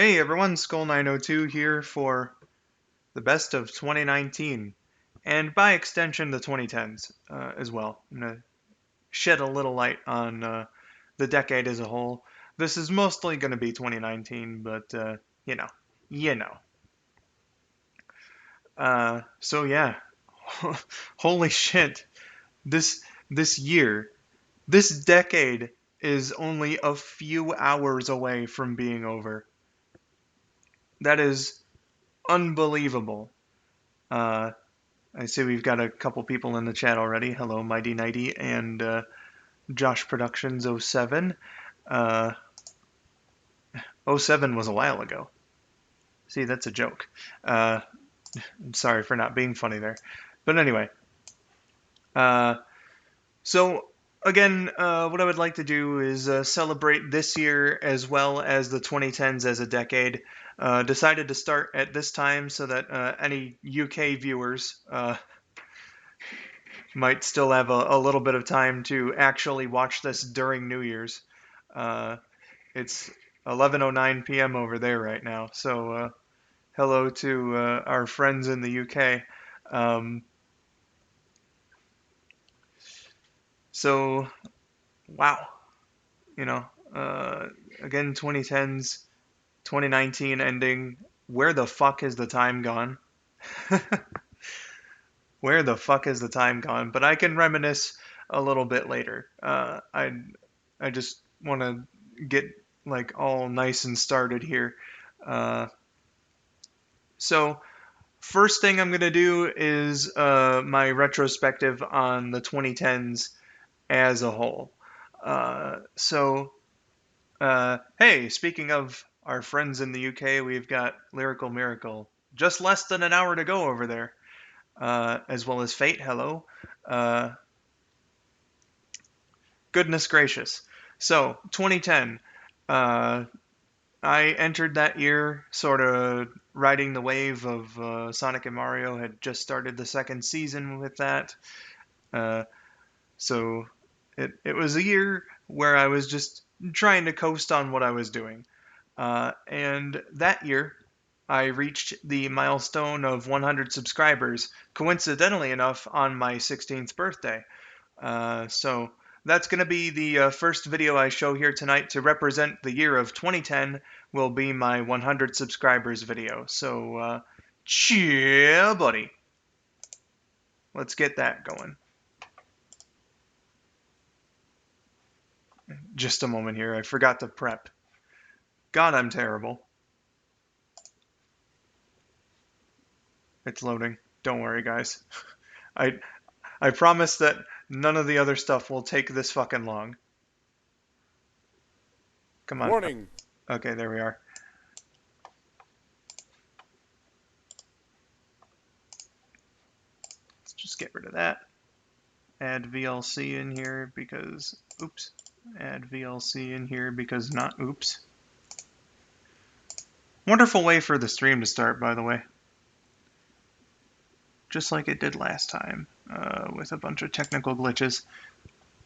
Hey everyone, skull902 here for the best of 2019, and by extension the 2010s as well. I'm going to shed a little light on the decade as a whole. This is mostly going to be 2019, but you know, you know. So yeah, holy shit, this this year, this decade is only a few hours away from being over. That is unbelievable. Uh, I see we've got a couple people in the chat already. Hello, Mighty Nighty and Josh Productions '07. Uh, '07 was a while ago. See, that's a joke. I'm sorry for not being funny there. But anyway, uh, so again, what I would like to do is celebrate this year as well as the 2010s as a decade. Decided to start at this time so that any UK viewers might still have a little bit of time to actually watch this during New Year's. Uh, it's 11:09 p.m. over there right now, so hello to our friends in the UK. Um, so wow, you know, uh, again 2010s, 2019 ending. Where the fuck is the time gone? Where the fuck is the time gone? But I can reminisce a little bit later. I just want to get like all nice and started here. Uh, so first thing I'm gonna do is my retrospective on the 2010s as a whole. Hey, speaking of our friends in the UK, we've got Lyrical Miracle. Just less than an hour to go over there, as well as Fate. Hello. Uh, Goodness gracious. So, 2010. Uh, I entered that year sort of riding the wave of Sonic and Mario had just started the second season with that. Uh, so it was a year where I was just trying to coast on what I was doing. And that year, I reached the milestone of 100 subscribers, coincidentally enough, on my 16th birthday. So that's going to be the first video I show here tonight to represent the year of 2010 will be my 100 subscribers video. So, cheer, buddy. Let's get that going. Just a moment here. I forgot to prep. God, I'm terrible. It's loading. Don't worry, guys. I I promise that none of the other stuff will take this fucking long. Come on. Warning! Okay, there we are. Let's just get rid of that. Add VLC in here because, oops. Add VLC in here because not oops. Wonderful way for the stream to start, by the way. Just like it did last time, with a bunch of technical glitches.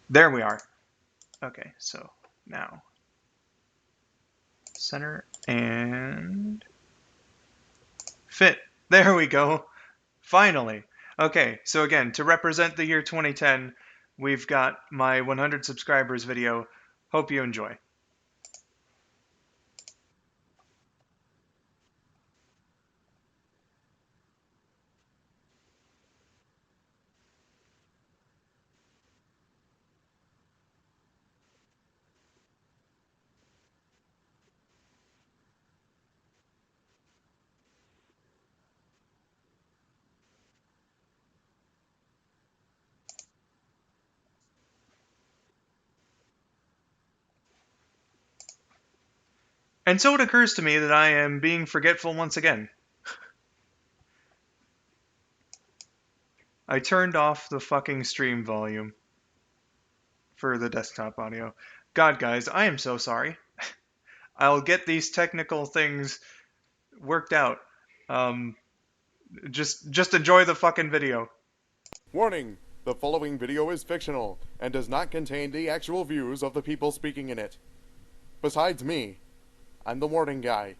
There we are. Okay, so now center and fit. There we go. Finally. Okay, so again, to represent the year 2010, we've got my 100 subscribers video. Hope you enjoy. And so it occurs to me that I am being forgetful once again. I turned off the fucking stream volume for the desktop audio. God, guys, I am so sorry. I'll get these technical things worked out. Um, just enjoy the fucking video. Warning! The following video is fictional and does not contain the actual views of the people speaking in it. Besides me, I'm the warning guy.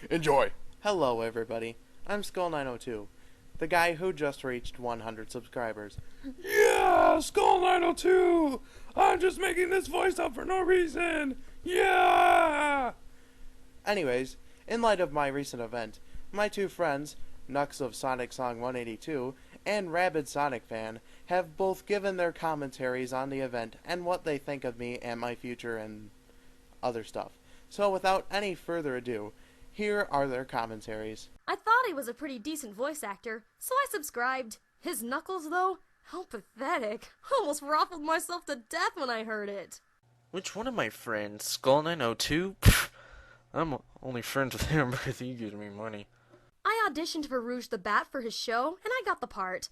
Enjoy. Hello, everybody. I'm skull902, the guy who just reached 100 subscribers. Yeah, skull902. I'm just making this voice up for no reason. Yeah. Anyways, in light of my recent event, my two friends, Nux of Sonic Song 182 and Rabid Sonic Fan, have both given their commentaries on the event and what they think of me and my future and other stuff. So without any further ado, here are their commentaries. I thought he was a pretty decent voice actor, so I subscribed. His knuckles, though? How pathetic. I almost raffled myself to death when I heard it. Which one of my friends? Skull902? I'm only friends with him because he gives me money. I auditioned for Rouge the Bat for his show, and I got the part.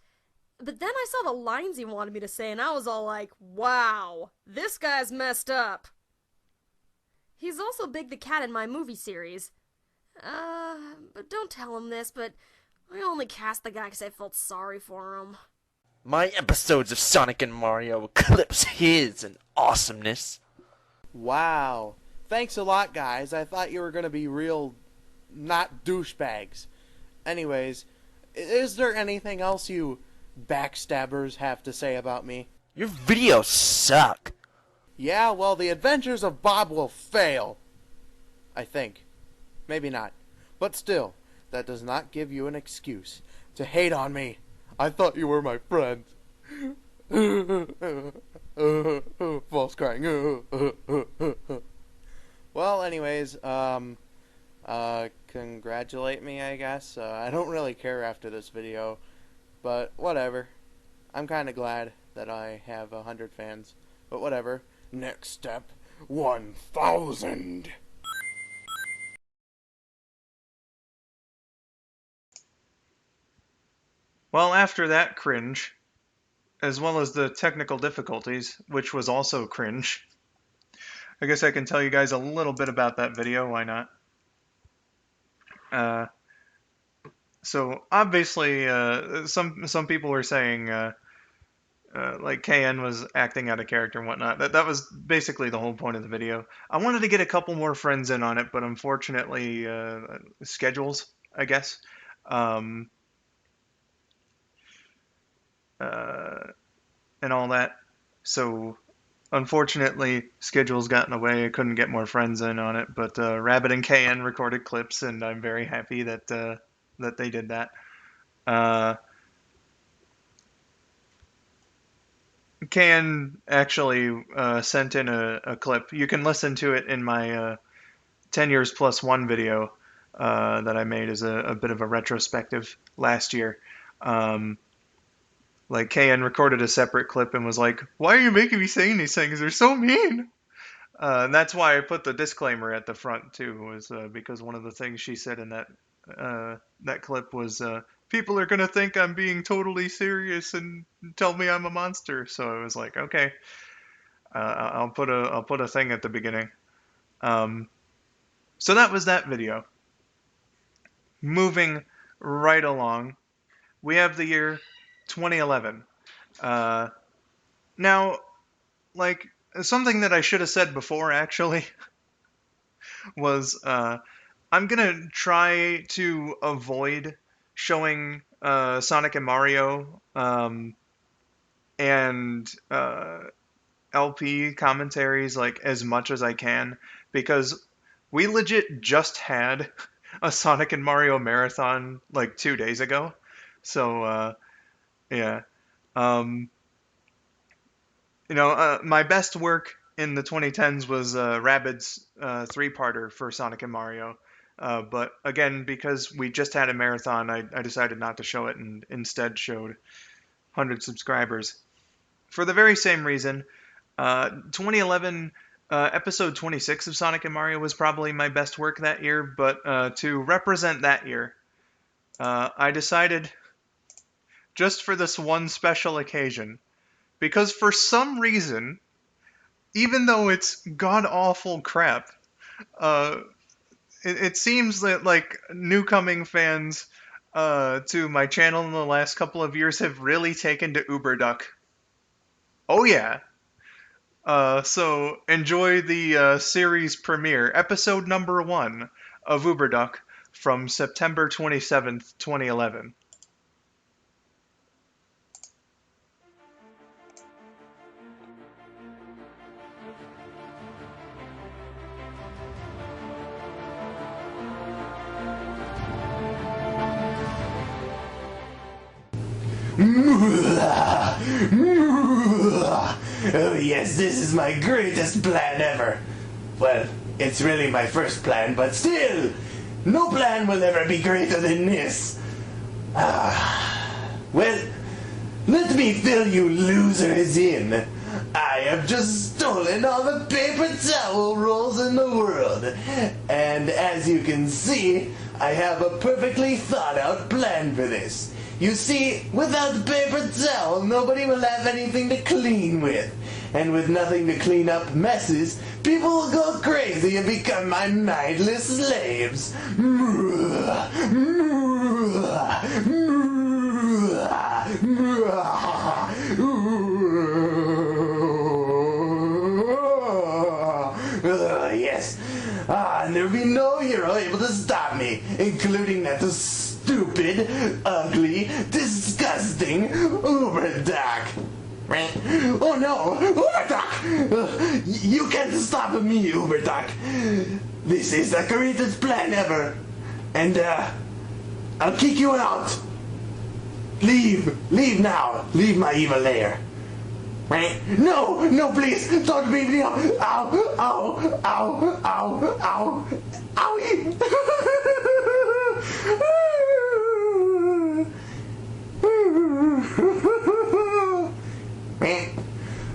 But then I saw the lines he wanted me to say, and I was all like, wow, this guy's messed up. He's also Big the Cat in my movie series. But don't tell him this, but I only cast the guy because I felt sorry for him. My episodes of Sonic and Mario eclipse his in awesomeness. Wow. Thanks a lot, guys. I thought you were going to be real not douchebags. Anyways, is there anything else you backstabbers have to say about me? Your videos suck. Yeah, well, the adventures of Bob will fail. I think. Maybe not. But still, that does not give you an excuse to hate on me. I thought you were my friend. False crying. Well, anyways, congratulate me, I guess. I don't really care after this video, but whatever. I'm kinda glad that I have 100 fans, but whatever. Next step, 1,000. Well, after that cringe, as well as the technical difficulties, which was also cringe, I guess I can tell you guys a little bit about that video. Why not? So obviously, some people were saying like KN was acting out of character and whatnot. That was basically the whole point of the video. I wanted to get a couple more friends in on it, but unfortunately, schedules, I guess. Um, and all that. So unfortunately, schedules got in the way. I couldn't get more friends in on it. But Rabbit and KN recorded clips, and I'm very happy that that they did that. Uh, KN actually sent in a clip. You can listen to it in my 10 years plus one video that I made as a bit of a retrospective last year. Like KN recorded a separate clip and was like, "Why are you making me saying these things? They're so mean." And that's why I put the disclaimer at the front too, was because one of the things she said in that clip was, "People are gonna think I'm being totally serious and tell me I'm a monster." So I was like, "Okay, I'll put a thing at the beginning." Um, so that was that video. Moving right along, we have the year 2011. Now, like something that I should have said before actually was I'm gonna try to avoid showing Sonic and Mario and LP commentaries like as much as I can because we legit just had a Sonic and Mario marathon like 2 days ago. So yeah. Um, my best work in the 2010s was Rabbids three-parter for Sonic and Mario. But again, because we just had a marathon, I decided not to show it and instead showed 100 subscribers. For the very same reason, 2011 episode 26 of Sonic and Mario was probably my best work that year. But to represent that year, I decided just for this one special occasion, because for some reason, even though it's god awful crap, uh, it seems that like new coming fans to my channel in the last couple of years have really taken to UberDuck. Oh yeah, So enjoy the series premiere, episode number 1 of Uberduck from September 27th, 2011. Oh yes, this is my greatest plan ever. Well, it's really my first plan, but still, no plan will ever be greater than this. Well, let me fill you losers in. I have just stolen all the paper towel rolls in the world. And as you can see, I have a perfectly thought out plan for this. You see, without the paper towel, nobody will have anything to clean with. And with nothing to clean up messes, people will go crazy and become my mindless slaves. Yes. And there'll be no hero able to stop me, including that stupid, ugly, disgusting Uberduck. Oh no, Uberduck! You can't stop me, Uberduck. This is the greatest plan ever. And, I'll kick you out. Leave now. Leave my evil lair. No, please, don't leave me. Ow. Owie.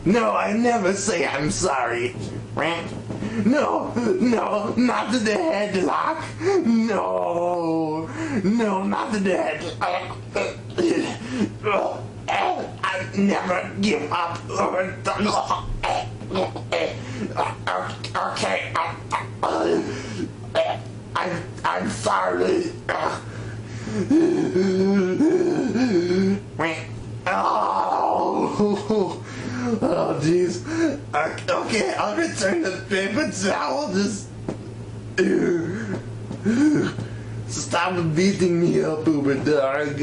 No, I never say I'm sorry. No, not to the headlock. No, not to the headlock. I never give up. Okay. I'm sorry. Oh, jeez. Okay, I'll return the paper towel. Just stop beating me up, Uberduck.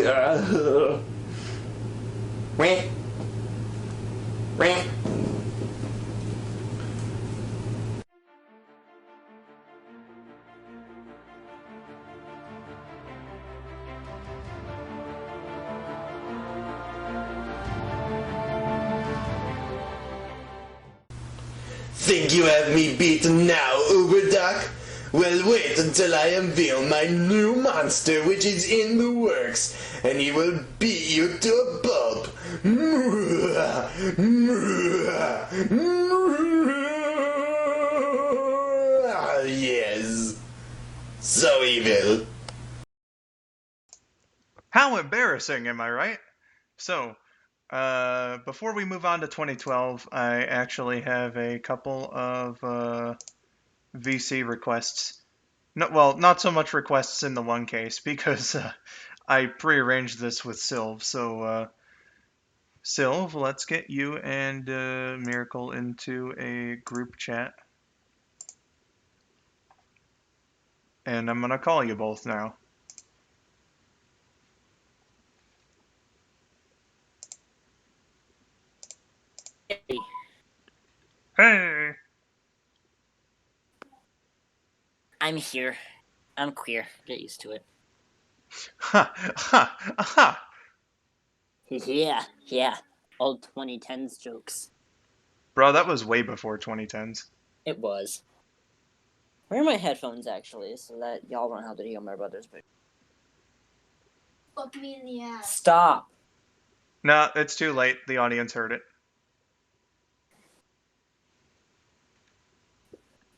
Think you have me beaten now, Uberduck? Well, wait until I unveil my new monster, which is in the works, and he will beat you to a pulp. Yes. So evil. How embarrassing, am I right? So, before we move on to 2012, I actually have a couple of VC requests. No, well, not so much requests in the one case because I prearranged this with Silv. So, Silv, let's get you and Miracle into a group chat. And I'm gonna call you both now. Hey! I'm here. I'm queer. Get used to it. Ha! Ha! Ha! Yeah. Old 2010s jokes. Bro, that was way before 2010s. It was. Where are my headphones, actually, so that y'all don't have to hear my brother's voice? Fuck me in the ass. Stop! No, it's too late. The audience heard it.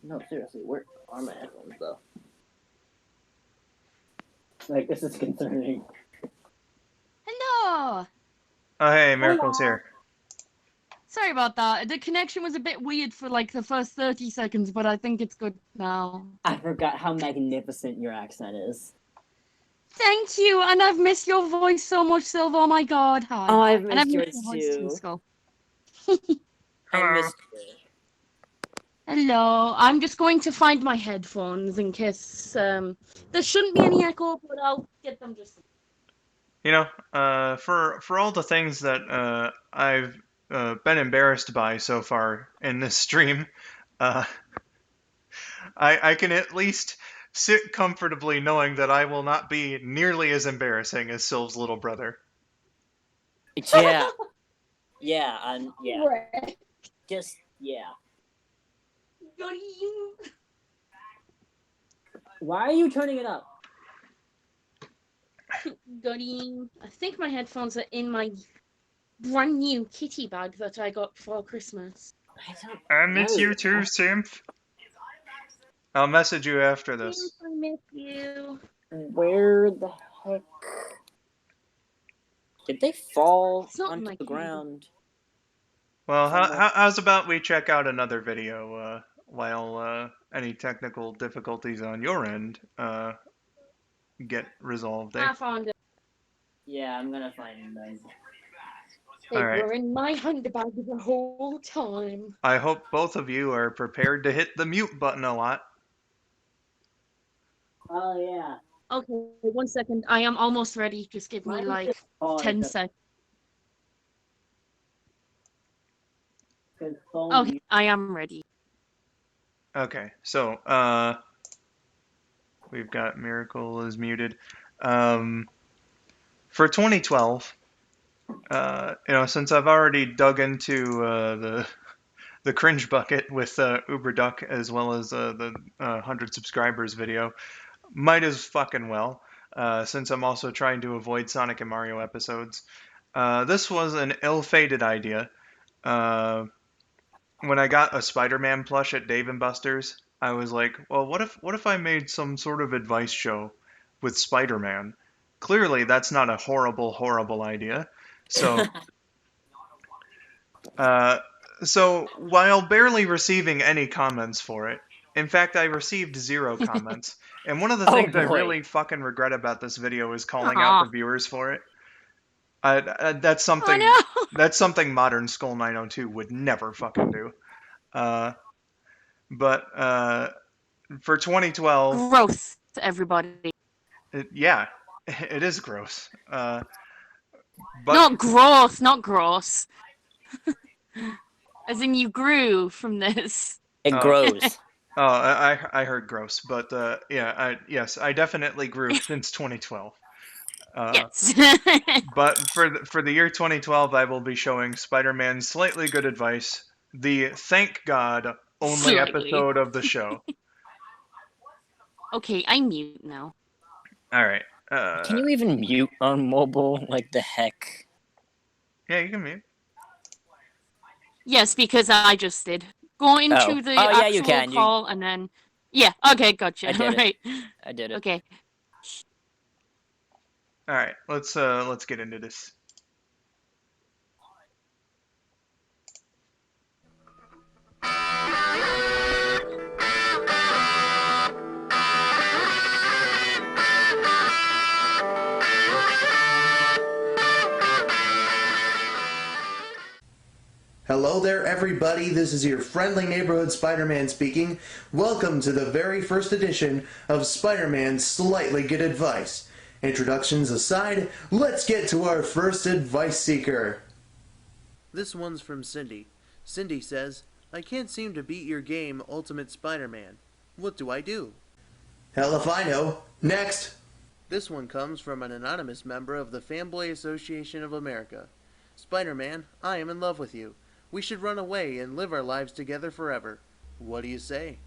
No, seriously, where are my headphones, though? Like, this is concerning. Hello! Oh, hey, Miracle's here. Sorry about that. The connection was a bit weird for like the first 30 seconds, but I think it's good now. I forgot how magnificent your accent is. Thank you, and I've missed your voice so much, Silv. Oh my god, hi. Oh, I've And I've missed missed yours your voice too. Skull. I Hello. missed you. Hello. I'm just going to find my headphones in case there shouldn't be any echo, but I'll get them just. You know, for all the things that I've been embarrassed by so far in this stream, uh, I can at least sit comfortably knowing that I will not be nearly as embarrassing as Silv's little brother. Yeah. Yeah. Right. Just, yeah. Why are you turning it up? Goody. I think my headphones are in my brand new kitty bag that I got for Christmas. I don't I miss know. you too, Simph. I'll message you after Yes, this. I miss you. Where the heck? Did they fall It's not onto my the camera. ground? Well, Somewhere. how's about we check out another video while any technical difficulties on your end get resolved, eh? I found it. Yeah, I'm gonna find those. They All right. were in my handbag the whole time. I hope both of you are prepared to hit the mute button a lot. Oh, yeah. Okay, 1 second. I am almost ready. Just give me Mine like just paused 10 up seconds. 'cause phone Okay, I am ready. Okay, so we've got Miracle is muted. For 2012, since I've already dug into the cringe bucket with Uberduck as well as the 100 subscribers video, might as fucking well, since I'm also trying to avoid Sonic and Mario episodes. This was an ill-fated idea. When I got a Spider-Man plush at Dave & Buster's, I was like, well, what if I made some sort of advice show with Spider-Man? Clearly, that's not a horrible idea. So, uh, so while barely receiving any comments for it, in fact, I received 0 comments. And one of the Oh, things I boy. really fucking regret about this video is calling out the viewers for it. That's something Oh no! that's something modern skull902 would never fucking do. But for 2012, Gross, everybody. yeah, it is gross. But Not gross, not gross. As in you grew from this. It Oh. grows. oh, I heard gross, but yes, I definitely grew since 2012. Yes. But for the year 2012, I will be showing Spider-Man Slightly Good Advice, the thank God only Slightly. episode of the show. Okay, I'm mute now. All right. Can you even mute on mobile? Like the heck? Yeah, you can mute. Yes, because I just did. Go into the Oh, yeah, actual you can. call and then... Yeah, okay, gotcha. I did it. Right. I did it. Okay. All right, let's get into this. Hello there, everybody. This is your friendly neighborhood Spider-Man speaking. Welcome to the very first edition of Spider-Man Slightly Good Advice. Introductions aside, let's get to our first advice seeker. This one's from Cindy. Cindy says, I can't seem to beat your game, Ultimate Spider-Man. What do I do? Hell if I know. Next. This one comes from an anonymous member of the Fanboy Association of America. Spider-Man, I am in love with you. We should run away and live our lives together forever. What do you say?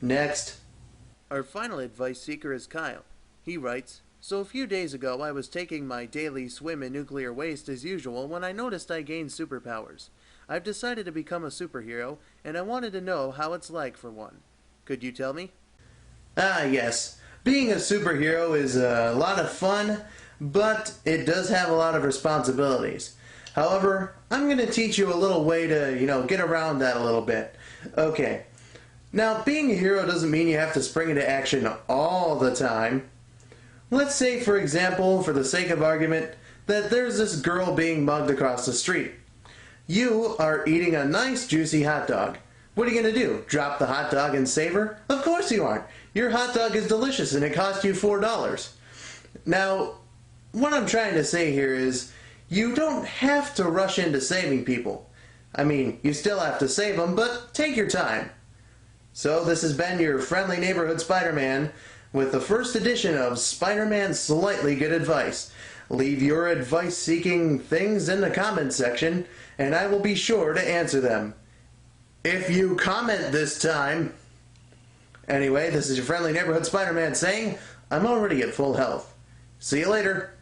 Next. Our final advice seeker is Kyle. He writes, So a few days ago I was taking my daily swim in nuclear waste as usual when I noticed I gained superpowers. I've decided to become a superhero, and I wanted to know how it's like for one. Could you tell me? Ah, yes. Being a superhero is a lot of fun, but it does have a lot of responsibilities. However, I'm going to teach you a little way to, get around that a little bit. Okay. Now, being a hero doesn't mean you have to spring into action all the time. Let's say, for example, for the sake of argument, that there's this girl being mugged across the street. You are eating a nice juicy hot dog. What are you going to do? Drop the hot dog and save her? Of course you aren't. Your hot dog is delicious and it cost you $4. Now, what I'm trying to say here is, you don't have to rush into saving people. I mean, you still have to save them, but take your time. So this has been your friendly neighborhood Spider-Man with the first edition of Spider-Man Slightly Good Advice. Leave your advice-seeking things in the comments section, and I will be sure to answer them. If you comment this time. Anyway, this is your friendly neighborhood Spider-Man saying, I'm already at full health. See you later.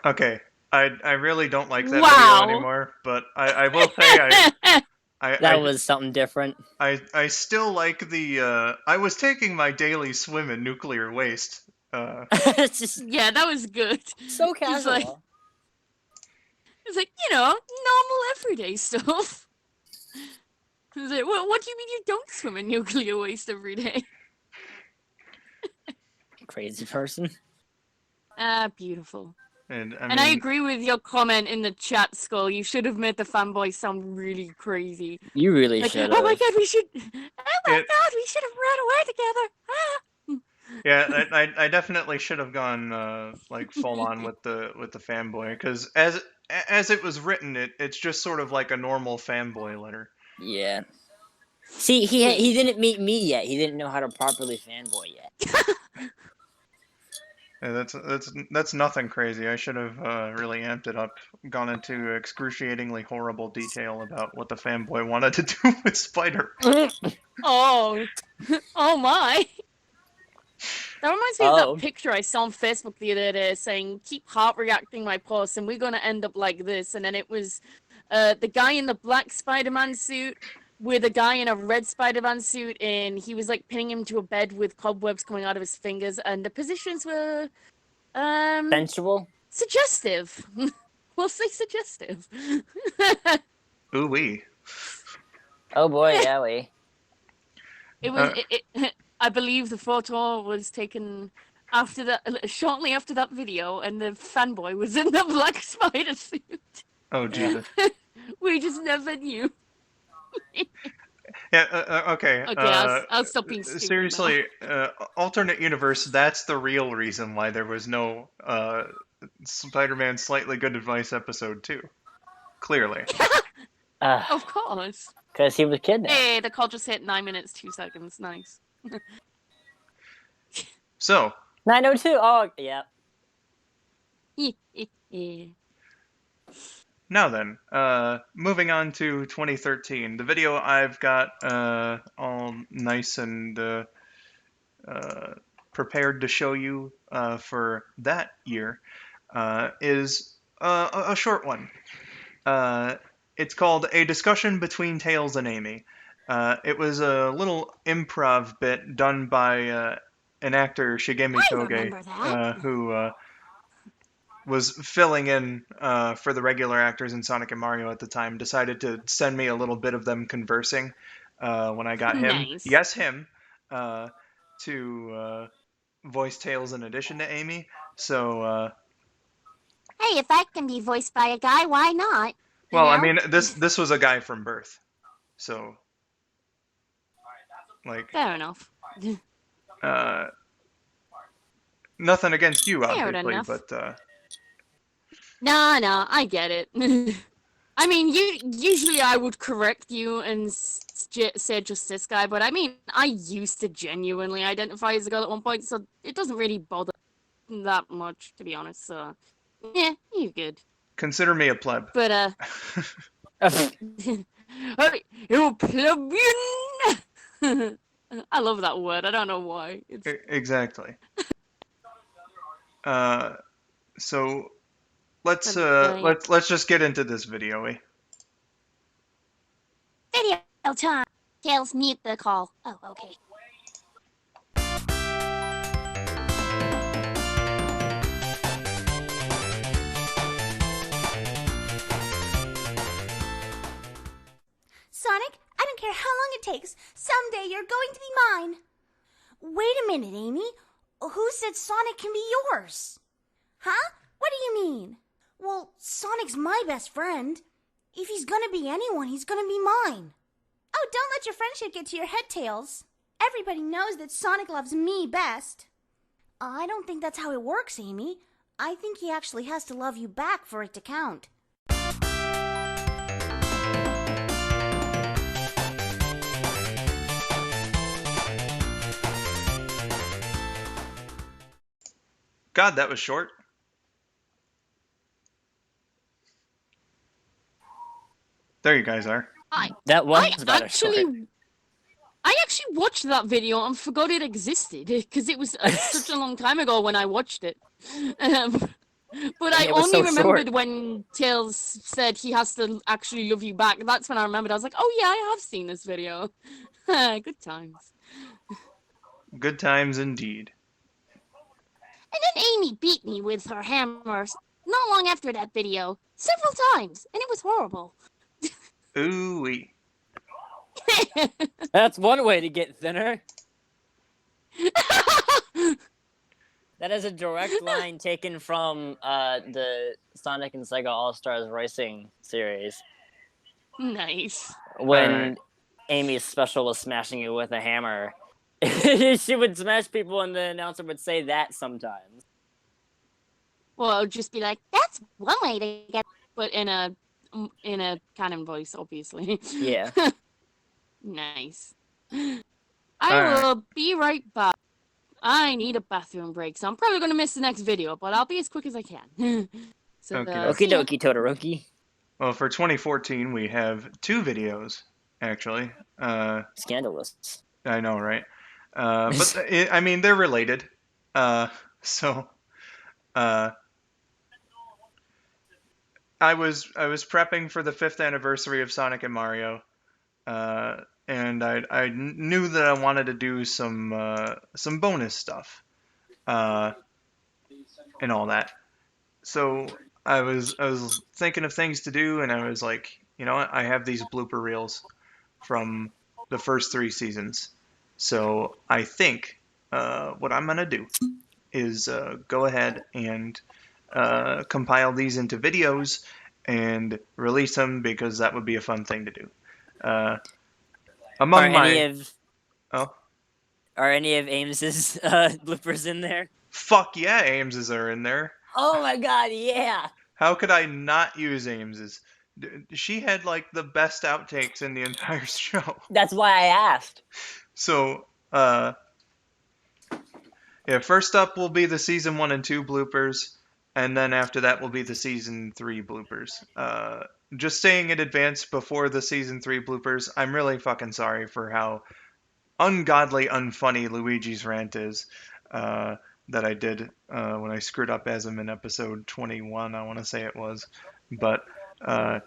Okay, I really don't like that Wow. video anymore, but I will say That was something different. I still like the I was taking my daily swim in nuclear waste. It's just Yeah, that was good. so It's casual. like, normal everyday stuff. It's like, what do you mean you don't swim in nuclear waste every day? Crazy person. Ah, beautiful. And And I agree with your comment in the chat, Skull. You should have made the fanboy sound really crazy. You really Like, should oh my have. god, we should have run away together. Ah. yeah, I definitely should have gone like full on with the fanboy, because as it was written, it's just sort of like a normal fanboy letter. Yeah. See, he didn't meet me yet. He didn't know how to properly fanboy yet. Yeah, that's nothing crazy. I should have really amped it up, gone into excruciatingly horrible detail about what the fanboy wanted to do with Spider. Oh, oh my. That reminds me of Oh. that picture I saw on Facebook the other day saying, keep heart reacting my posts and we're going to end up like this. And then it was the guy in the black Spider-Man suit with a guy in a red Spider-Man suit, and he was like pinning him to a bed with cobwebs coming out of his fingers, and the positions were Sensual. suggestive. We'll say suggestive. Ooh wee. Oh boy, yeah, we. It was. I believe the photo was taken after that, shortly after that video, and the fanboy was in the black spider suit. Oh Jesus. We just never knew. Yeah. Okay. Okay, I'll stop being stupid. Seriously, alternate universe. That's the real reason why there was no Spider-Man Slightly Good Advice episode 2. Clearly. Of course. Because he was kidnapped. Hey, the call just hit 9 minutes 2 seconds. Nice. So 902. Oh, yeah. now then, moving on to 2013. The video I've got all nice and prepared to show you for that year is a short one. It's called A Discussion Between Tails and Amy. It was a little improv bit done by an actor, Shigemi Toge, who was filling in for the regular actors in Sonic and Mario at the time. Decided to send me a little bit of them conversing when I got him. Nice. Yes, him. To voice Tails in addition to Amy. So, Hey, if I can be voiced by a guy, why not? well, I mean, this was a guy from birth. So, like, Fair enough. nothing against you, Fair obviously, enough. but No, I get it. I mean, usually I would correct you and say just this guy, but I mean, I used to genuinely identify as a girl at one point, so it doesn't really bother that much, to be honest. So, yeah, you're good. consider me a pleb. But hey, you plebeian! I love that word. I don't know why. It's... Exactly. So let's just get into this video, eh? Video time. Tails, mute the call. Oh, okay. Sonic, I don't care how long it takes. Someday you're going to be mine. Wait a minute, Amy. Who said Sonic can be yours? Huh? What do you mean? Well, Sonic's my best friend. If he's gonna be anyone, he's gonna be mine. Oh, don't let your friendship get to your head, Tails. Everybody knows that Sonic loves me best. I don't think that's how it works, Amy. I think he actually has to love you back for it to count. God, that was short. There you guys are. That was better. I actually watched that video and forgot it existed because it was such a long time ago when I watched it. But I only remembered when Tails said he has to actually love you back. That's when I remembered. I was like, oh yeah, I have seen this video. Good times. Good times indeed. And then Amy beat me with her hammer not long after that video. Several times. And it was horrible. Ooh-wee. That's one way to get thinner. That is a direct line taken from the Sonic and Sega All-Stars Racing series. Nice. When Amy's special was smashing you with a hammer. She would smash people and the announcer would say that sometimes. Well, it would just be like, that's one way to get... But in a canon voice, obviously. Yeah. Nice. I will be right back. I need a bathroom break, so I'm probably going to miss the next video, but I'll be as quick as I can. So, Okay. Okie dokie, Todoroki. Well, for 2014, we have 2 videos, actually. Scandalous. I know, right? But, I mean, they're related. So, I was prepping for the 5th anniversary of Sonic and Mario, and I knew that I wanted to do some bonus stuff, and all that. So I was thinking of things to do, and I was like, you know what? I have these blooper reels from the first 3 seasons, so I think what I'm gonna do is go ahead and compile these into videos and release them, because that would be a fun thing to do. Are any of Amos's bloopers in there? Fuck yeah, Ames's are in there. Oh my god, yeah! How could I not use Ames's? She had like the best outtakes in the entire show. That's why I asked. So, yeah, first up will be the season 1 and 2 bloopers, and then after that will be the season 3 bloopers. Just saying in advance before the season 3 bloopers, I'm really fucking sorry for how ungodly unfunny Luigi's rant is, that I did when I screwed up as him in episode 21, I want to say it was. But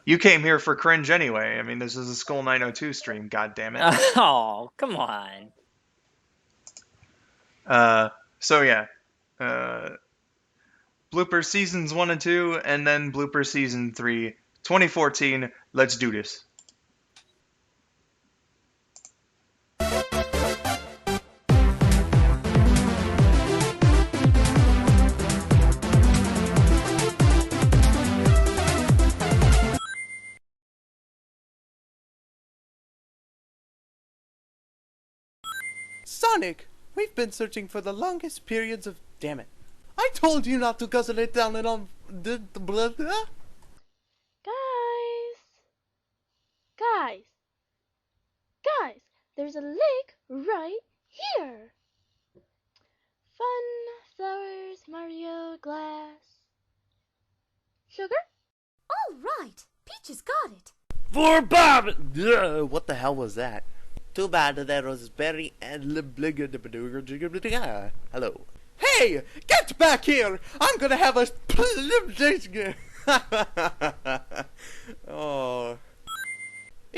you came here for cringe anyway. I mean, this is a skull902 stream, goddammit. Oh, come on. So yeah, blooper seasons 1 and 2, and then blooper season 3, 2014. Let's do this. Sonic, we've been searching for the longest periods of... Damn it. I told you not to guzzle it down and on... Guys, there's a lake right here. Fun, flowers, Mario, glass. Sugar? All right, Peaches got it. For Bob! What the hell was that? Too bad that was very... Hello. Hey! Get back here! I'm gonna have a... Oh...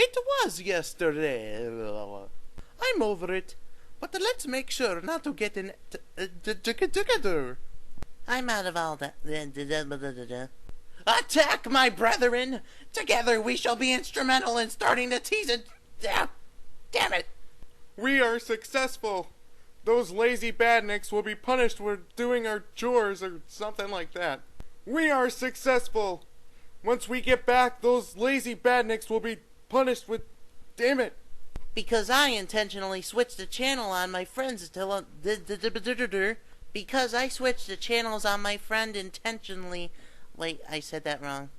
It was yesterday. I'm over it. But let's make sure not to get in together. I'm out of all that. Attack, my brethren! Together we shall be instrumental in starting the season. Damn it! We are successful. Those lazy badniks will be punished for doing our chores or something like that. We are successful. Once we get back, those lazy badniks will be punished with... Damn it. Because I intentionally switched the channel on my friends because I switched the channels on my friend intentionally. Wait, I said that wrong.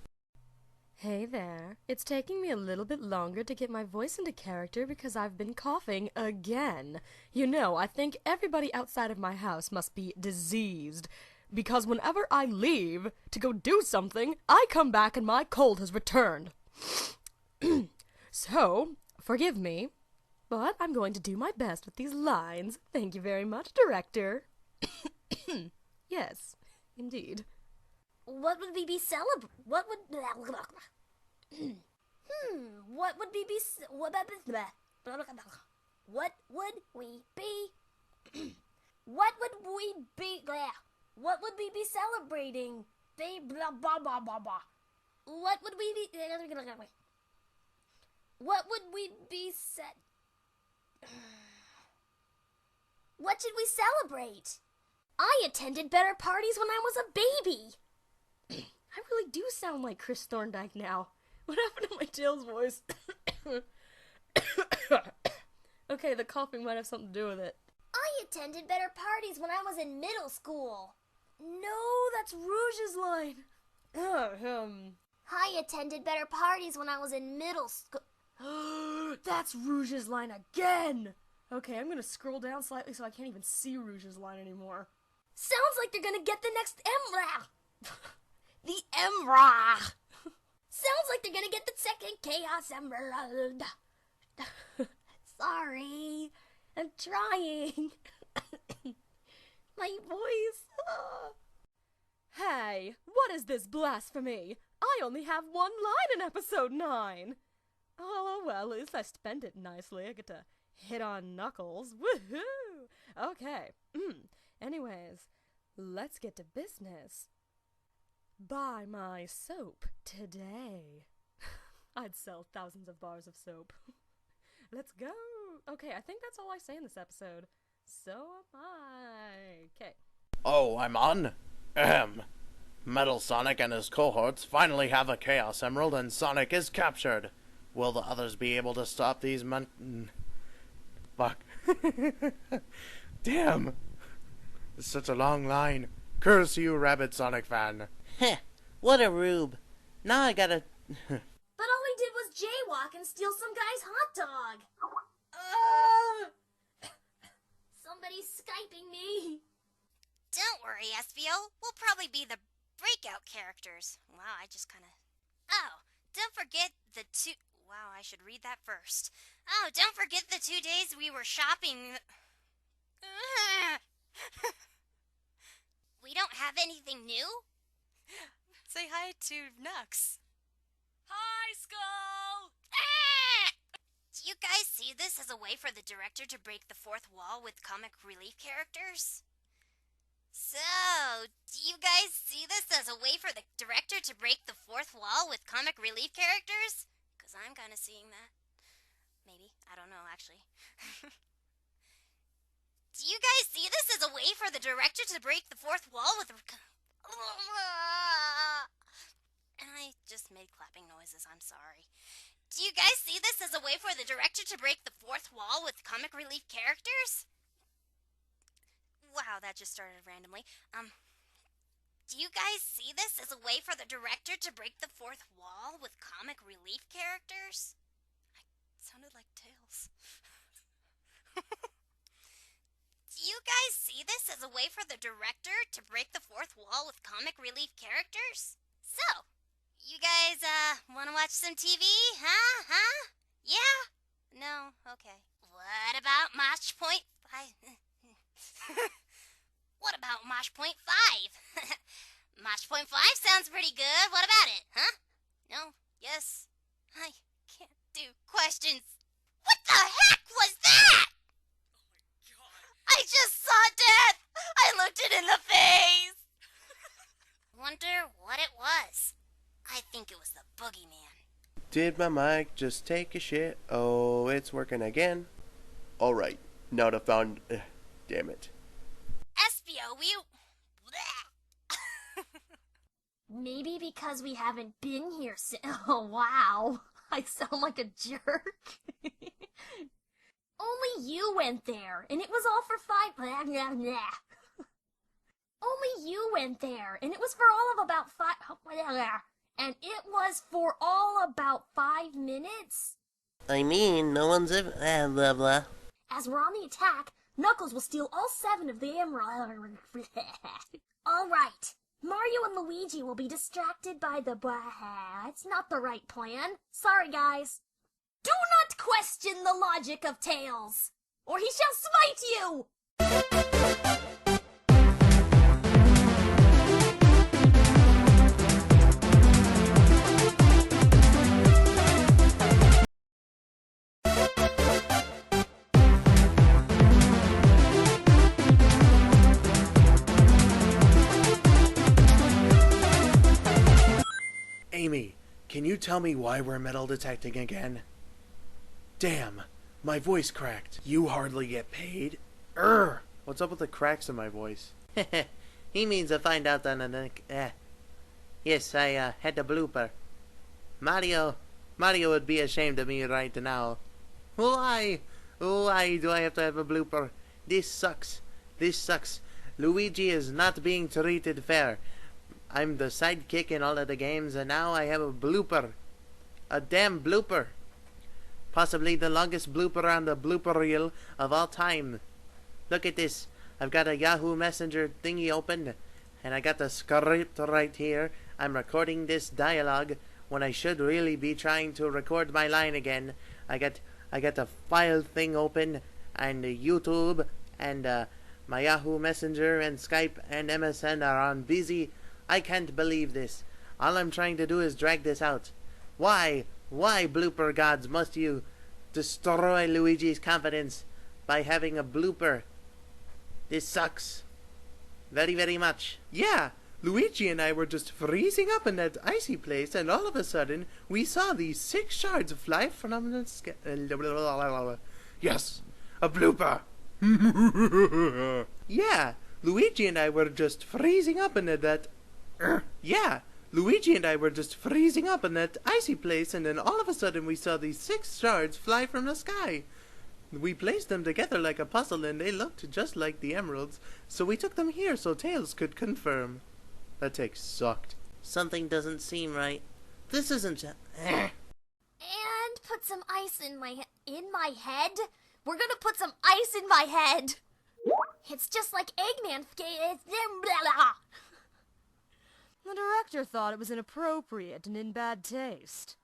Hey there. It's taking me a little bit longer to get my voice into character because I've been coughing again. You know, I think everybody outside of my house must be diseased. Because whenever I leave to go do something, I come back and my cold has returned. So, forgive me, but I'm going to do my best with these lines. Thank you very much, director. Yes, indeed. What would we be What would... What would we be... What would we be... What would we be... What would we be celebrating? Blah, blah, blah, blah, blah. What would we be... What would we be What should we celebrate? I attended better parties when I was a baby. I really do sound like Chris Thorndike now. What happened to my Tails voice? Okay, the coughing might have something to do with it. I attended better parties when I was in middle school. No, that's Rouge's line. I attended better parties when I was in middle school. That's Rouge's line again. Okay, I'm gonna scroll down slightly so I can't even see Rouge's line anymore. Sounds like they're gonna get the next The Emerald. Sounds like they're gonna get the second Chaos Emerald. Sorry, I'm trying. My voice. Hey, what is this blasphemy? I only have one line in episode 9. Oh, well, at least I spent it nicely. I get to hit on Knuckles. Woohoo! Okay. Anyways, let's get to business. Buy my soap today. I'd sell thousands of bars of soap. Let's go. Okay, I think that's all I say in this episode. So am I. Okay. Oh, I'm on? Metal Sonic and his cohorts finally have a Chaos Emerald and Sonic is captured. Will the others be able to stop these Fuck. Damn. It's such a long line. Curse you, Rabid Sonic fan. Heh, what a rube. Now I gotta... But all he did was jaywalk and steal some guy's hot dog. Somebody's Skyping me. Don't worry, SVO. We'll probably be the breakout characters. Wow, I just kind of... Oh, don't forget the two... Wow, I should read that first. Oh, don't forget the 2 days we were shopping... We don't have anything new? Say hi to Nux. Hi, Skull! Do you guys see this as a way for the director to break the fourth wall with comic relief characters? So, do you guys see this as a way for the director to break the fourth wall with comic relief characters? Because I'm kind of seeing that. Maybe. I don't know, actually. Do you guys see this as a way for the director to break the fourth wall with... And I just made clapping noises, I'm sorry. Do you guys see this as a way for the director to break the fourth wall with comic relief characters? Wow, that just started randomly. Do you guys see this as a way for the director to break the fourth wall with comic relief characters? I sounded like Tails. Do you guys see this as a way for the director to break the fourth wall with comic relief characters? So, you guys, wanna watch some TV? Huh? Yeah? No? Okay. What about Mosh Point 5? What about Mosh Point 5? Mosh Point 5 sounds pretty good. What about it? Huh? No? Yes? I can't questions. What the heck was that? I just saw death. I looked it in the face. Wonder what it was. I think it was the boogeyman. Did my mic just take a shit? Oh, it's working again. Alright, now to found... damn it. Espio, Maybe because we haven't been here since. Oh, wow. I sound like a jerk. Only you went there, and it was all for 5. Blah, blah, blah. Only you went there, and it was for all of about 5. Blah, blah, and it was for all about 5 minutes. I mean, no one's ever... blah blah. As we're on the attack, Knuckles will steal all 7 of the emeralds. All right. Mario and Luigi will be distracted by the It's not the right plan. Sorry, guys. Do not question the logic of Tails, or he shall smite you! Amy, can you tell me why we're metal detecting again? Damn, my voice cracked. You hardly get paid? What's up with the cracks in my voice? He means to find out on the... Yes, I had a blooper. Mario would be ashamed of me right now. Why do I have to have a blooper? This sucks. Luigi is not being treated fair. I'm the sidekick in all of the games, and now I have a blooper. A damn blooper. Possibly the longest blooper on the blooper reel of all time. Look at this. I've got a Yahoo Messenger thingy open, and I got the script right here. I'm recording this dialogue when I should really be trying to record my line again. I got the file thing open, and YouTube, and my Yahoo Messenger and Skype and MSN are on busy. I can't believe this. All I'm trying to do is drag this out. Why, blooper gods, must you destroy Luigi's confidence by having a blooper? This sucks. Very, very much. Yeah, Luigi and I were just freezing up in that icy place, and all of a sudden, we saw these 6 shards fly from the sky. Yes, a blooper. Yeah, Luigi and I were just freezing up in that... Yeah, Luigi and I were just freezing up in that icy place, and then all of a sudden we saw these 6 shards fly from the sky. We placed them together like a puzzle, and they looked just like the emeralds, so we took them here so Tails could confirm. That take sucked. Something doesn't seem right. This isn't... And put some ice in my head? We're gonna put some ice in my head! It's just like Eggman... The director thought it was inappropriate and in bad taste.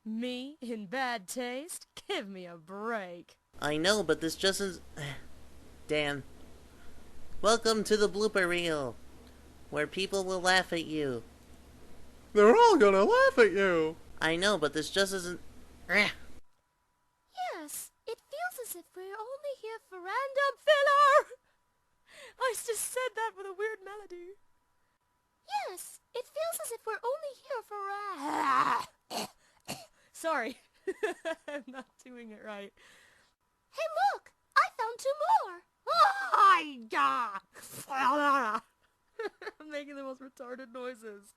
Me in bad taste? Give me a break. I know, but this just is... Dan. Welcome to the blooper reel, where people will laugh at you. They're all gonna laugh at you. I know, but this just isn't... Yes, it feels as if we're only here for random filler! I just said that with a weird melody. Yes, it feels as if we're only here for Sorry, I'm not doing it right. Hey, look! I found 2 more! I'm making the most retarded noises.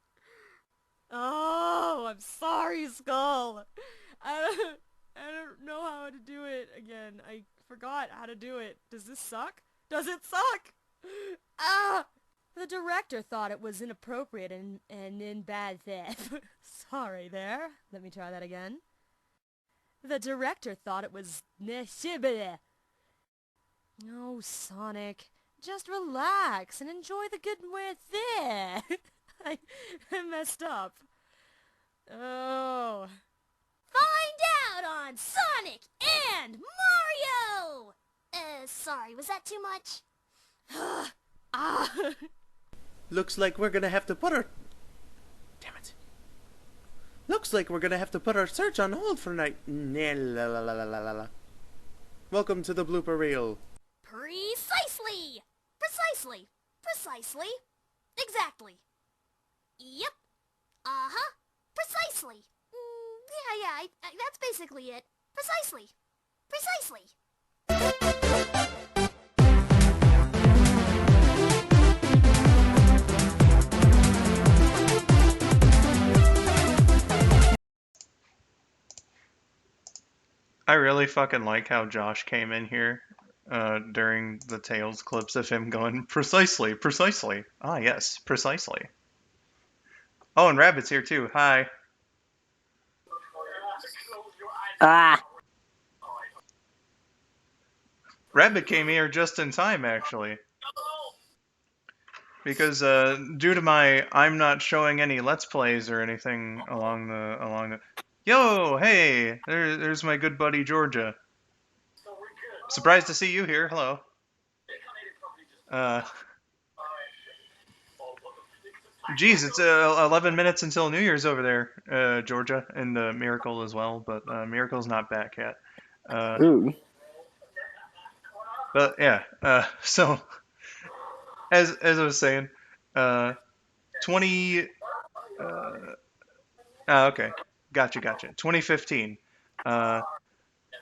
Oh, I'm sorry, Skull. I don't know how to do it again. I forgot how to do it. Does this suck? Does it suck? The director thought it was inappropriate and in bad taste. Sorry there. Let me try that again. The director thought it was... Oh, Sonic. Just relax and enjoy the good with there. I messed up. Oh. Find out on Sonic and Mario! Sorry, was that too much? Looks like we're gonna have to put our... Damn it. Looks like we're gonna have to put our search on hold for night. Welcome to the blooper reel. Precisely! Precisely! Precisely! Exactly! Yep! Uh-huh! Precisely! Yeah, that's basically it. Precisely! Precisely! I really fucking like how Josh came in here during the Tails clips of him going, precisely, precisely. Ah, yes, precisely. Oh, and Rabbit's here too. Hi. Ah. Rabbit came here just in time, actually. Because due to I'm not showing any Let's Plays or anything along the... Yo, hey, there's my good buddy Georgia. Surprised to see you here. Hello. Geez, it's 11 minutes until New Year's over there, Georgia, and Miracle as well, but Miracle's not back yet. Ooh. But yeah, so as I was saying, 20. Okay, gotcha. 2015.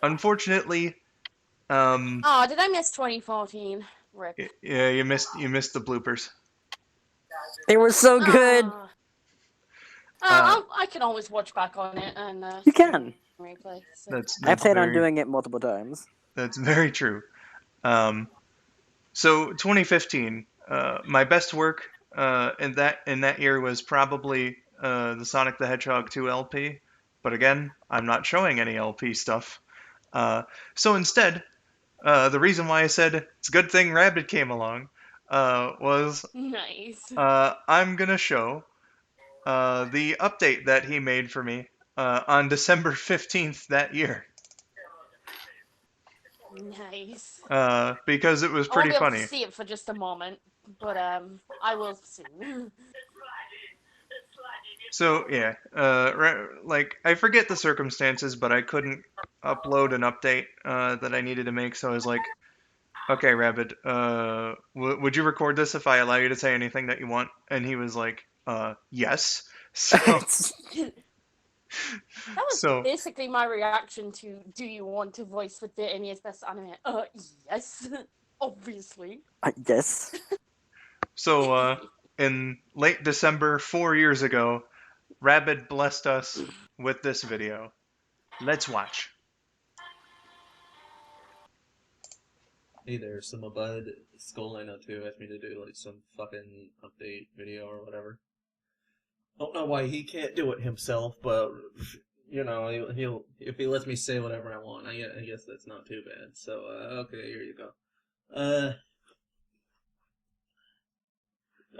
Unfortunately, Oh, did I miss 2014? Rip. yeah, you missed the bloopers. They were so good. I can always watch back on it and You can. replay. So. That's I plan on very, doing it multiple times. That's very true. So 2015, my best work in that year was probably the Sonic the Hedgehog 2 LP. But again, I'm not showing any LP stuff. So instead, the reason why I said it's a good thing Rabbit came along was nice. I'm gonna show the update that he made for me on December 15th that year. Nice. Because it was pretty I won't be able funny. to see it for just a moment, but I will soon. So yeah, like I forget the circumstances, but I couldn't upload an update that I needed to make, so I was like, "Okay, Rabbit, would you record this if I allow you to say anything that you want?" And he was like, "Yes." So That was basically my reaction to "Do you want to voice with the NES Best Anime?" Yes, obviously. Yes. So in late December 4 years ago, Rabbit blessed us with this video. Let's watch. Hey there, so my bud skull902 asked me to do like some fucking update video or whatever. Don't know why he can't do it himself, but you know he'll if he lets me say whatever I want, I guess that's not too bad. So okay, here you go.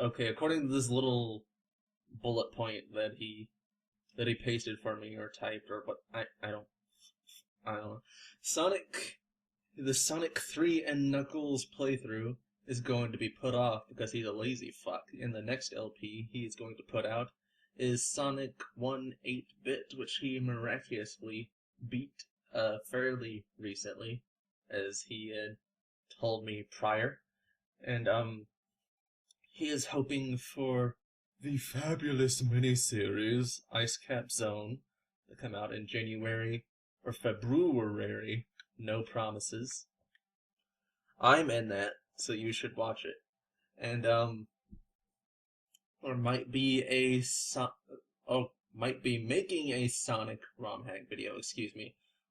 Okay, according to this little bullet point that he pasted for me or typed or what I don't know. The Sonic 3 and Knuckles playthrough is going to be put off because he's a lazy fuck. In the next LP he is going to put out is Sonic 1 8-bit, which he miraculously beat fairly recently, as he had told me prior. And he is hoping for the fabulous miniseries Ice Cap Zone to come out in January or February. No promises. I'm in that, so you should watch it. And or might be making a Sonic ROM hack video,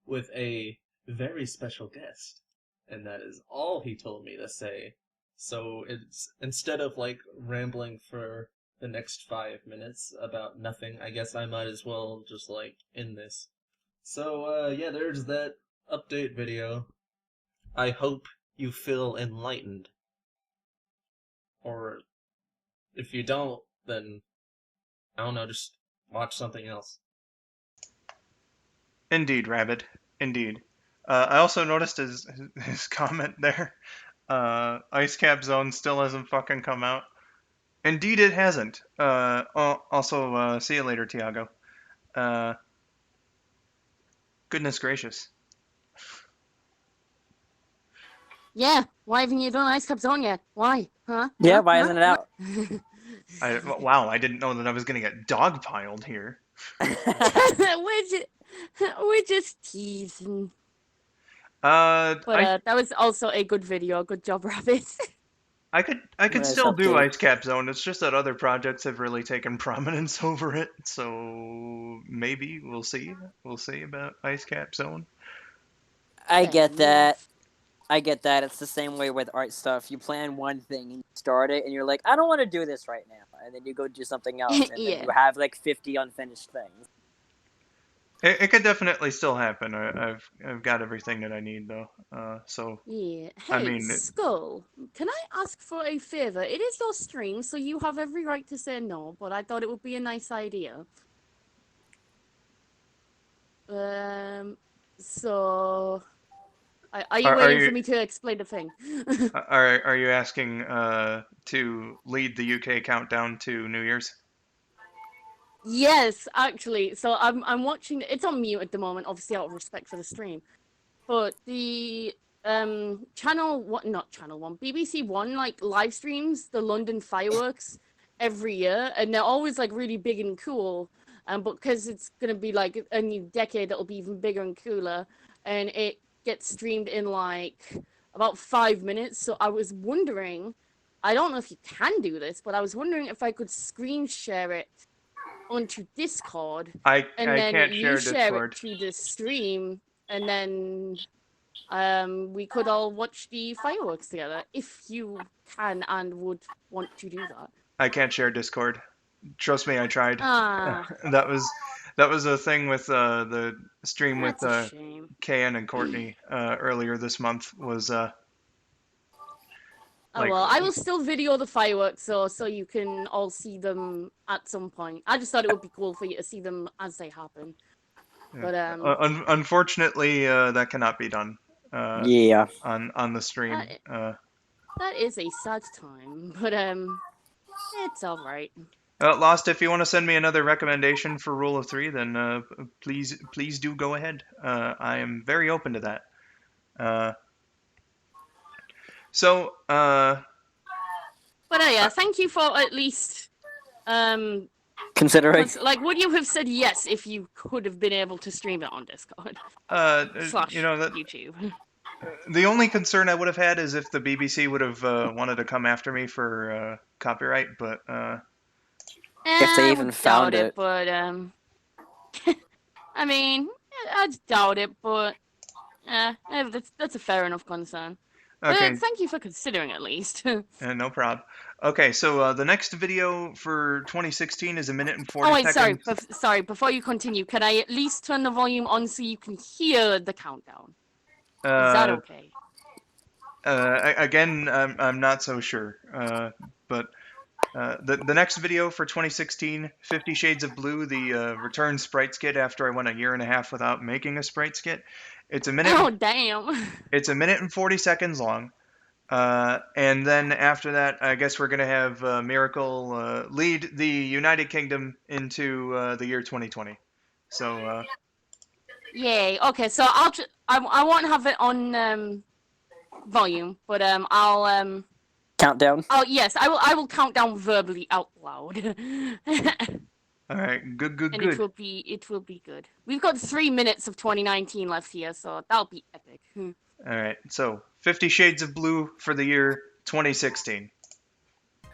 with a very special guest. And that is all he told me to say. So it's instead of like rambling for the next 5 minutes about nothing, I guess I might as well just like end this. So yeah, there's that update video. I hope you feel enlightened. Or if you don't, then I don't know, just watch something else. Indeed, Rabbit. Indeed. I also noticed his comment there. Ice Cap Zone still hasn't fucking come out. Indeed, it hasn't. Also, see you later, Tiago. Goodness gracious. Yeah, why haven't you done Ice Cap Zone yet? Why? Huh? Yeah, Huh? why Huh? isn't it out? Wow, I didn't know that I was gonna get dogpiled here. we're just teasing. But that was also a good video. Good job, Rabbit. I could Nice still do update. Ice Cap Zone. It's just that other projects have really taken prominence over it. So maybe we'll see. We'll see about Ice Cap Zone. I Fair get that. enough. I get that. It's the same way with art stuff. You plan one thing and you start it, and you're like, I don't want to do this right now, and then you go do something else, and Yeah. then you have like 50 unfinished things. It could definitely still happen. I've got everything that I need though. So Yeah. I Hey, mean, Skull, can I ask for a favor? It is your stream, so you have every right to say no, but I thought it would be a nice idea. So... Are you waiting for me to explain the thing? are you asking to lead the UK countdown to New Year's? Yes, actually. So I'm watching. It's on mute at the moment, obviously out of respect for the stream. But the channel what not channel one BBC One like live streams the London fireworks every year, and they're always like really big and cool. But because it's gonna be like a new decade, that'll be even bigger and cooler, and it gets streamed in like about 5 minutes. So I was wondering, I don't know if you can do this, but I was wondering if I could screen share it onto Discord, and then can't you share Discord. it to the stream, and then we could all watch the fireworks together if you can and would want to do that. I can't share Discord. Trust me, I tried. Ah, That was a thing with the stream with that's a shame. Kayan and Courtney earlier this month was Oh like, well, I will still video the fireworks so you can all see them at some point. I just thought it would be cool for you to see them as they happen. But unfortunately that cannot be done Yeah. on the stream. that is a sad time, but it's all right. Lost, if you want to send me another recommendation for Rule of 3, then please do go ahead. I am very open to that. So, but yeah, thank you for at least considering. Like, would you have said yes if you could have been able to stream it on Discord? Slash YouTube. The only concern I would have had is if the BBC would have wanted to come after me for copyright, but if they even found it. But I mean, I doubt it, but that's a fair enough concern. okay. But thank you for considering at least. No problem. Okay, so the next video for 2016 is 1 minute and 40 seconds. Oh wait, sorry. Before you continue, can I at least turn the volume on so you can hear the countdown? Is that okay? Again, I'm not so sure. But the next video for 2016, 50 Shades of Blue, the return sprite skit after I went a year and a half without making a sprite skit. It's a minute. Oh damn! It's 1 minute and 40 seconds long. And then after that, I guess we're gonna have Miracle lead the United Kingdom into the year 2020. So. Yay! Okay, so I won't have it on volume, but I'll countdown. Oh yes, I will count down verbally out loud. All right, good. And it will be good. We've got 3 minutes of 2019 left here, so that'll be epic. All right, so 50 Shades of Blue for the year 2016.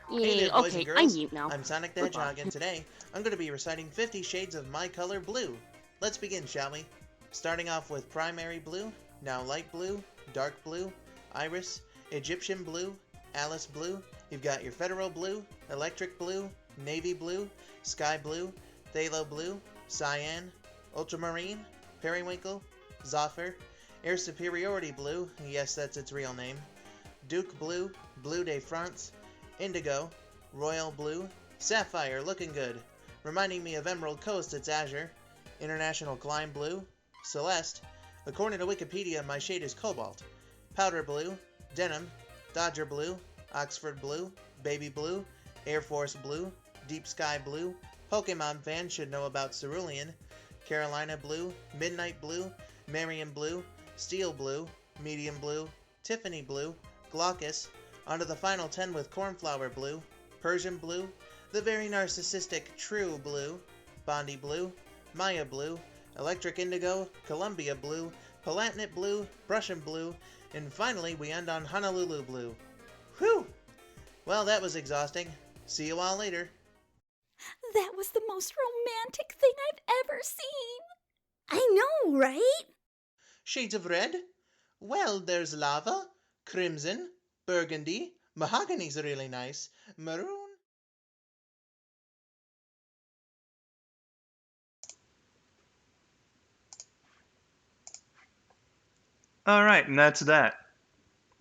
Hey there, boys and girls. I'm mute now. I'm Sonic the Hedgehog, and today I'm going to be reciting 50 Shades of my color blue. Let's begin, shall we? Starting off with primary blue, now light blue, dark blue, iris, Egyptian blue, Alice blue. You've got your federal blue, electric blue, navy blue, sky blue, phthalo blue, cyan, ultramarine, periwinkle, zephyr, air superiority blue, yes that's its real name, duke blue, bleu de France, indigo, royal blue, sapphire looking good, reminding me of Emerald Coast, it's azure, international climb blue, celeste, according to Wikipedia my shade is cobalt, powder blue, denim, dodger blue, Oxford blue, baby blue, Air Force blue, deep sky blue, Pokemon fans should know about cerulean, Carolina blue, midnight blue, Marion blue, steel blue, medium blue, Tiffany blue, glaucus, onto the final 10 with cornflower blue, Persian blue, the very narcissistic true blue, Bondi blue, Maya blue, electric indigo, Columbia blue, palatinate blue, Prussian blue, and finally we end on Honolulu blue. Whew! Well, that was exhausting. See you all later. That was the most romantic thing I've ever seen. I know, right? Shades of red? Well, there's lava, crimson, burgundy, mahogany's really nice, maroon. All right, and that's that.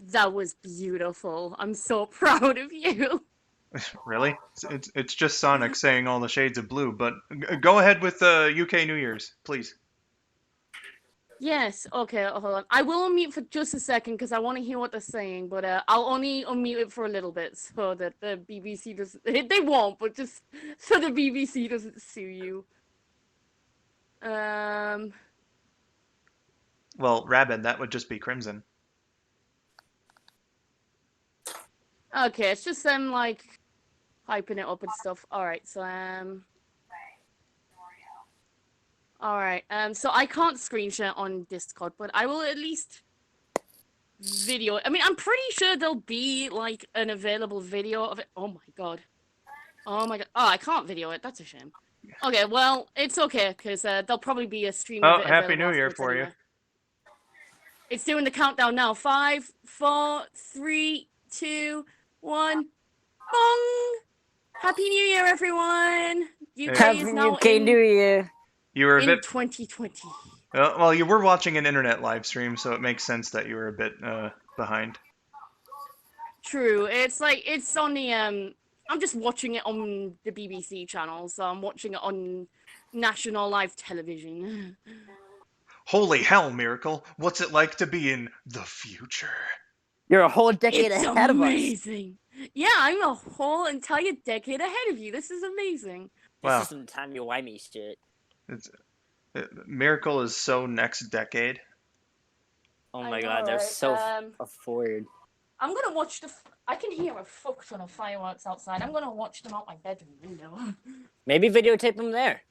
That was beautiful. I'm so proud of you. Really? It's just Sonic saying all the shades of blue, but go ahead with the UK New Year's, please. Yes, okay, hold on. I will unmute for just a second because I want to hear what they're saying, but I'll only unmute it for a little bit so that the BBC doesn't. They won't, but just so the BBC doesn't sue you. Well, Rabid, that would just be Crimson. Okay, it's just them like hyping it up and stuff. Alright, so Alright, so I can't screen share on Discord, but I will at least video it. I mean, I'm pretty sure there'll be like an available video of it. Oh my god. Oh my god. Oh, I can't video it. That's a shame. Okay, well, it's okay, because there'll probably be a stream of Oh, it Happy available New Year afterwards for anyway. you. It's doing the countdown now. 5, 4, 3, 2, 1. Bong! Happy New Year, everyone! UK is now UK New Year. You were a in bit 2020. well. You were watching an internet live stream, so it makes sense that you were a bit behind. True. It's like, it's on the, I'm just watching it on the BBC channel, so I'm watching it on national live television. Holy hell, Miracle! What's it like to be in the future? You're a whole decade It's ahead of us. amazing. Yeah, I'm a whole entire decade ahead of you. This is amazing. Wow. This is some timey-wimey shit. Miracle is so next decade. Oh I my know, god, they're right? so forward. I'm gonna watch I can hear a fuck ton of fireworks outside. I'm gonna watch them out my bedroom window. Maybe videotape them there.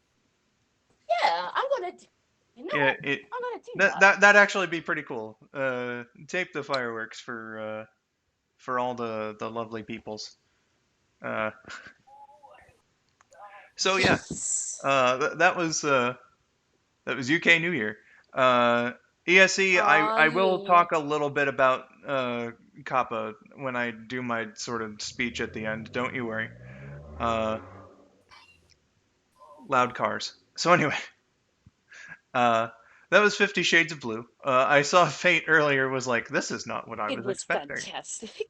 Yeah, I'm gonna do. You know, Yeah, I'm gonna do that'd actually be pretty cool. Tape the fireworks for all the lovely peoples. So yeah, that was UK New Year. ESE, I will talk a little bit about Kappa when I do my sort of speech at the end. Don't you worry. Loud cars. So anyway, that was 50 Shades of Blue. I saw Fate earlier was like, this is not what I was expecting. Fantastic.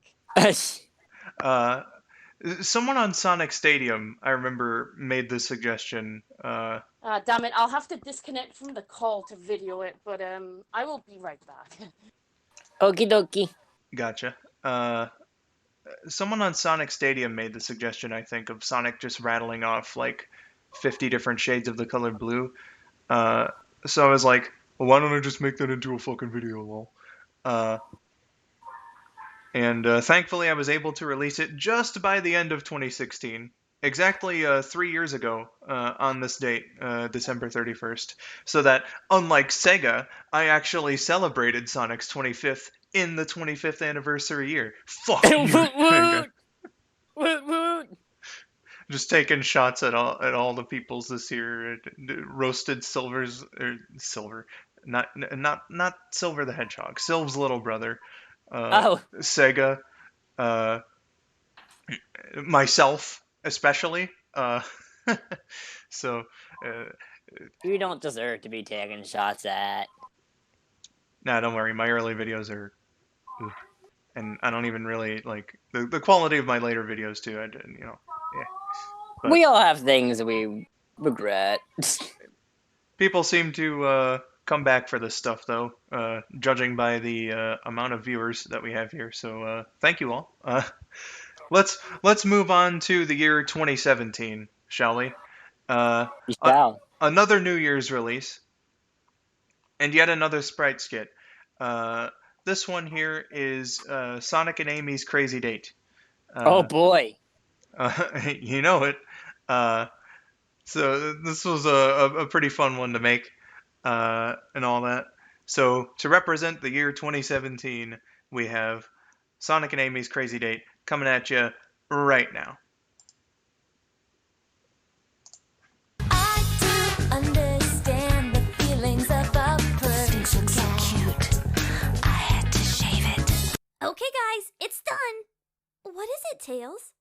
Someone on Sonic Stadium, I remember, made the suggestion. Damn it! I'll have to disconnect from the call to video it, but I will be right back. Okie dokie. Gotcha. Someone on Sonic Stadium made the suggestion, I think, of Sonic just rattling off like 50 different shades of the color blue. So I was like, well, why don't I just make that into a fucking video, lol. And thankfully, I was able to release it just by the end of 2016. Exactly 3 years ago on this date, December 31st. So that, unlike Sega, I actually celebrated Sonic's 25th in the 25th anniversary year. Fuck you. Just taking shots at all the peoples this year. Roasted Silver, not Silver the Hedgehog. Silv's little brother. Sega. Myself, especially. So. You don't deserve to be taking shots at. Nah, don't worry. My early videos are. And I don't even really like the quality of my later videos too. Yeah. But we all have things we regret. People seem to come back for this stuff, though, judging by the amount of viewers that we have here. So thank you all. Let's move on to the year 2017, shall we? We shall. another New Year's release, and yet another sprite skit. This one here is Sonic and Amy's Crazy Date. Oh boy. You know it. Uh, so this was a pretty fun one to make, and all that. So to represent the year 2017, we have Sonic and Amy's Crazy Date coming at you right now. Understand the feelings of a person. So cute. I had to shave it. Okay, guys, it's done. What is it, Tails?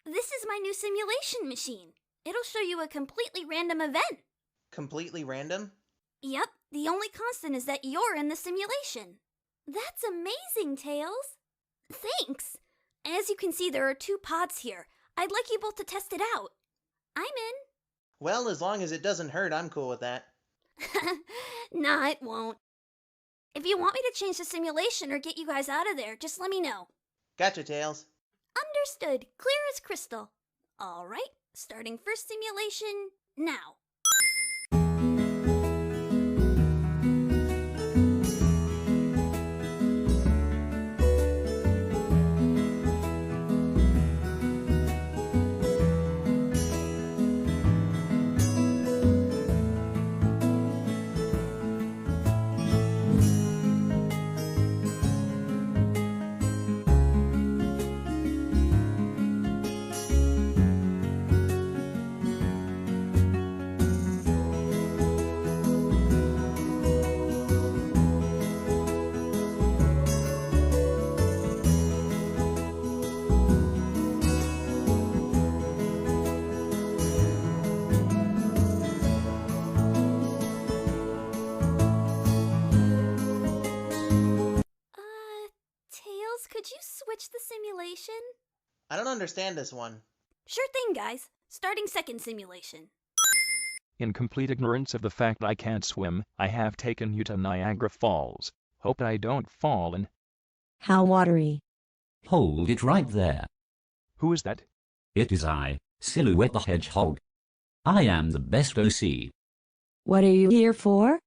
This is my new simulation machine. It'll show you a completely random event. Completely random? Yep, the only constant is that you're in the simulation. That's amazing, Tails. Thanks. As you can see, there are 2 pods here. I'd like you both to test it out. I'm in. Well, as long as it doesn't hurt, I'm cool with that. Nah, it won't. If you want me to change the simulation or get you guys out of there, just let me know. Gotcha, Tails. Understood. Clear as crystal. Alright, starting first simulation now. Tails, could you switch the simulation? I don't understand this one. Sure thing, guys. Starting second simulation. In complete ignorance of the fact I can't swim, I have taken you to Niagara Falls. Hope I don't fall in. How watery. Hold it right there. Who is that? It is I, Silhouette the Hedgehog. I am the best OC. What are you here for?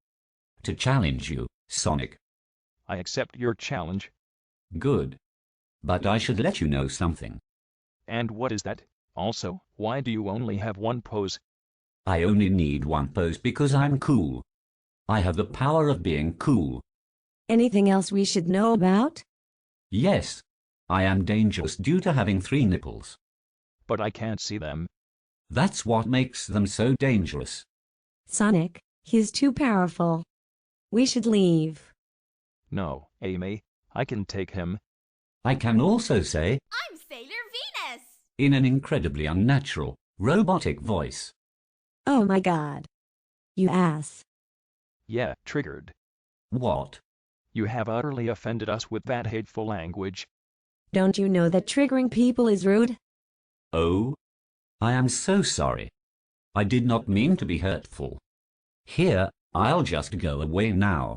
To challenge you, Sonic. I accept your challenge. Good. But I should let you know something. And what is that? Also, why do you only have one pose? I only need one pose because I'm cool. I have the power of being cool. Anything else we should know about? Yes. I am dangerous due to having 3 nipples. But I can't see them. That's what makes them so dangerous. Sonic, he's too powerful. We should leave. No, Amy, I can take him. I can also say, I'm Sailor Venus! in an incredibly unnatural, robotic voice. Oh my god. You ass. Yeah, triggered. What? You have utterly offended us with that hateful language. Don't you know that triggering people is rude? Oh? I am so sorry. I did not mean to be hurtful. Here, I'll just go away now.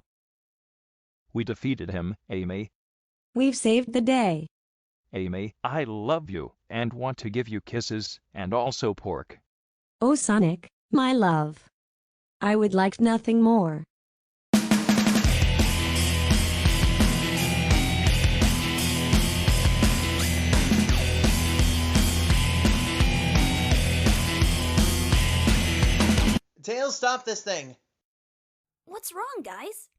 We defeated him, Amy. We've saved the day. Amy, I love you and want to give you kisses and also pork. Oh Sonic, my love. I would like nothing more. Tails, stop this thing! What's wrong, guys?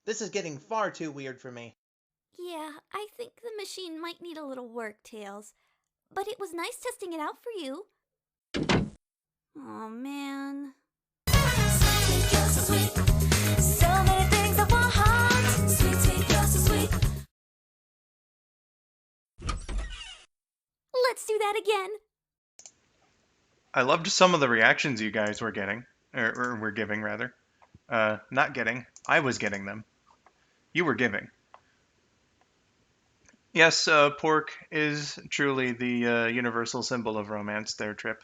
This is getting far too weird for me. Yeah, I think the machine might need a little work, Tails. But it was nice testing it out for you. Aw, man. So many things I want. Sweet, sweet, you're so sweet. Let's do that again. I loved some of the reactions you guys were getting, or were giving rather. Not getting. I was getting them. You were giving. Yes, pork is truly the universal symbol of romance there, Trip.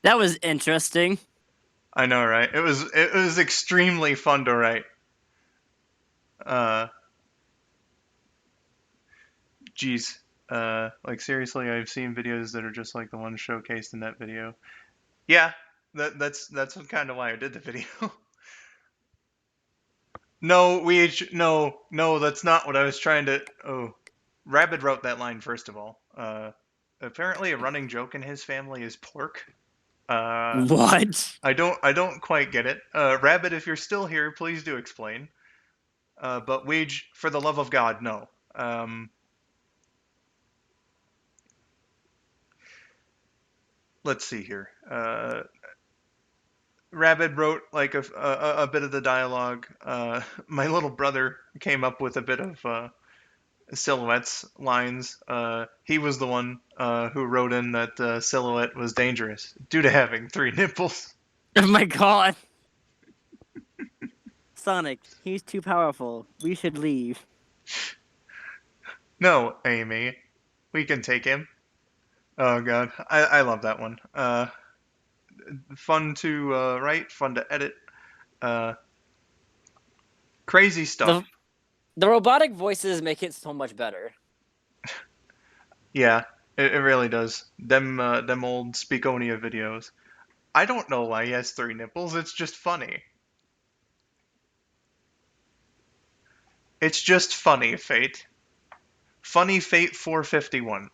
That was interesting. I know, right? It was extremely fun to write. Geez. Like seriously, I've seen videos that are just like the one showcased in that video. Yeah, that's kind of why I did the video. No, no, that's not what I was trying to. Oh, Rabbit wrote that line first of all. Apparently, a running joke in his family is pork. What? I don't quite get it. Rabbit, if you're still here, please do explain. But Weege, for the love of God, no. Let's see here. Rabbit wrote like a bit of the dialogue. My little brother came up with a bit of Silhouette's lines. He was the one who wrote in that Silhouette was dangerous due to having 3 nipples. Oh my god. Sonic, he's too powerful. We should leave. No, Amy, we can take him. Oh god, I love that one. Fun to write, fun to edit. Crazy stuff. The robotic voices make it so much better. Yeah, it really does. Them old Speakonia videos. I don't know why he has 3 nipples. It's just funny. It's just funny, Fate. Funny Fate 451.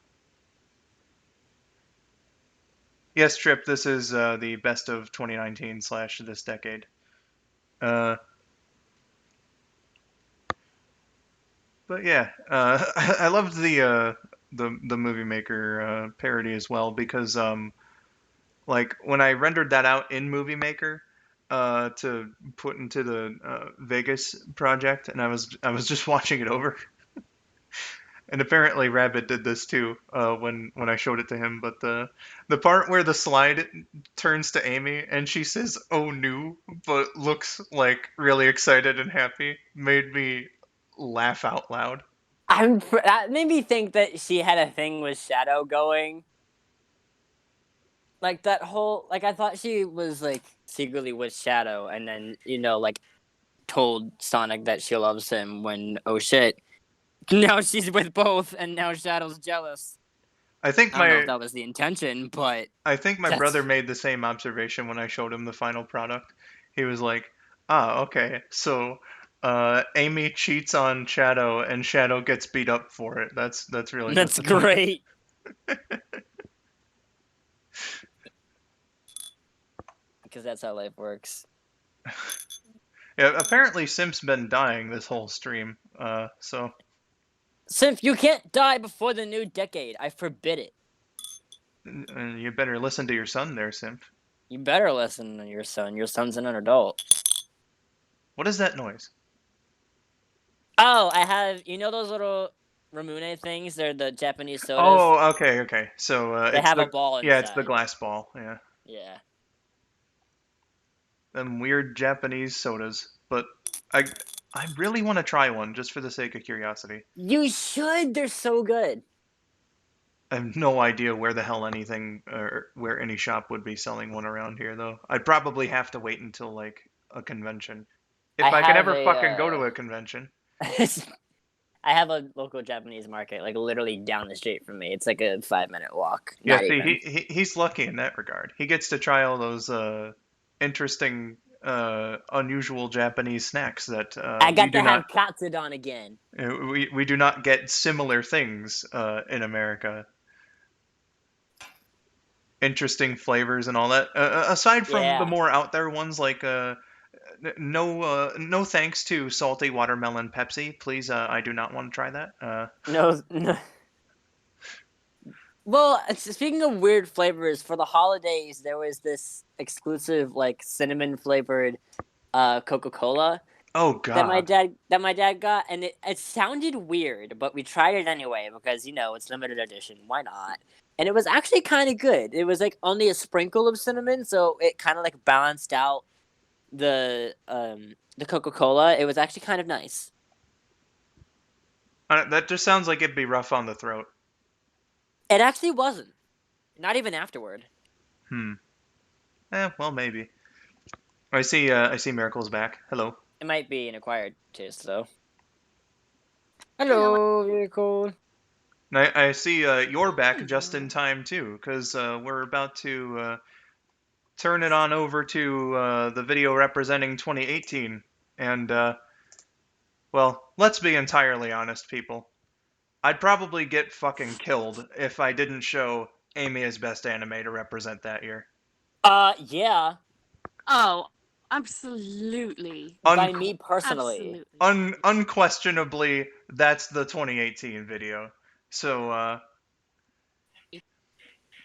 Yes, Trip, this is the best of 2019 / this decade. But yeah, I loved the Movie Maker parody as well because like when I rendered that out in Movie Maker to put into the Vegas project, and I was just watching it over. And apparently Rabbit did this too when I showed it to him. But the part where the slide turns to Amy and she says "Oh no," but looks like really excited and happy made me laugh out loud. That made me think that she had a thing with Shadow going. Like that whole I thought she was like secretly with Shadow, and then like told Sonic that she loves him. When oh shit. Now she's with both, and now Shadow's jealous. I think I don't know if that was the intention, but I think my brother made the same observation when I showed him the final product. He was like, "Ah, okay, so Amy cheats on Shadow, and Shadow gets beat up for it. That's really that's disappointing." great. Because that's how life works. Yeah, apparently Simp's been dying this whole stream. So. Simp, you can't die before the new decade. I forbid it. And you better listen to your son there, Simp. You better listen to your son. Your son's an adult. What is that noise? Oh, I have... You know those little Ramune things? They're the Japanese sodas? Oh, okay. So, they have a ball inside. Yeah, it's the glass ball, yeah. Yeah. Them weird Japanese sodas. But I really want to try one, just for the sake of curiosity. You should! They're so good. I have no idea where the hell anything, or where any shop would be selling one around here, though. I'd probably have to wait until, like, a convention. If I could ever fucking go to a convention. I have a local Japanese market, like, literally down the street from me. It's like a 5-minute walk. Yeah, see, he's lucky in that regard. He gets to try all those interesting, unusual Japanese snacks that I got to have katsudon again. We do not get similar things in America. Interesting flavors and all that. Aside from the more out there ones, like no thanks to salty watermelon Pepsi. Please, I do not want to try that. No. Well, speaking of weird flavors, for the holidays there was this exclusive like cinnamon flavored Coca-Cola. Oh god. That my dad got, and it sounded weird, but we tried it anyway because it's limited edition. Why not? And it was actually kind of good. It was like only a sprinkle of cinnamon, so it kind of like balanced out the Coca-Cola. It was actually kind of nice. That just sounds like it'd be rough on the throat. It actually wasn't. Not even afterward. Well, maybe. I see Miracle's back. Hello. It might be an acquired taste, though. Hello, Miracle. I see you're back just in time, too, because we're about to turn it on over to the video representing 2018. And, well, let's be entirely honest, people. I'd probably get fucking killed if I didn't show Amy as best anime to represent that year. Yeah. Oh, absolutely. By me personally. Absolutely. Unquestionably, that's the 2018 video. So,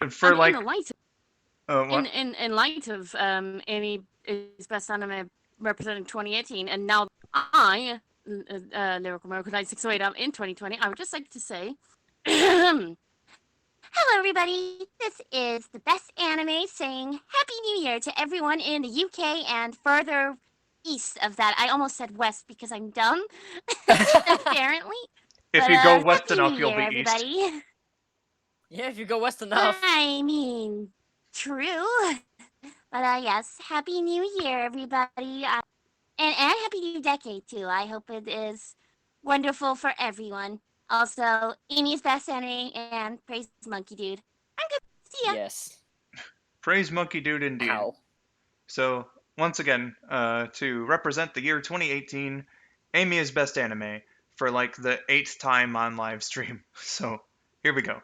for like, in the light what? in light of Amy is best anime representing 2018, and now I, Lyrical Miracle 9608, I'm in 2020. I would just like to say, Hello, everybody. This is the best anime saying Happy New Year to everyone in the UK and further east of that. I almost said west because I'm dumb, apparently. If But, you go west Happy enough, New you'll Year, be east. everybody. Yeah, if you go west enough. I mean, true. But yes, Happy New Year, everybody. And Happy New Decade, too. I hope it is wonderful for everyone. Also, Amy's best anime and praise Monkey Dude. I'm good. See ya. Yes. Praise Monkey Dude indeed. Ow. So, once again, to represent the year 2018, Amy is best anime for like the 8th time on live stream. So, here we go.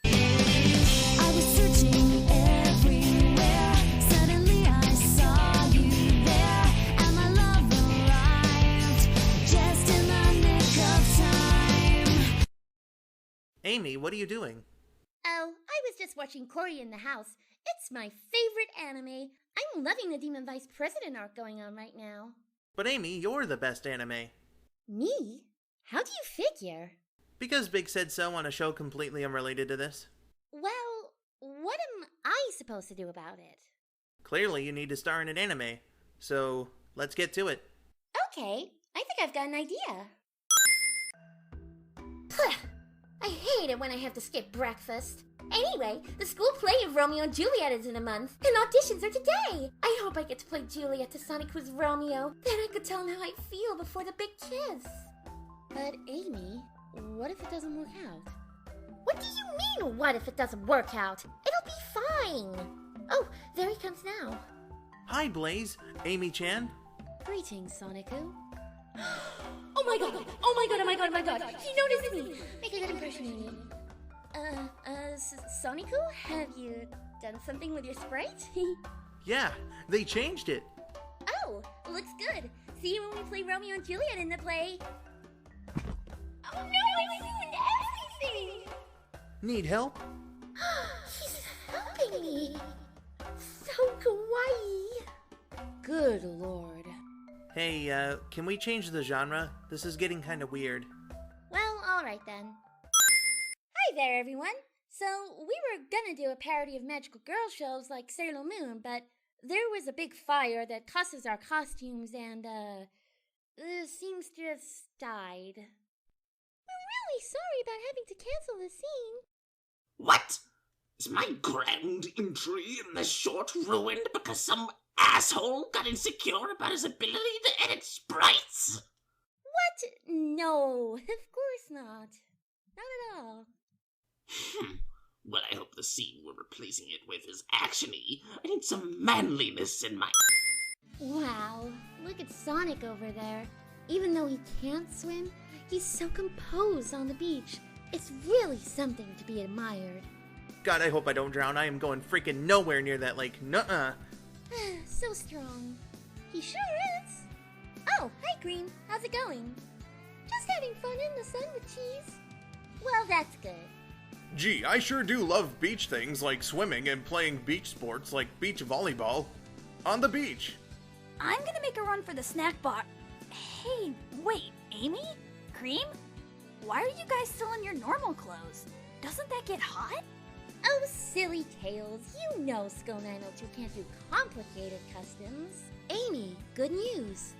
I was searching everywhere. Suddenly I saw you there, and my love arrived just in the nick of time. Amy, what are you doing? Oh, I was just watching Cory in the House. It's my favorite anime. I'm loving the Demon Vice President arc going on right now. But Amy, you're the best anime. Me? How do you figure? Because Big said so on a show completely unrelated to this. Well, what am I supposed to do about it? Clearly, you need to star in an anime. So, let's get to it. Okay, I think I've got an idea. I hate it when I have to skip breakfast. Anyway, the school play of Romeo and Juliet is in a month, and auditions are today. I hope I get to play Juliet to Sonic who's Romeo. Then I could tell him how I feel before the big kiss. But Amy, what if it doesn't work out? What do you mean, what if it doesn't work out? It'll be fine. Oh, there he comes now. Hi, Blaze. Amy-chan. Greetings, Sonic-oo. Oh my god! Oh my god, oh my god, oh my god! He noticed me! Make a good impression, Amy. Sonic-oo, have you done something with your sprite? Yeah, they changed it. Oh, looks good. See you when we play Romeo and Juliet in the play. Oh no, I ruined everything! Need help? He's helping me. So kawaii. Good lord. Hey, can we change the genre? This is getting kind of weird. Well, alright then. Hi there, everyone. So, we were gonna do a parody of magical girl shows like Sailor Moon, but there was a big fire that causes our costumes and, the seamstress died. I'm really sorry about having to cancel the scene. What? Is my grand entry in the short ruined because some asshole got insecure about his ability to edit sprites? What? No, of course not. Not at all. Well, I hope the scene we're replacing it with is actiony. I need some manliness in my... Wow, look at Sonic over there. Even though he can't swim, he's so composed on the beach. It's really something to be admired. God, I hope I don't drown. I am going freaking nowhere near that lake. Nuh-uh. So strong. He sure is. Oh, hi Green. How's it going? Just having fun in the sun with cheese. Well, that's good. Gee, I sure do love beach things like swimming and playing beach sports like beach volleyball. On the beach. I'm gonna make a run for the snack bar. Hey, wait, Amy? Cream? Why are you guys still in your normal clothes? Doesn't that get hot? Oh, silly Tails. You know skull902 can't do complicated customs. Amy, good news.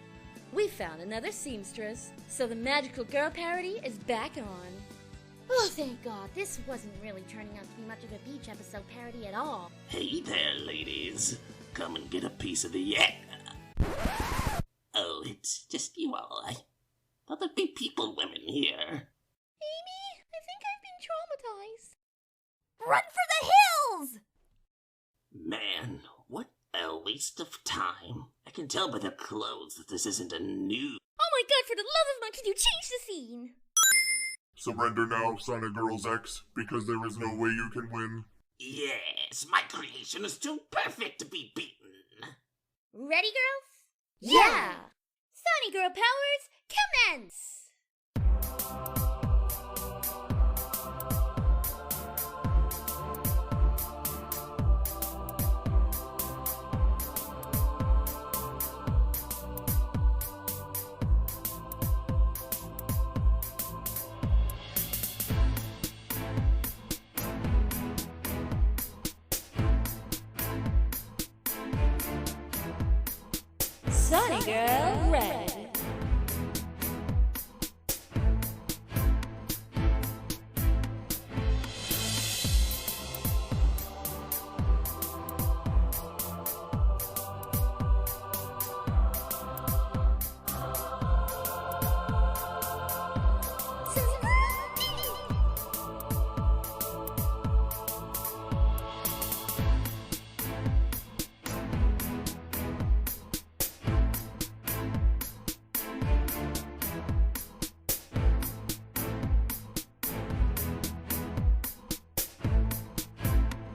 We found another seamstress, so the magical girl parody is back on. Oh, thank God. This wasn't really turning out to be much of a beach episode parody at all. Hey there, ladies. Come and get a piece of the yak. Oh, it's just you all. I thought there'd be people women here. Amy, I think I've been traumatized. Run for the hills! Man, what a waste of time. I can tell by their clothes that this isn't a new... Oh my god, for the love of Mike, can you change the scene? Surrender now, Sonic Girls X, because there is no way you can win. Yes, my creation is too perfect to be beaten. Ready, girls? Yeah! Sonic Girl powers, commence! Sonic Girl Red.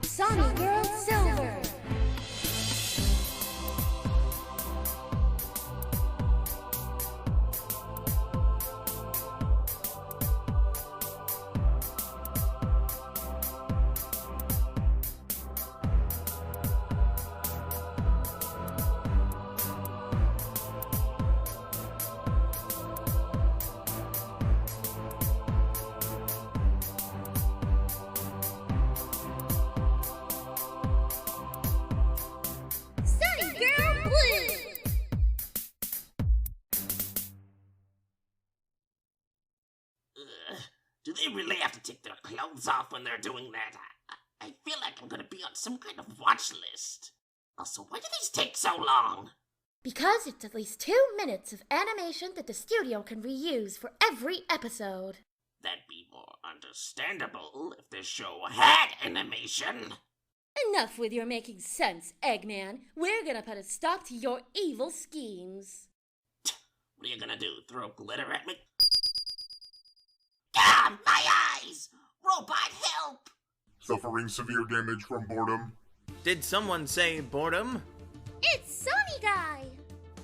Sonic Girl Silver. Sonic Girl Blue! Do they really have to take their clothes off when they're doing that? I feel like I'm gonna be on some kind of watch list. Also, why do these take so long? Because it's at least 2 minutes of animation that the studio can reuse for every episode. That'd be more understandable if this show had animation. Enough with your making sense, Eggman. We're gonna put a stop to your evil schemes. What are you gonna do, throw glitter at me? Ah, my eyes! Robot, help! Suffering severe damage from boredom. Did someone say boredom? It's Sonic Guy!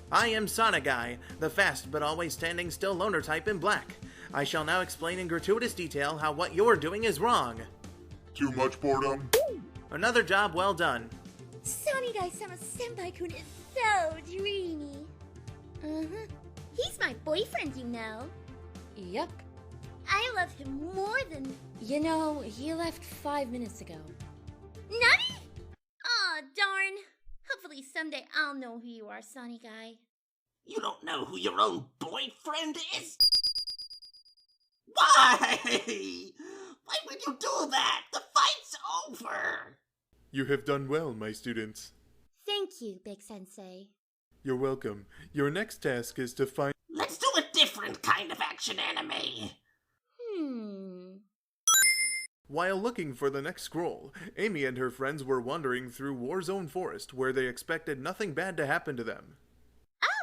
I am Sonic Guy, the fast but always standing still loner type in black. I shall now explain in gratuitous detail how what you're doing is wrong. Too much boredom. Another job well done. Sonic Guy Sama Senpai-kun is so dreamy. He's my boyfriend, you know. Yup. I love him more than... You know, he left 5 minutes ago. Nani? Aw, darn. Hopefully someday I'll know who you are, Sonic Guy. You don't know who your own boyfriend is? Why? Why would you do that? The fight's over! You have done well, my students. Thank you, Big Sensei. You're welcome. Your next task is to find... Let's do a different kind of action anime. While looking for the next scroll, Amy and her friends were wandering through Warzone Forest where they expected nothing bad to happen to them.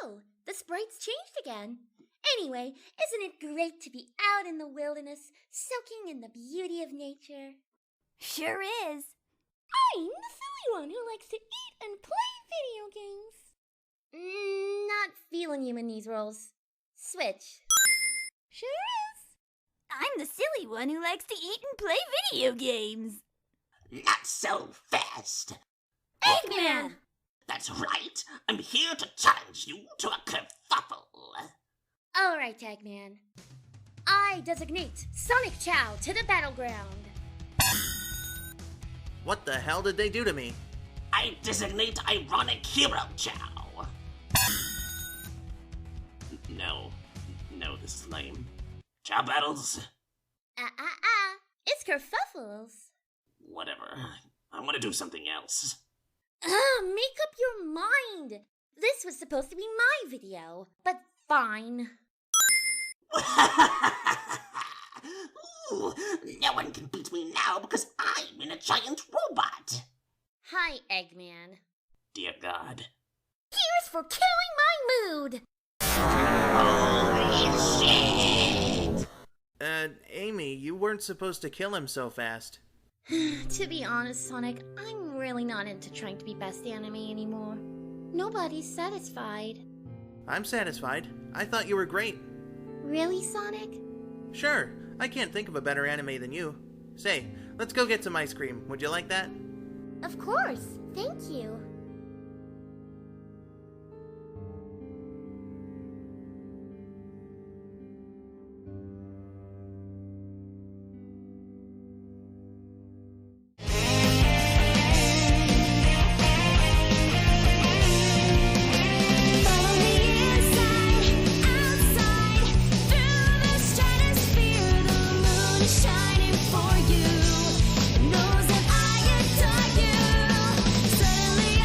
Oh, the sprites changed again. Anyway, isn't it great to be out in the wilderness, soaking in the beauty of nature? Sure is. I'm the silly one who likes to eat and play video games. Not feeling you in these roles. Switch. Sure is. I'm the silly one who likes to eat and play video games. Not so fast. Eggman! That's right. I'm here to challenge you to a kerfuffle. Alright, Eggman. I designate Sonic Chow to the battleground. What the hell did they do to me? I designate Ironic Hero Chow. No, this is lame. Chow battles? It's kerfuffles. Whatever. I want to do something else. Make up your mind. This was supposed to be my video, but fine. Ooh, no one can beat me now because I'm in a giant robot. Hi, Eggman. Dear God. Here's for killing my mood! Amy, you weren't supposed to kill him so fast. To be honest, Sonic, I'm really not into trying to be best anime anymore. Nobody's satisfied. I'm satisfied. I thought you were great. Really, Sonic? Sure, I can't think of a better anime than you. Say, let's go get some ice cream. Would you like that? Of course. Thank you. Shining for you, knows that I adore you. Suddenly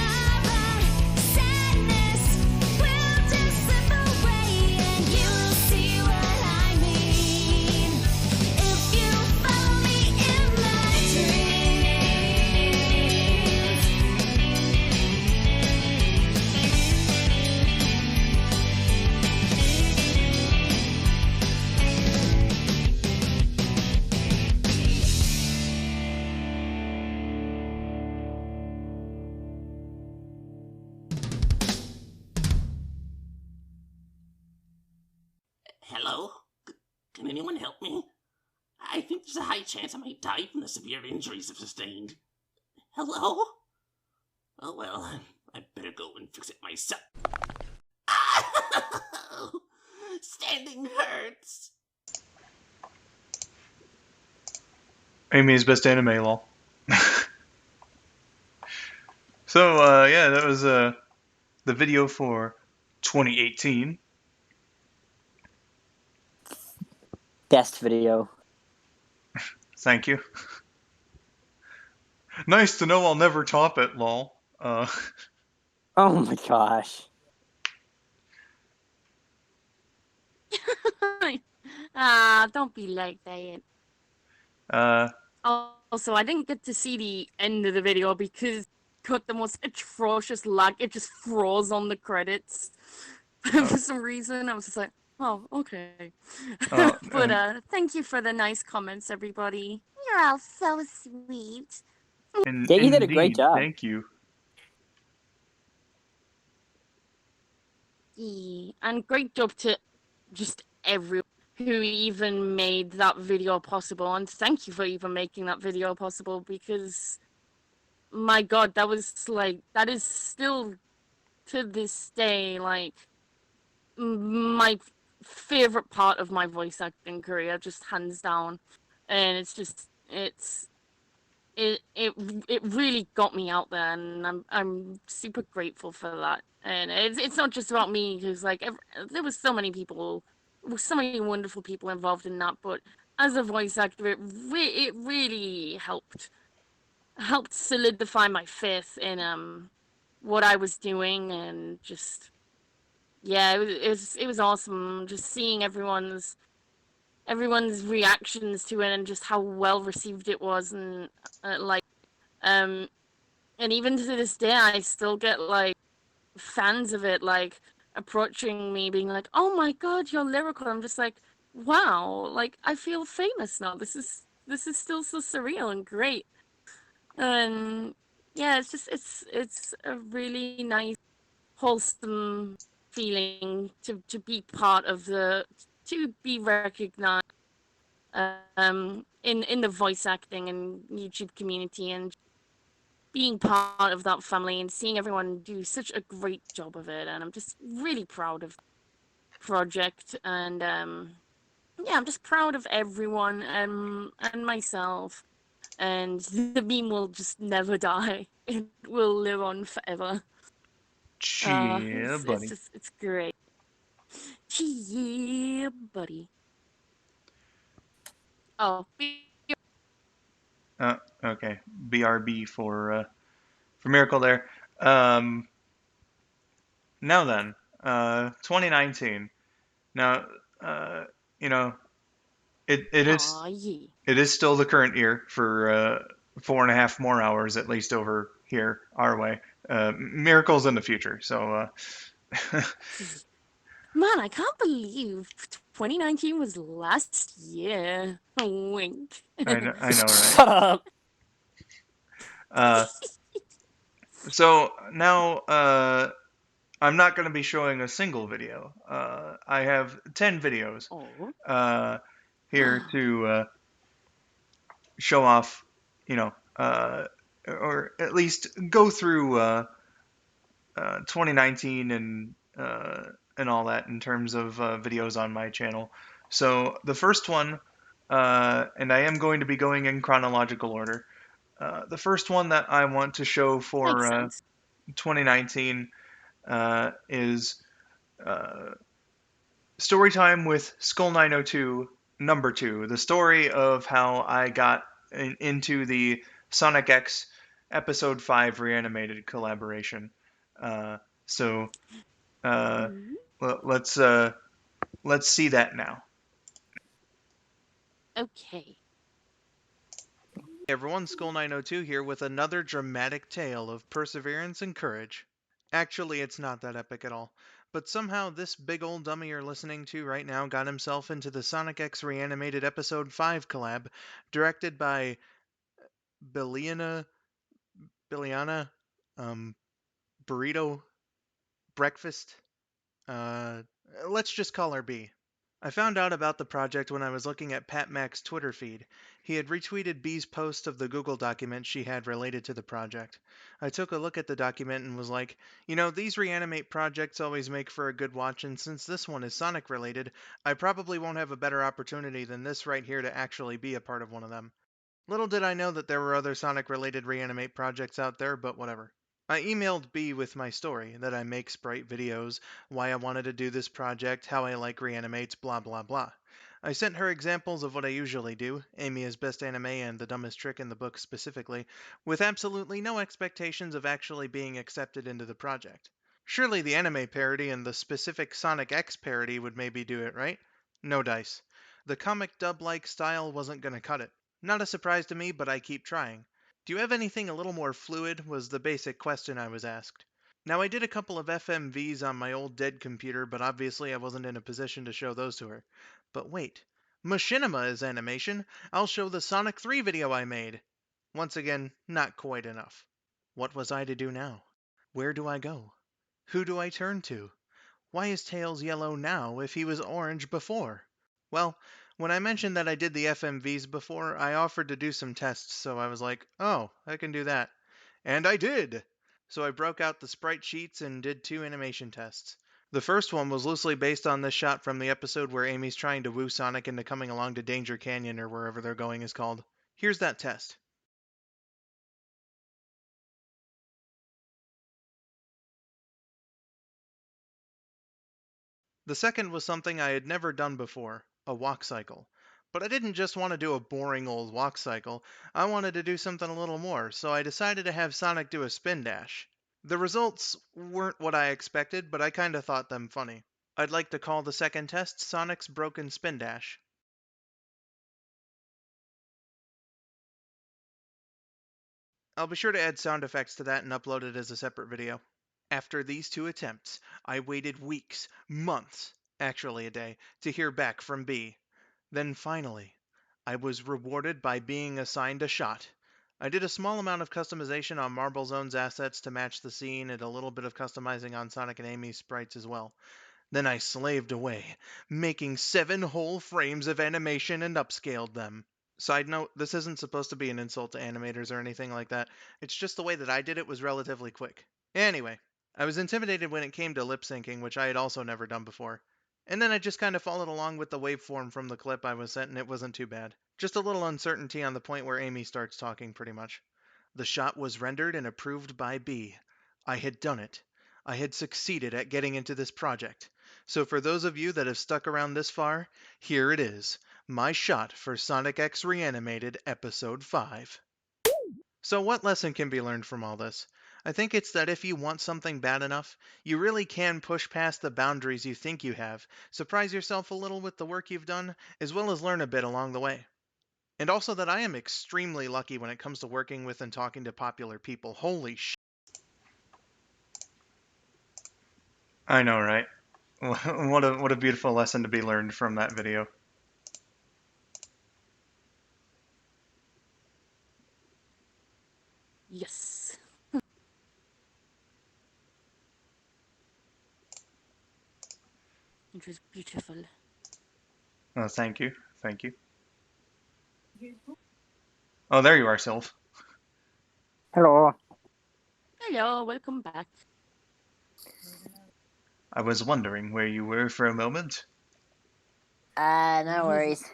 Can anyone help me? I think there's a high chance I might die from the severe injuries I've sustained. Hello? Oh well, I better go and fix it myself. Standing hurts. Amy's best anime, lol. So, yeah, that was the video for 2018. Best video. Thank you. Nice to know I'll never top it, lol. Oh my gosh. Don't be like that. Uh, Also, I didn't get to see the end of the video because it got the most atrocious lag. It just froze on the credits. For some reason, I was just like, oh, okay. But thank you for the nice comments, everybody. You're all so sweet. Yeah, you did a great indeed, job. thank you. Yeah, and great job to just everyone who even made that video possible. And thank you for even making that video possible because, my God, that is still to this day, like, my favorite part of my voice acting career, just hands down. And it really got me out there, and I'm super grateful for that. And it's not just about me because there was so many people, so many wonderful people involved in that. But as a voice actor, it really helped solidify my faith in what I was doing, and just yeah, it was awesome just seeing everyone's reactions to it and just how well received it was, and and even to this day I still get fans of it approaching me being like, oh my God, you're lyrical. I'm just like, wow, I feel famous now. This is still so surreal and great. And yeah, it's a really nice, wholesome feeling to be part of to be recognized in the voice acting and YouTube community, and being part of that family and seeing everyone do such a great job of it. And I'm just really proud of the project. And yeah, I'm just proud of everyone and myself. And the meme will just never die. It will live on forever. Yeah, buddy. It's great. Yeah, buddy. Oh, Okay. BRB for Miracle there. Now then, 2019. Now, you know, It is Aw, yeah. it is still the current year for 4.5 more hours at least over here our way. Miracles in the future. So Man, I can't believe 2019 was last year. Wink. I know, right? Shut up. Uh, so now I'm not going to be showing a single video. I have 10 videos Oh. here to show off, you know, or at least go through 2019 and all that in terms of videos on my channel. So the first one, and I am going to be going in chronological order. The first one that I want to show Makes for sense. 2019 is uh, Story Time with skull902 number 2, the story of how I got into the Sonic X episode 5 reanimated collaboration. Uh, so uh, Mhm. let's let's see that now. Okay. Hey everyone, skull902 here with another dramatic tale of perseverance and courage. Actually, it's not that epic at all, but somehow this big old dummy you're listening to right now got himself into the Sonic X Reanimated Episode 5 collab, directed by Biliana, Biliana, um, Burrito Breakfast. Uh, let's just call her B. I found out about the project when I was looking at Pat Mac's Twitter feed. He had retweeted B's post of the Google document she had related to the project. I took a look at the document and was like, you know, these reanimate projects always make for a good watch, and since this one is Sonic related, I probably won't have a better opportunity than this right here to actually be a part of one of them. Little did I know that there were other Sonic related reanimate projects out there, but whatever. I emailed B with my story, that I make sprite videos, why I wanted to do this project, how I like reanimates, blah blah blah. I sent her examples of what I usually do, Amy as best anime and the dumbest trick in the book specifically, with absolutely no expectations of actually being accepted into the project. Surely the anime parody and the specific Sonic X parody would maybe do it, right? No dice. The comic dub-like style wasn't gonna cut it. Not a surprise to me, but I keep trying. Do you have anything a little more fluid? Was the basic question I was asked. Now, I did a couple of FMVs on my old dead computer, but obviously I wasn't in a position to show those to her. But wait, Machinima is animation. I'll show the Sonic 3 video I made. Once again, not quite enough. What was I to do now? Where do I go? Who do I turn to? Why is Tails yellow now if he was orange before? Well, when I mentioned that I did the FMVs before, I offered to do some tests, so I was like, oh, I can do that. And I did! So I broke out the sprite sheets and did 2 animation tests. The first one was loosely based on this shot from the episode where Amy's trying to woo Sonic into coming along to Danger Canyon or wherever they're going is called. Here's that test. The second was something I had never done before, a walk cycle. But I didn't just want to do a boring old walk cycle, I wanted to do something a little more, so I decided to have Sonic do a spin dash. The results weren't what I expected, but I kinda thought them funny. I'd like to call the second test Sonic's Broken Spin Dash. I'll be sure to add sound effects to that and upload it as a separate video. After these 2 attempts, I waited weeks, months, actually a day, to hear back from B. Then finally, I was rewarded by being assigned a shot. I did a small amount of customization on Marble Zone's assets to match the scene and a little bit of customizing on Sonic and Amy's sprites as well. Then I slaved away, making 7 whole frames of animation and upscaled them. Side note, this isn't supposed to be an insult to animators or anything like that. It's just the way that I did it was relatively quick. Anyway, I was intimidated when it came to lip syncing, which I had also never done before. And then I just kind of followed along with the waveform from the clip I was sent, and it wasn't too bad. Just a little uncertainty on the point where Amy starts talking, pretty much. The shot was rendered and approved by B. I had done it. I had succeeded at getting into this project. So for those of you that have stuck around this far, here it is. My shot for Sonic X Reanimated Episode 5. So what lesson can be learned from all this? I think it's that if you want something bad enough, you really can push past the boundaries you think you have, surprise yourself a little with the work you've done, as well as learn a bit along the way. And also that I am extremely lucky when it comes to working with and talking to popular people. Holy sh! I know, right? What a beautiful lesson to be learned from that video. Yes. It was beautiful. Oh, thank you. Thank you. Oh, there you are, Silv. Hello. Hello, welcome back. I was wondering where you were for a moment. No worries.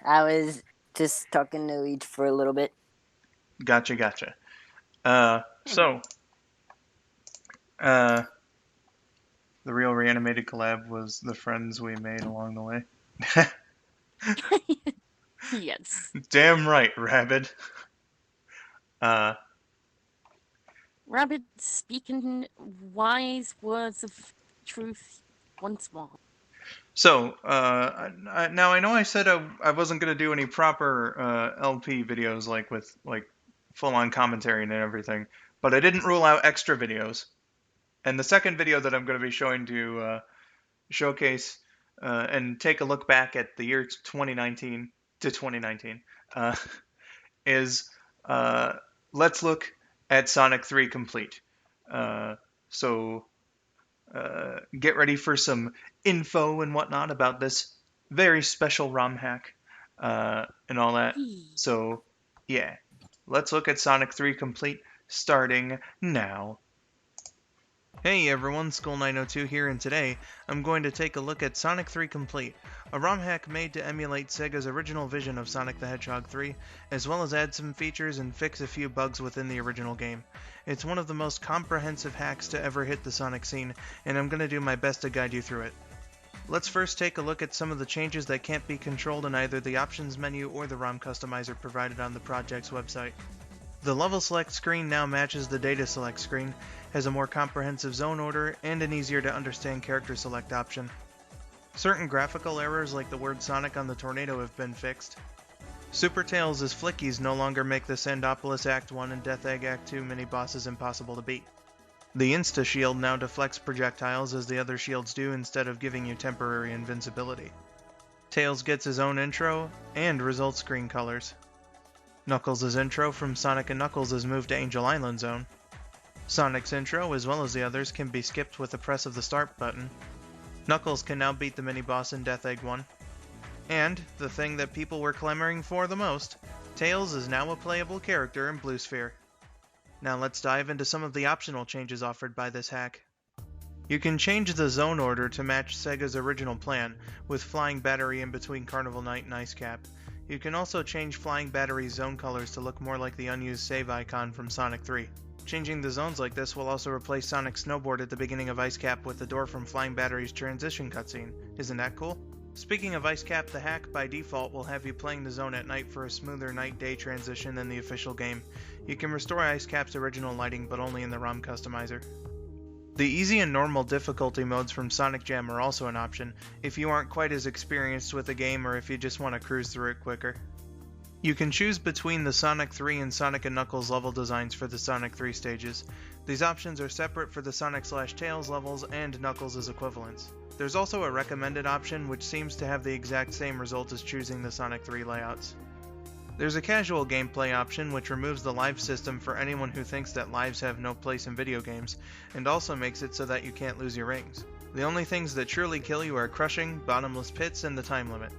I was just talking to Leech for a little bit. Gotcha, gotcha. So, the real reanimated collab was the friends we made along the way. Yes. Damn right, Rabbit. Rabbit speaking wise words of truth once more. So, now I know I said I wasn't gonna do any proper LP videos like with full-on commentary and everything, but I didn't rule out extra videos. And the second video that I'm going to be showing to showcase and take a look back at the year 2019 to 2019 is let's look at Sonic 3 Complete. So get ready for some info and whatnot about this very special ROM hack and all that. So yeah, let's look at Sonic 3 Complete starting now. Hey everyone, skull902 here, and today I'm going to take a look at Sonic 3 Complete, a ROM hack made to emulate Sega's original vision of Sonic the Hedgehog 3, as well as add some features and fix a few bugs within the original game. It's one of the most comprehensive hacks to ever hit the Sonic scene, and I'm going to do my best to guide you through it. Let's first take a look at some of the changes that can't be controlled in either the options menu or the ROM customizer provided on the project's website. The level select screen now matches the data select screen, has a more comprehensive zone order, and an easier to understand character select option. Certain graphical errors like the word Sonic on the tornado have been fixed. Super Tails' flickies no longer make the Sandopolis Act 1 and Death Egg Act 2 mini-bosses impossible to beat. The Insta-Shield now deflects projectiles as the other shields do instead of giving you temporary invincibility. Tails gets his own intro and result screen colors. Knuckles' intro from Sonic & Knuckles is moved to Angel Island Zone. Sonic's intro, as well as the others, can be skipped with the press of the start button. Knuckles can now beat the mini-boss in Death Egg 1. And, the thing that people were clamoring for the most, Tails is now a playable character in Blue Sphere. Now let's dive into some of the optional changes offered by this hack. You can change the zone order to match Sega's original plan, with Flying Battery in between Carnival Night and Ice Cap. You can also change Flying Battery's zone colors to look more like the unused save icon from Sonic 3. Changing the zones like this will also replace Sonic's snowboard at the beginning of Ice Cap with the door from Flying Battery's transition cutscene. Isn't that cool? Speaking of Ice Cap, the hack by default will have you playing the zone at night for a smoother night-day transition than the official game. You can restore Ice Cap's original lighting, but only in the ROM customizer. The easy and normal difficulty modes from Sonic Jam are also an option, if you aren't quite as experienced with the game or if you just want to cruise through it quicker. You can choose between the Sonic 3 and Sonic & Knuckles level designs for the Sonic 3 stages. These options are separate for the Sonic/Tails levels and Knuckles' equivalents. There's also a recommended option which seems to have the exact same result as choosing the Sonic 3 layouts. There's a casual gameplay option which removes the live system for anyone who thinks that lives have no place in video games, and also makes it so that you can't lose your rings. The only things that truly kill you are crushing, bottomless pits, and the time limit.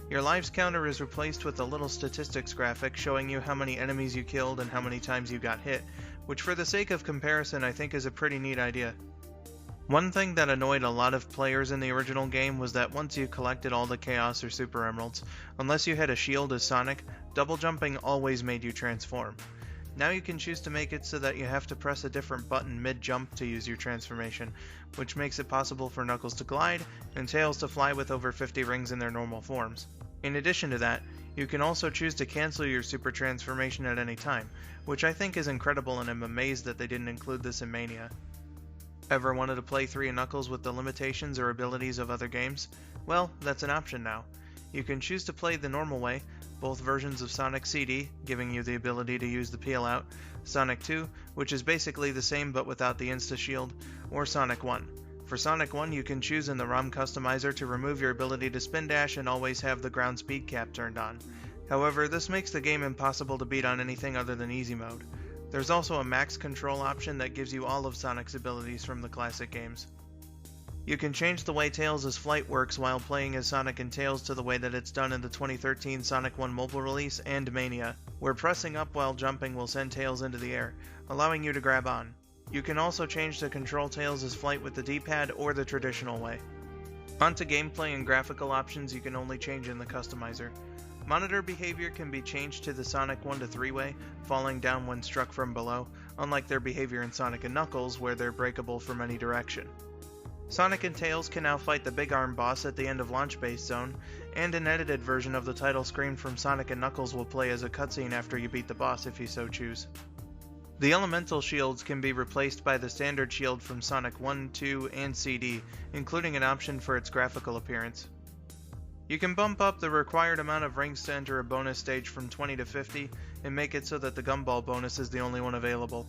Your lives counter is replaced with a little statistics graphic showing you how many enemies you killed and how many times you got hit, which for the sake of comparison I think is a pretty neat idea. One thing that annoyed a lot of players in the original game was that once you collected all the Chaos or Super Emeralds, unless you had a shield as Sonic, double jumping always made you transform. Now you can choose to make it so that you have to press a different button mid-jump to use your transformation, which makes it possible for Knuckles to glide, and Tails to fly with over 50 rings in their normal forms. In addition to that, You can also choose to cancel your super transformation at any time, which I think is incredible and I'm amazed that they didn't include this in Mania. Ever wanted to play 3 and Knuckles with the limitations or abilities of other games? Well, that's an option now. You can choose to play the normal way, both versions of Sonic CD, giving you the ability to use the peel out, Sonic 2, which is basically the same but without the insta-shield, or Sonic 1. For Sonic 1, you can choose in the ROM customizer to remove your ability to spin dash and always have the ground speed cap turned on. However, this makes the game impossible to beat on anything other than easy mode. There's also a max control option that gives you all of Sonic's abilities from the classic games. You can change the way Tails' flight works while playing as Sonic and Tails to the way that it's done in the 2013 Sonic 1 mobile release and Mania, where pressing up while jumping will send Tails into the air, allowing you to grab on. You can also change to control Tails' flight with the D-pad or the traditional way. Onto gameplay and graphical options you can only change in the customizer. Monitor behavior can be changed to the Sonic 1 to 3 way, falling down when struck from below, unlike their behavior in Sonic and Knuckles where they're breakable from any direction. Sonic and Tails can now fight the Big Arm boss at the end of Launch Base Zone, and an edited version of the title screen from Sonic and Knuckles will play as a cutscene after you beat the boss if you so choose. The elemental shields can be replaced by the standard shield from Sonic 1, 2, and CD, including an option for its graphical appearance. You can bump up the required amount of rings to enter a bonus stage from 20 to 50, and make it so that the Gumball bonus is the only one available.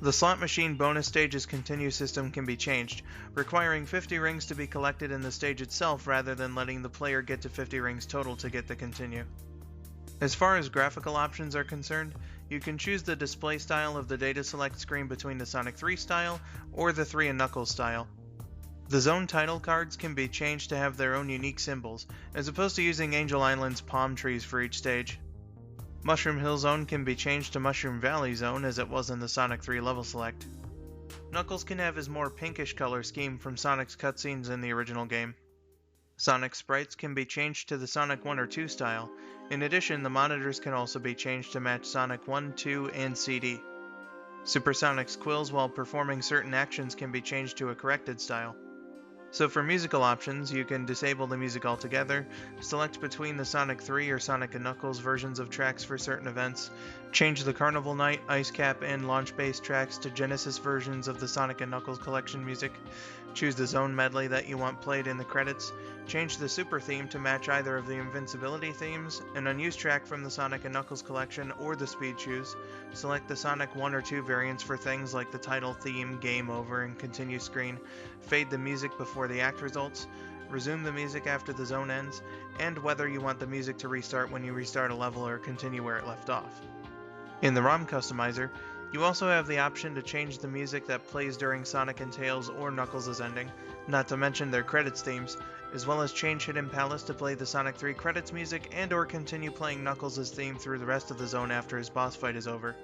The slot machine bonus stage's continue system can be changed, requiring 50 rings to be collected in the stage itself rather than letting the player get to 50 rings total to get the continue. As far as graphical options are concerned, you can choose the display style of the data select screen between the Sonic 3 style or the 3 and Knuckles style. The zone title cards can be changed to have their own unique symbols, as opposed to using Angel Island's palm trees for each stage. Mushroom Hill Zone can be changed to Mushroom Valley Zone as it was in the Sonic 3 level select. Knuckles can have his more pinkish color scheme from Sonic's cutscenes in the original game. Sonic sprites can be changed to the Sonic 1 or 2 style. In addition, the monitors can also be changed to match Sonic 1, 2, and CD. Supersonic's quills while performing certain actions can be changed to a corrected style. So for musical options, you can disable the music altogether, select between the Sonic 3 or Sonic & Knuckles versions of tracks for certain events, change the Carnival Night, Ice Cap, and Launch Base tracks to Genesis versions of the Sonic & Knuckles collection music, choose the zone medley that you want played in the credits, change the super theme to match either of the Invincibility themes, an unused track from the Sonic & Knuckles collection or the Speed Shoes, select the Sonic 1 or 2 variants for things like the title theme, game over, and continue screen, fade the music before the act results, resume the music after the zone ends, and whether you want the music to restart when you restart a level or continue where it left off. In the ROM customizer, you also have the option to change the music that plays during Sonic and Tails or Knuckles' ending, not to mention their credits themes, as well as change Hidden Palace to play the Sonic 3 credits music and or continue playing Knuckles' theme through the rest of the zone after his boss fight is over.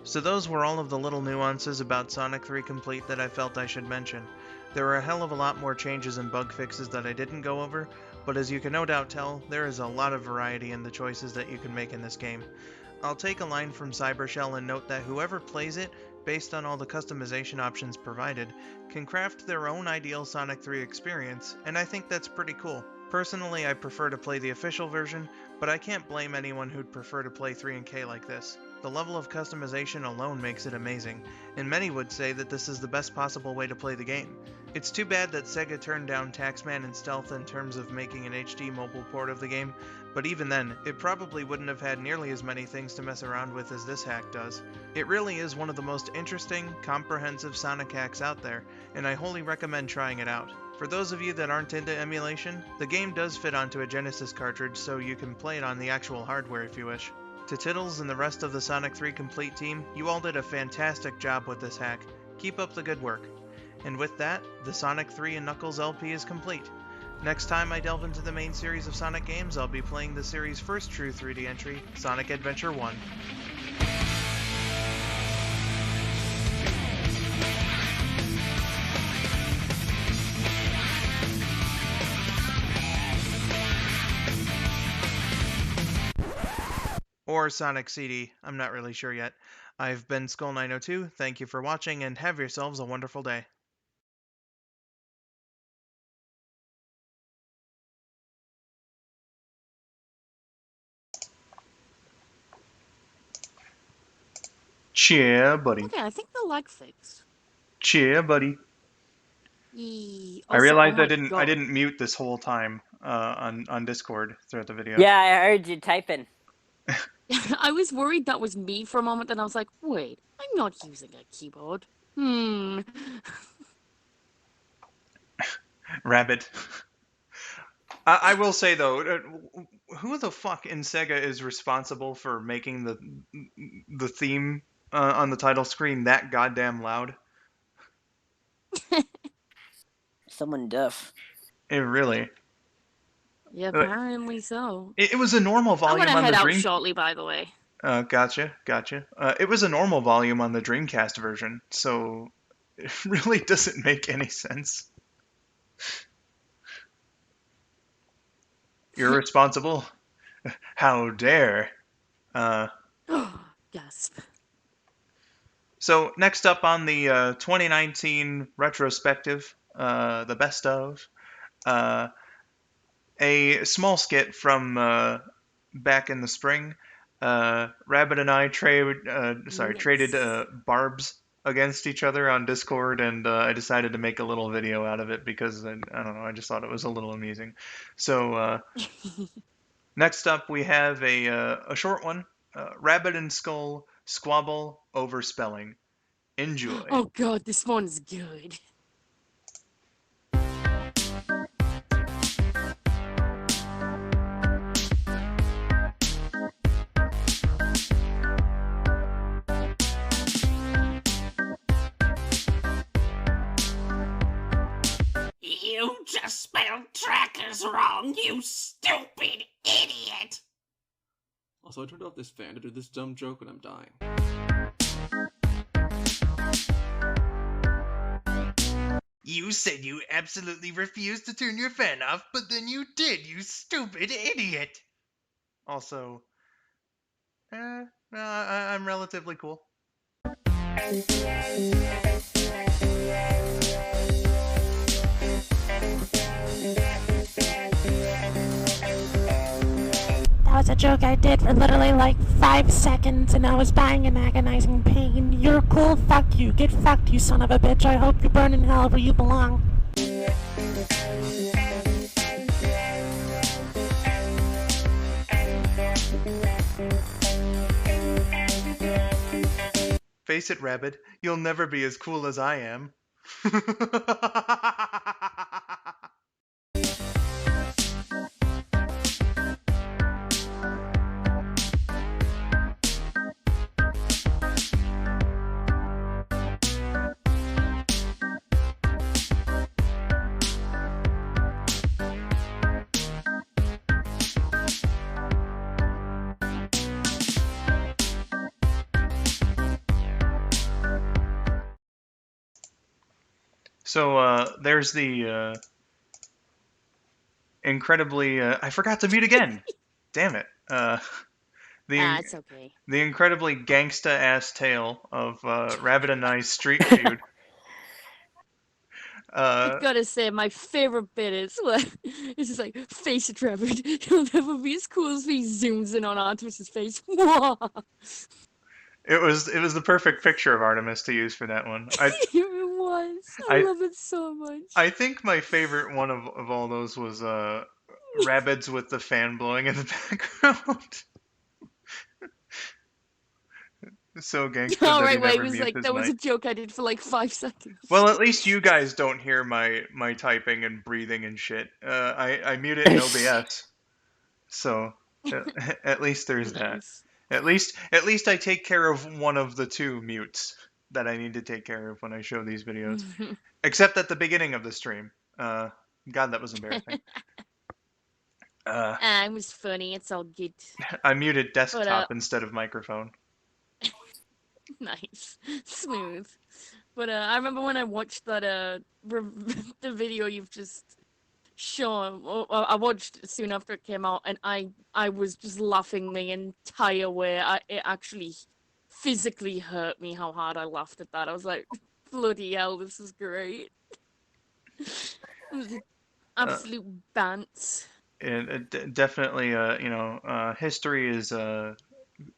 So those were all of the little nuances about Sonic 3 Complete that I felt I should mention. There were a hell of a lot more changes and bug fixes that I didn't go over, but as you can no doubt tell, there is a lot of variety in the choices that you can make in this game. I'll take a line from Cybershell and note that whoever plays it, based on all the customization options provided, can craft their own ideal Sonic 3 experience, and I think that's pretty cool. Personally, I prefer to play the official version, but I can't blame anyone who'd prefer to play 3 and K like this. The level of customization alone makes it amazing, and many would say that this is the best possible way to play the game. It's too bad that Sega turned down Taxman and Stealth in terms of making an HD mobile port of the game, but even then, it probably wouldn't have had nearly as many things to mess around with as this hack does. It really is one of the most interesting, comprehensive Sonic hacks out there, and I wholly recommend trying it out. For those of you that aren't into emulation, the game does fit onto a Genesis cartridge, so you can play it on the actual hardware if you wish. To Tittles and the rest of the Sonic 3 Complete team, you all did a fantastic job with this hack. Keep up the good work. And with that, the Sonic 3 and Knuckles LP is complete. Next time I delve into the main series of Sonic games, I'll be playing the series' first true 3D entry, Sonic Adventure 1. Or Sonic CD, I'm not really sure yet. I've been skull902, thank you for watching, and have yourselves a wonderful day. Cheer, buddy. Okay, I think the lag fixed. Cheer, buddy. Yee. I Also, oh realized my I god. didn't mute this whole time on Discord throughout the video. Yeah, I heard you typing. I was worried that was me for a moment, and I was like, wait, I'm not using a keyboard. Rabbit. I will say though, who the fuck in Sega is responsible for making the theme on the title screen that goddamn loud? Someone deaf. It really. Yeah, apparently so. It was a normal I'm volume gonna on head the out Dream. shortly, by the way. Gotcha. It was a normal volume on the Dreamcast version, so it really doesn't make any sense. Irresponsible? How dare? Gasp. So next up on the 2019 retrospective, the best of, a small skit from back in the spring. Rabbit and I traded barbs against each other on Discord, and I decided to make a little video out of it because I don't know, I just thought it was a little amusing. So next up we have a short one, Rabbit and Skull squabble over spelling. Enjoy. Oh god, this one's good. You just spelled trackers wrong, you stupid idiot! Also, I turned off this fan to do this dumb joke and I'm dying. You said you absolutely refused to turn your fan off, but then you did, you stupid idiot! Also, I'm relatively cool. That was a joke I did for literally like 5 seconds and I was dying in agonizing pain. You're cool, fuck you. Get fucked, you son of a bitch. I hope you burn in hell where you belong. Face it, Rabbit, you'll never be as cool as I am. So there's the incredibly I forgot to mute again. Damn it. It's okay. The incredibly gangsta ass tale of Rabbit and I's street feud. I gotta say, my favorite bit is when it's just like, face it, Rabbit, he'll never be as cool as he zooms in on Artemis's face. It was the perfect picture of Artemis to use for that one. It was. I love it so much. I think my favorite one of all those was Rabbids with the fan blowing in the background. So gangster All that right, he wait, never it was mutes like his that was a mic. joke I did for like 5 seconds. Well, at least you guys don't hear my typing and breathing and shit. I mute it in OBS, so at least there's that. At least I take care of one of the two mutes that I need to take care of when I show these videos. Except at the beginning of the stream. God, that was embarrassing. It was funny. It's all good. I muted desktop But, instead of microphone. Nice, smooth. But I remember when I watched that the video you've just shown. I watched it soon after it came out, and I was just laughing the entire way. It actually physically hurt me how hard I laughed at that. I was like, bloody hell, this is great. Absolute bants. Definitely, history is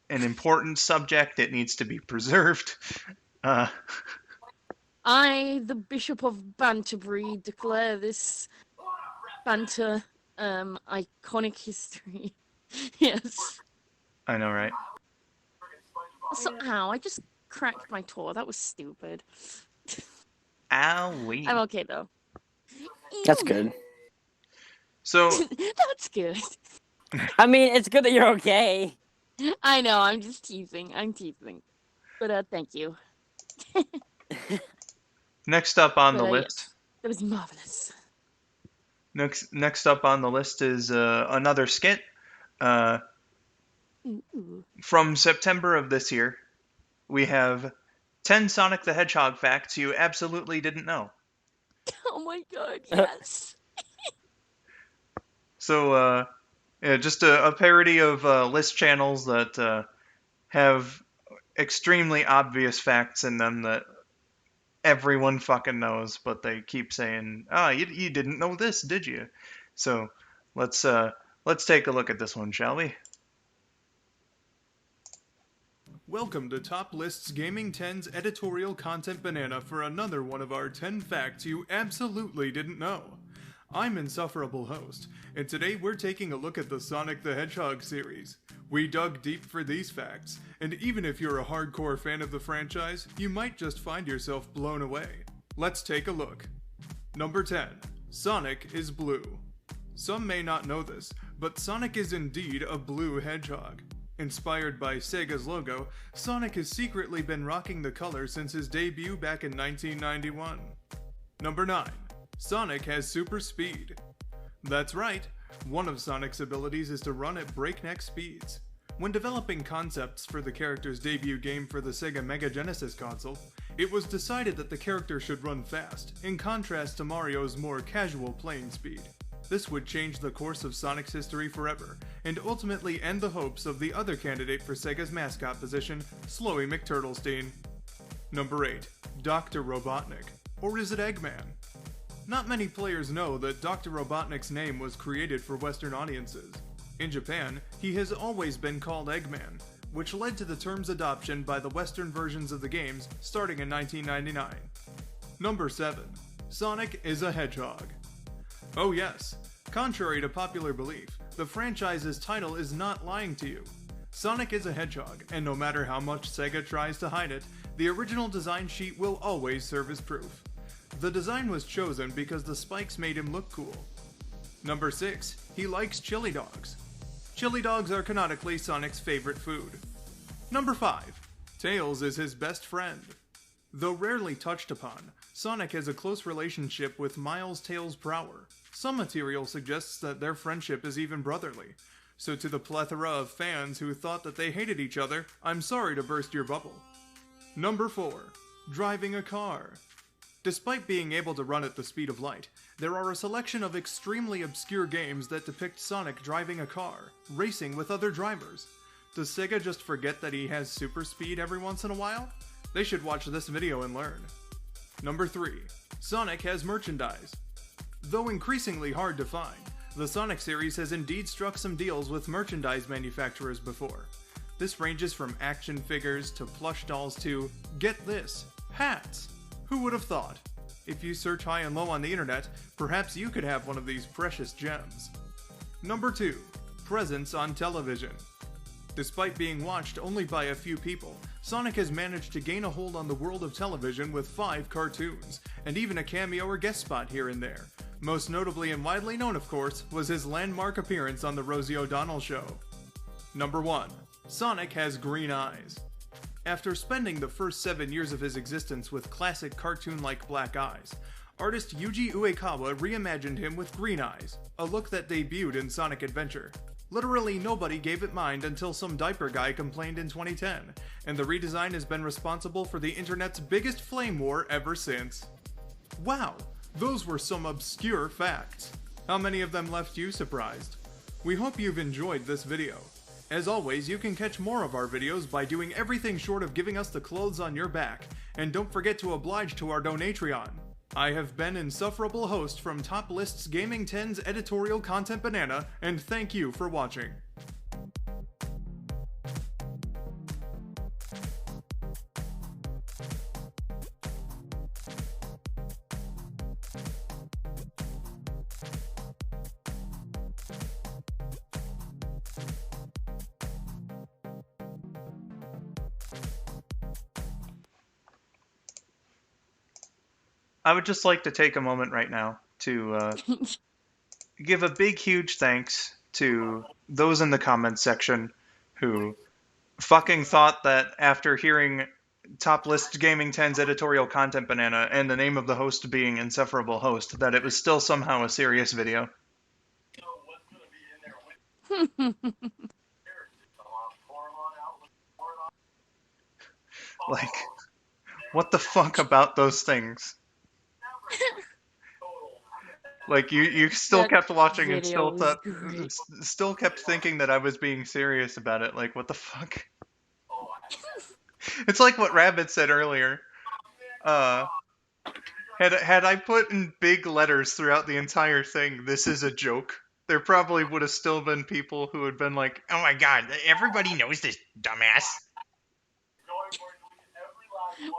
an important subject. It needs to be preserved. I, the Bishop of Banterbury, declare this banter iconic history. Yes. I know, right? So, ow, I just cracked my toe. That was stupid. Owie. I'm okay, though. That's good. So That's good. I mean, it's good that you're okay. I know, I'm just teasing. I'm teasing. But, thank you. next up on the But, list. yes, that was marvelous. Next up on the list is another skit. From September of this year, we have 10 Sonic the Hedgehog facts you absolutely didn't know. Oh my god, yes. So, yeah, just a parody of list channels that have extremely obvious facts in them that everyone fucking knows, but they keep saying, you didn't know this, did you? So, let's take a look at this one, shall we? Welcome to Top List's Gaming 10's Editorial Content Banana for another one of our 10 facts you absolutely didn't know. I'm Insufferable Host, and today we're taking a look at the Sonic the Hedgehog series. We dug deep for these facts, and even if you're a hardcore fan of the franchise, you might just find yourself blown away. Let's take a look. Number 10. Sonic is blue. Some may not know this, but Sonic is indeed a blue hedgehog. Inspired by Sega's logo, Sonic has secretly been rocking the color since his debut back in 1991. Number 9. Sonic has super speed. That's right, one of Sonic's abilities is to run at breakneck speeds. When developing concepts for the character's debut game for the Sega Mega Genesis console, it was decided that the character should run fast, in contrast to Mario's more casual playing speed. This would change the course of Sonic's history forever, and ultimately end the hopes of the other candidate for Sega's mascot position, Slowy McTurtlestein. Number 8. Dr. Robotnik. Or is it Eggman? Not many players know that Dr. Robotnik's name was created for Western audiences. In Japan, he has always been called Eggman, which led to the term's adoption by the Western versions of the games starting in 1999. Number 7. Sonic is a hedgehog. Oh yes, contrary to popular belief, the franchise's title is not lying to you. Sonic is a hedgehog, and no matter how much Sega tries to hide it, the original design sheet will always serve as proof. The design was chosen because the spikes made him look cool. Number 6. He likes chili dogs. Chili dogs are canonically Sonic's favorite food. Number 5. Tails is his best friend. Though rarely touched upon, Sonic has a close relationship with Miles Tails Prower. Some material suggests that their friendship is even brotherly. So to the plethora of fans who thought that they hated each other, I'm sorry to burst your bubble. Number 4. Driving a car. Despite being able to run at the speed of light, there are a selection of extremely obscure games that depict Sonic driving a car, racing with other drivers. Does Sega just forget that he has super speed every once in a while? They should watch this video and learn. Number 3. Sonic has merchandise. Though increasingly hard to find, the Sonic series has indeed struck some deals with merchandise manufacturers before. This ranges from action figures to plush dolls to, get this, hats! Who would have thought? If you search high and low on the internet, perhaps you could have one of these precious gems. Number 2. Presence on television. Despite being watched only by a few people, Sonic has managed to gain a hold on the world of television with 5 cartoons, and even a cameo or guest spot here and there. Most notably and widely known, of course, was his landmark appearance on The Rosie O'Donnell Show. Number 1. Sonic has green eyes. After spending the first 7 years of his existence with classic cartoon-like black eyes, artist Yuji Uekawa reimagined him with green eyes, a look that debuted in Sonic Adventure. Literally nobody gave it mind until some diaper guy complained in 2010, and the redesign has been responsible for the internet's biggest flame war ever since. Wow, those were some obscure facts. How many of them left you surprised? We hope you've enjoyed this video. As always, you can catch more of our videos by doing everything short of giving us the clothes on your back, and don't forget to oblige to our Donatreon. I have been Insufferable Host from Top List's Gaming 10's Editorial Content Banana, and thank you for watching. I would just like to take a moment right now to give a big, huge thanks to those in the comments section who fucking thought that after hearing Top List Gaming 10's editorial content banana and the name of the host being Insufferable Host, that it was still somehow a serious video. Like, what the fuck about those things? Like, you still That kept watching and video still was thought, great. still kept thinking that I was being serious about it. Like, what the fuck? It's like what Rabbit said earlier. Had I put in big letters throughout the entire thing, "This is a joke," there probably would have still been people who had been like, "Oh my god, everybody knows this, dumbass."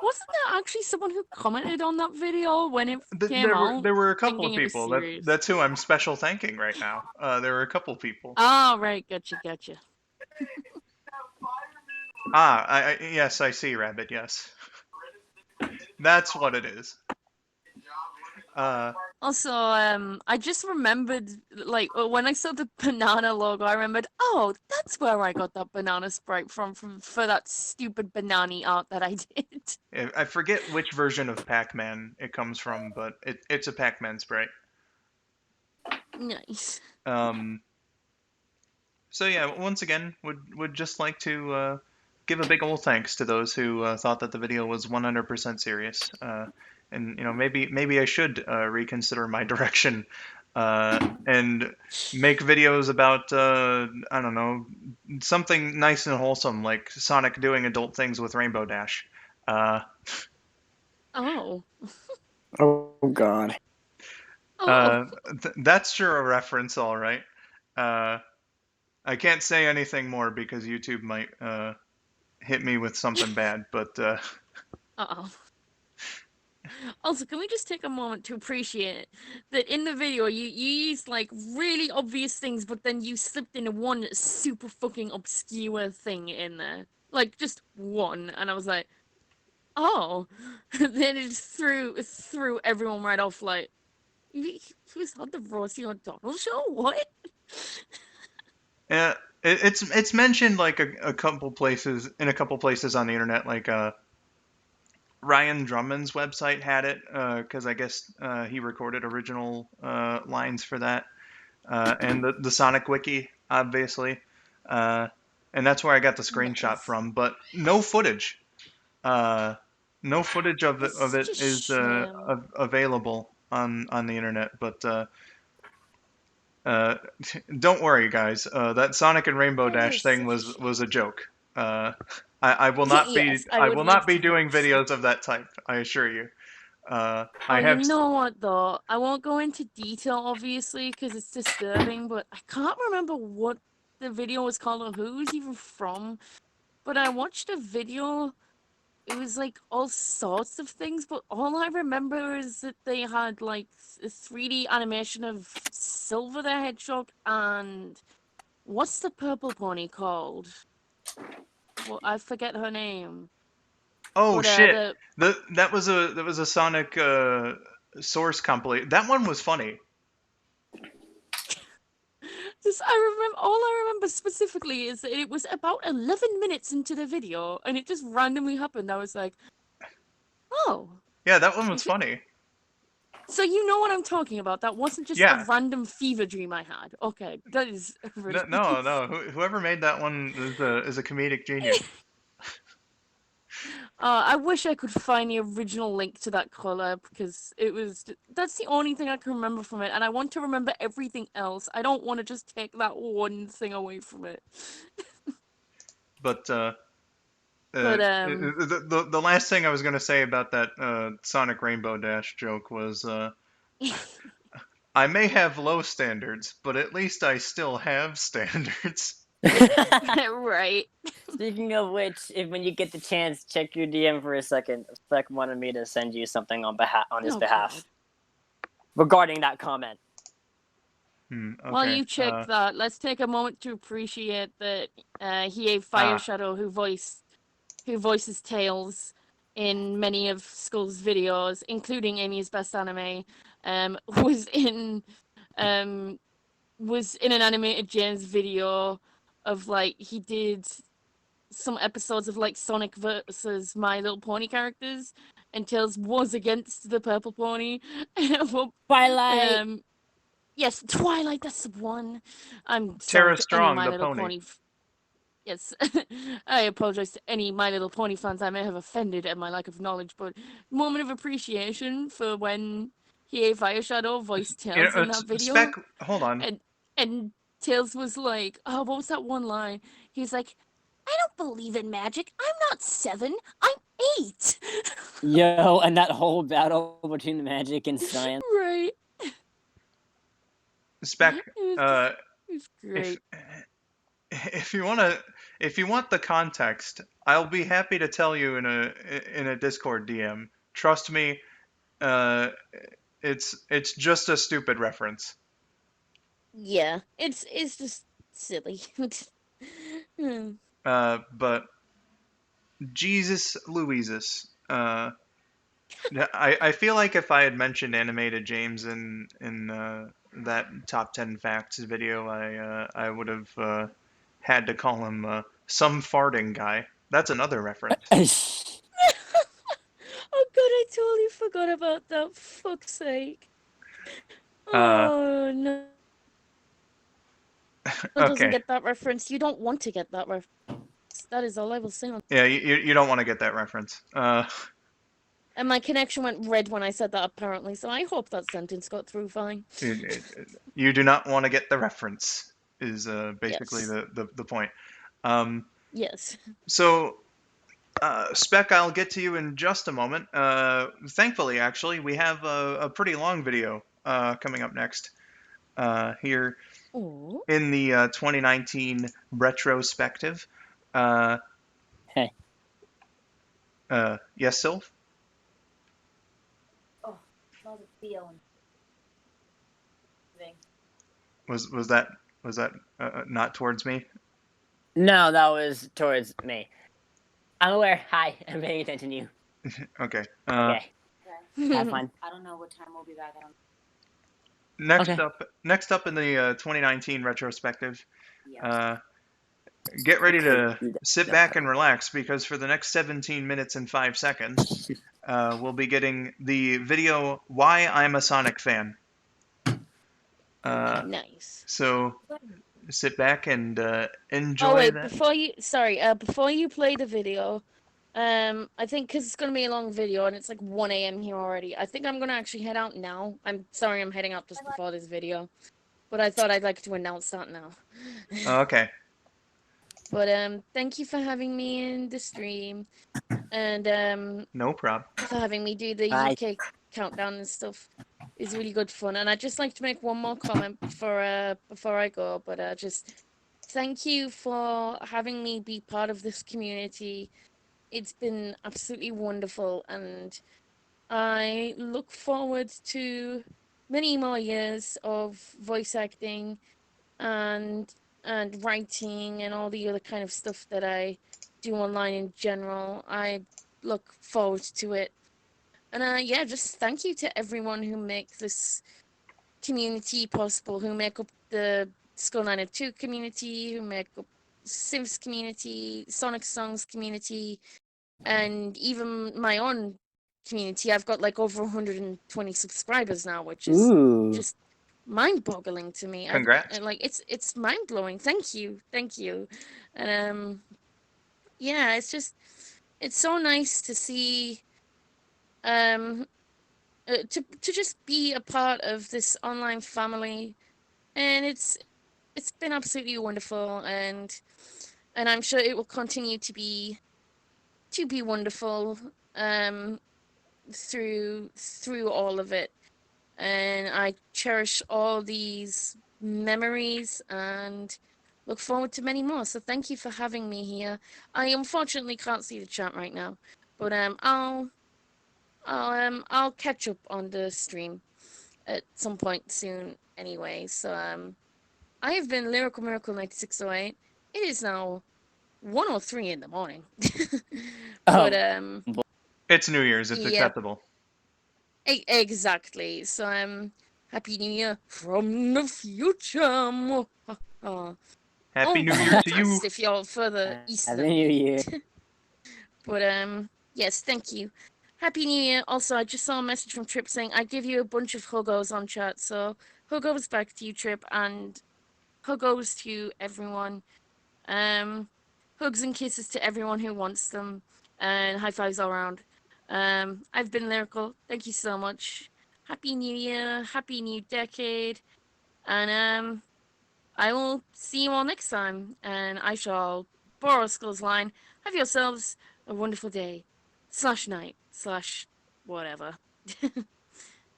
Wasn't there actually someone who commented on that video when it came out, There were a couple of thinking it was people. serious? That's who I'm special thanking right now. There were a couple people. Oh, right, gotcha. Yes, I see, Rabbit. Yes, that's what it is. Also, I just remembered, like, when I saw the banana logo, I remembered, oh, that's where I got that banana sprite from for that stupid banana art that I did. I forget which version of Pac-Man it comes from, but it's a Pac-Man sprite. Nice. So yeah, once again, would just like to give a big old thanks to those who thought that the video was 100% serious. And maybe I should reconsider my direction and make videos about I don't know, something nice and wholesome, like Sonic doing adult things with Rainbow Dash. Oh. Oh God. That's sure a reference, all right. I can't say anything more because YouTube might hit me with something bad, but Uh-oh. Also, can we just take a moment to appreciate that in the video you used like really obvious things, but then you slipped in one super fucking obscure thing in there, like just one, and I was like, oh. Then it just threw everyone right off. Like, who's on the Rosie O'Donnell show? What? yeah, it's mentioned like a couple places in a couple places on the internet, like Ryan Drummond's website had it because I guess he recorded original lines for that, and the Sonic Wiki, obviously, and that's where I got the screenshot from. But no footage, no footage of it is available on the internet. But don't worry, guys. That Sonic and Rainbow Dash thing was a joke. I will not be Yes, I I would will like not be to doing think so. videos of that type. I assure you. Oh, I you have know what though? I won't go into detail, obviously, because it's disturbing, but I can't remember what the video was called or who it was even from. But I watched a video, it was like all sorts of things, but all I remember is that they had like a 3D animation of Silver the Hedgehog and what's the purple pony called? Well, I forget her name. Oh But shit! That was a Sonic source compilation. That one was funny. All I remember specifically is that it was about 11 minutes into the video and it just randomly happened. I was like, oh. Yeah, that one was funny. So you know what I'm talking about. That wasn't just Yeah. a random fever dream I had. Okay, that is really No. Whoever made that one is a comedic genius. I wish I could find the original link to that collab because that's the only thing I can remember from it, and I want to remember everything else. I don't want to just take that one thing away from it. But But, the last thing I was gonna say about that Sonic Rainbow Dash joke was I may have low standards, but at least I still have standards. Right. Speaking of which, when you get the chance, check your DM for a second. Spec wanted me to send you something on his behalf regarding that comment. Okay. While you check that, let's take a moment to appreciate that Hiei Fire Shadow, who voices Tails, in many of Skull's videos, including Amy's Best Anime, was in an animated James video of like he did some episodes of like Sonic versus My Little Pony characters, and Tails was against the purple pony. Twilight. Yes, Twilight. That's the one. I'm sorry Tara to any Strong, My the Little pony. Pony. Yes, I apologize to any My Little Pony fans I may have offended at my lack of knowledge, but moment of appreciation for when he Fire Shadow voiced Tails in that video. Spec, hold on. And Tails was like, oh, what was that one line? He's like, I don't believe in magic. I'm not 7. I'm 8. Yo, and that whole battle between magic and science. Right. Spec, It was great. if you want the context, I'll be happy to tell you in a Discord DM. Trust me, it's just a stupid reference. Yeah, it's just silly. But Jesus Louises, I feel like if I had mentioned animated James in that top 10 facts video, I would have had to call him some farting guy. That's another reference. Oh god, I totally forgot about that. Fuck's sake. Uh, Oh no. Doesn't okay. get that reference. You don't want to get that reference. That is all I will say on. Yeah, you don't want to get that reference. And my connection went red when I said that, apparently, so I hope that sentence got through fine. You do not want to get the reference, is basically Yes. the point. Yes. So, Spec, I'll get to you in just a moment. Thankfully, actually, we have a pretty long video coming up next here Ooh. in the 2019 retrospective. Hey. Yes, Silv? Oh, smells of feeling. Was that not towards me? No, that was towards me. I'm aware. Hi, I'm paying attention to you. Okay. Okay. Have fun. I don't know what time we'll be back. Next up in the 2019 retrospective, get ready to sit back and relax, because for the next 17 minutes and 5 seconds, we'll be getting the video "Why I'm a Sonic Fan." Nice. So sit back and enjoy Oh wait, that. before you play the video, I think because it's gonna be a long video and it's like 1 a.m. here already, I think I'm gonna actually head out now. I'm sorry, I'm heading out just before this video, but I thought I'd like to announce that now. Okay. But thank you for having me in the stream, and No problem. for having me do the Bye. UK countdown and stuff. It's really good fun, and I'd just like to make one more comment before I go. But just thank you for having me be part of this community. It's been absolutely wonderful, and I look forward to many more years of voice acting and writing and all the other kind of stuff that I do online in general. I look forward to it. And yeah, just thank you to everyone who make this community possible, who make up the skull902 community, who make up Silv's community, Sonic Songs community, and even my own community. I've got like over 120 subscribers now, which is just mind-boggling to me. Congrats. It's mind-blowing. Thank you. And yeah, it's so nice to see to just be a part of this online family, and it's been absolutely wonderful, and I'm sure it will continue to be wonderful through all of it. And I cherish all these memories and look forward to many more. So thank you for having me here. I unfortunately can't see the chat right now, but I'll catch up on the stream at some point soon anyway. So I have been Lyrical Miracle 9608. It is now 1:03 in the morning. But It's New Year's. It's Yep. acceptable. Exactly. So Happy New Year from the future. Happy New Year to you. If you're further east Happy than New me. Year. But yes, thank you. Happy New Year. Also, I just saw a message from Trip saying I give you a bunch of huggos on chat. So huggos back to you, Trip, and huggos to everyone. Hugs and kisses to everyone who wants them, and high fives all around. I've been Lyrical. Thank you so much. Happy New Year. Happy New Decade. And I will see you all next time. And I shall borrow Skull's line. Have yourselves a wonderful day. / night. / whatever.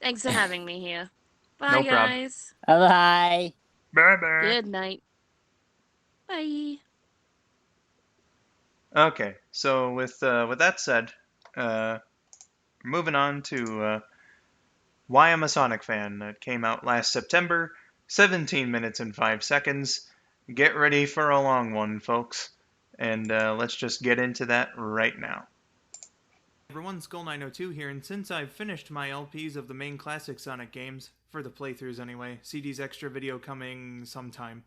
Thanks for having me here. Bye, No prob. guys. Bye. Bye-bye. Good night. Bye. Okay, so with that said, moving on to Why I'm a Sonic Fan. That came out last September, 17 minutes and 5 seconds. Get ready for a long one, folks. And let's just get into that right now. Everyone, skull902 here, and since I've finished my LPs of the main classic Sonic games, for the playthroughs anyway, CD's extra video coming sometime,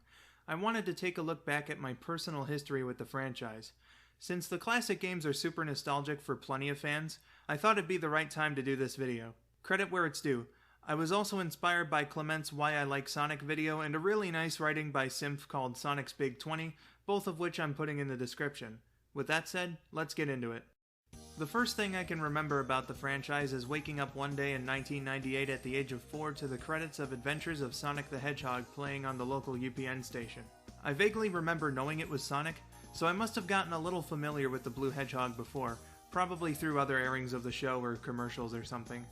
I wanted to take a look back at my personal history with the franchise. Since the classic games are super nostalgic for plenty of fans, I thought it'd be the right time to do this video. Credit where it's due. I was also inspired by Clement's Why I Like Sonic video and a really nice writing by Silv called Sonic's Big 20, both of which I'm putting in the description. With that said, let's get into it. The first thing I can remember about the franchise is waking up one day in 1998 at the age of 4 to the credits of Adventures of Sonic the Hedgehog playing on the local UPN station. I vaguely remember knowing it was Sonic, so I must have gotten a little familiar with the Blue Hedgehog before, probably through other airings of the show or commercials or something.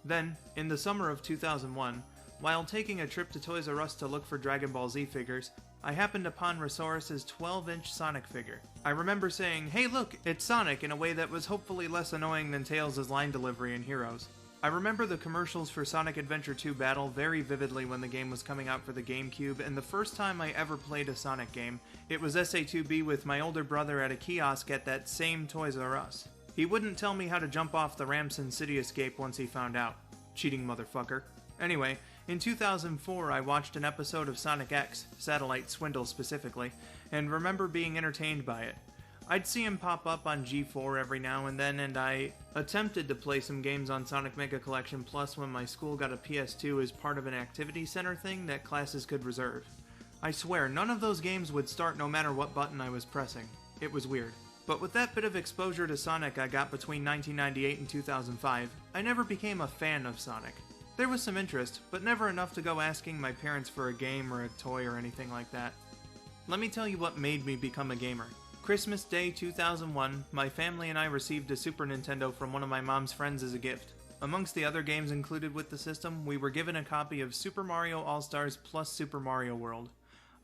Then, in the summer of 2001, while taking a trip to Toys R Us to look for Dragon Ball Z figures, I happened upon Resaurus's 12-inch Sonic figure. I remember saying, "Hey look, it's Sonic," in a way that was hopefully less annoying than Tails' line delivery in Heroes. I remember the commercials for Sonic Adventure 2 Battle very vividly when the game was coming out for the GameCube, and the first time I ever played a Sonic game, it was SA2B with my older brother at a kiosk at that same Toys R Us. He wouldn't tell me how to jump off the Ramson City escape once he found out. Cheating motherfucker. Anyway, in 2004 I watched an episode of Sonic X, Satellite Swindle specifically, and remember being entertained by it. I'd see him pop up on G4 every now and then, and I attempted to play some games on Sonic Mega Collection Plus when my school got a PS2 as part of an activity center thing that classes could reserve. I swear, none of those games would start no matter what button I was pressing. It was weird. But with that bit of exposure to Sonic I got between 1998 and 2005, I never became a fan of Sonic. There was some interest, but never enough to go asking my parents for a game or a toy or anything like that. Let me tell you what made me become a gamer. Christmas Day 2001, my family and I received a Super Nintendo from one of my mom's friends as a gift. Amongst the other games included with the system, we were given a copy of Super Mario All-Stars plus Super Mario World.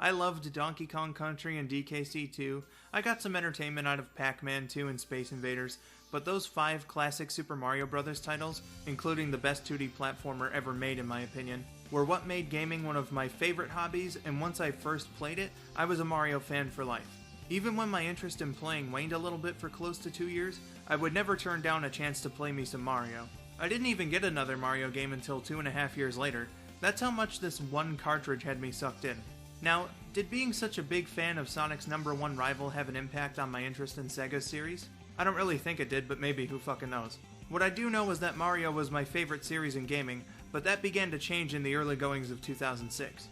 I loved Donkey Kong Country and DKC 2. I got some entertainment out of Pac-Man 2 and Space Invaders, but those 5 classic Super Mario Bros. Titles, including the best 2D platformer ever made in my opinion, were what made gaming one of my favorite hobbies, and once I first played it, I was a Mario fan for life. Even when my interest in playing waned a little bit for close to 2 years, I would never turn down a chance to play me some Mario. I didn't even get another Mario game until 2.5 years later. That's how much this one cartridge had me sucked in. Now, did being such a big fan of Sonic's #1 rival have an impact on my interest in Sega's series? I don't really think it did, but maybe, who fucking knows. What I do know is that Mario was my favorite series in gaming, but that began to change in the early goings of 2006.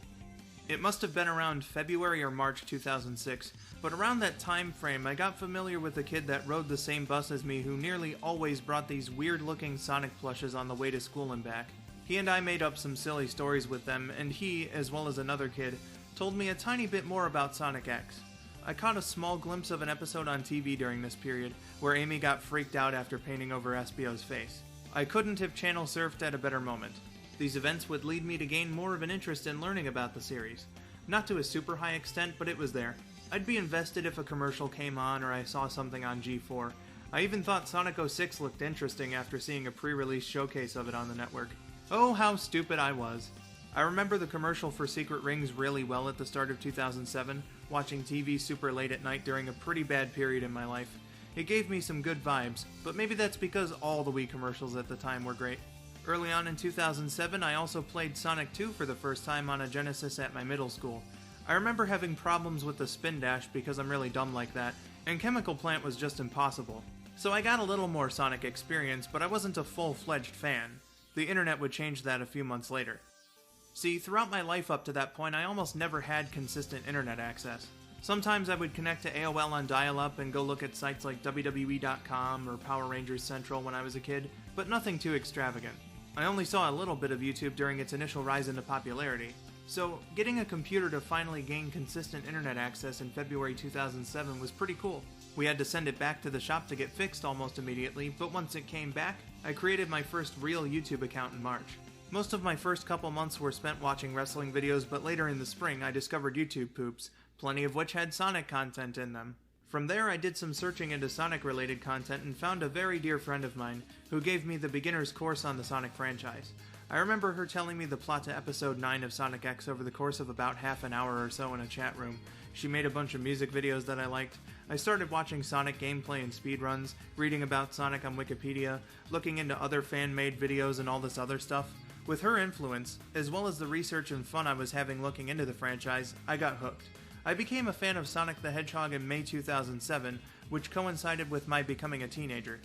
It must have been around February or March 2006, but around that time frame I got familiar with a kid that rode the same bus as me who nearly always brought these weird-looking Sonic plushes on the way to school and back. He and I made up some silly stories with them, and he, as well as another kid, told me a tiny bit more about Sonic X. I caught a small glimpse of an episode on TV during this period, where Amy got freaked out after painting over Espio's face. I couldn't have channel surfed at a better moment. These events would lead me to gain more of an interest in learning about the series. Not to a super high extent, but it was there. I'd be invested if a commercial came on or I saw something on G4. I even thought Sonic 06 looked interesting after seeing a pre-release showcase of it on the network. Oh, how stupid I was. I remember the commercial for Secret Rings really well at the start of 2007, watching TV super late at night during a pretty bad period in my life. It gave me some good vibes, but maybe that's because all the Wii commercials at the time were great. Early on in 2007, I also played Sonic 2 for the first time on a Genesis at my middle school. I remember having problems with the spin dash because I'm really dumb like that, and Chemical Plant was just impossible. So I got a little more Sonic experience, but I wasn't a full-fledged fan. The internet would change that a few months later. See, throughout my life up to that point, I almost never had consistent internet access. Sometimes I would connect to AOL on dial-up and go look at sites like WWE.com or Power Rangers Central when I was a kid, but nothing too extravagant. I only saw a little bit of YouTube during its initial rise into popularity. So, getting a computer to finally gain consistent internet access in February 2007 was pretty cool. We had to send it back to the shop to get fixed almost immediately, but once it came back, I created my first real YouTube account in March. Most of my first couple months were spent watching wrestling videos, but later in the spring I discovered YouTube poops, plenty of which had Sonic content in them. From there I did some searching into Sonic related content and found a very dear friend of mine who gave me the beginner's course on the Sonic franchise. I remember her telling me the plot to episode 9 of Sonic X over the course of about half an hour or so in a chat room. She made a bunch of music videos that I liked. I started watching Sonic gameplay and speedruns, reading about Sonic on Wikipedia, looking into other fan-made videos and all this other stuff. With her influence, as well as the research and fun I was having looking into the franchise, I got hooked. I became a fan of Sonic the Hedgehog in May 2007, which coincided with my becoming a teenager.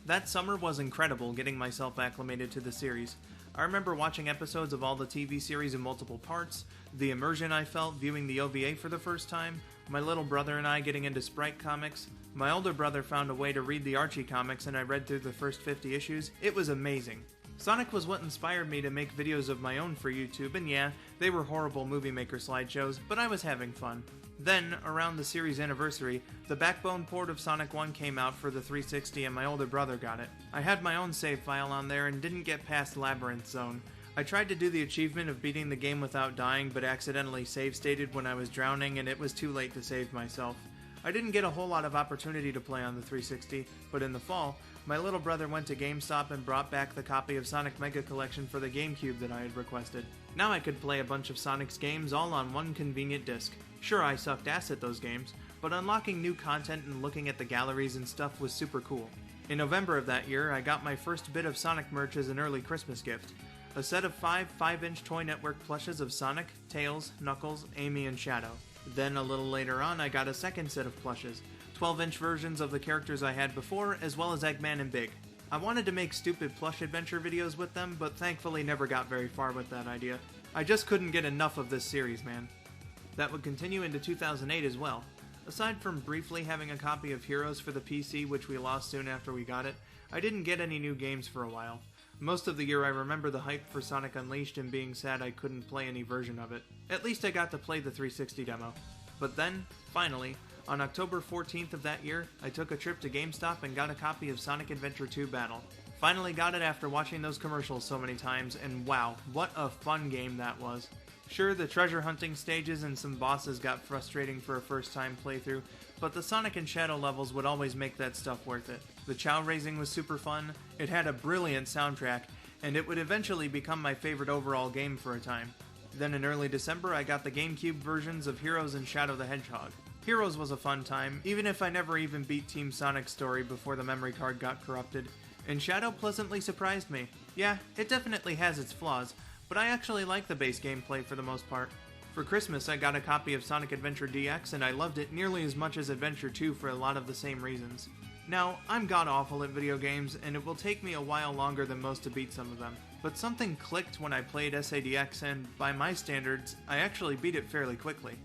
That summer was incredible getting myself acclimated to the series. I remember watching episodes of all the TV series in multiple parts, the immersion I felt viewing the OVA for the first time, my little brother and I getting into Sprite comics. My older brother found a way to read the Archie comics and I read through the first 50 issues. It was amazing. Sonic was what inspired me to make videos of my own for YouTube, and yeah, they were horrible Movie Maker slideshows, but I was having fun. Then, around the series anniversary, the Backbone port of Sonic 1 came out for the 360 and my older brother got it. I had my own save file on there and didn't get past Labyrinth Zone. I tried to do the achievement of beating the game without dying, but accidentally save stated when I was drowning and it was too late to save myself. I didn't get a whole lot of opportunity to play on the 360, but in the fall, my little brother went to GameStop and brought back the copy of Sonic Mega Collection for the GameCube that I had requested. Now I could play a bunch of Sonic's games all on one convenient disc. Sure, I sucked ass at those games, but unlocking new content and looking at the galleries and stuff was super cool. In November of that year, I got my first bit of Sonic merch as an early Christmas gift. A set of 5 5-inch Toy Network plushes of Sonic, Tails, Knuckles, Amy, and Shadow. Then a little later on, I got a second set of plushes, 12-inch versions of the characters I had before, as well as Eggman and Big. I wanted to make stupid plush adventure videos with them, but thankfully never got very far with that idea. I just couldn't get enough of this series, man. That would continue into 2008 as well. Aside from briefly having a copy of Heroes for the PC, which we lost soon after we got it, I didn't get any new games for a while. Most of the year I remember the hype for Sonic Unleashed and being sad I couldn't play any version of it. At least I got to play the 360 demo. But then, finally, on October 14th of that year, I took a trip to GameStop and got a copy of Sonic Adventure 2 Battle. Finally got it after watching those commercials so many times, and wow, what a fun game that was. Sure, the treasure hunting stages and some bosses got frustrating for a first-time playthrough, but the Sonic and Shadow levels would always make that stuff worth it. The chow raising was super fun, it had a brilliant soundtrack, and it would eventually become my favorite overall game for a time. Then in early December, I got the GameCube versions of Heroes and Shadow the Hedgehog. Heroes was a fun time, even if I never even beat Team Sonic's story before the memory card got corrupted. And Shadow pleasantly surprised me. Yeah, it definitely has its flaws, but I actually like the base gameplay for the most part. For Christmas, I got a copy of Sonic Adventure DX, and I loved it nearly as much as Adventure 2 for a lot of the same reasons. Now, I'm god-awful at video games, and it will take me a while longer than most to beat some of them, but something clicked when I played SADX, and by my standards, I actually beat it fairly quickly.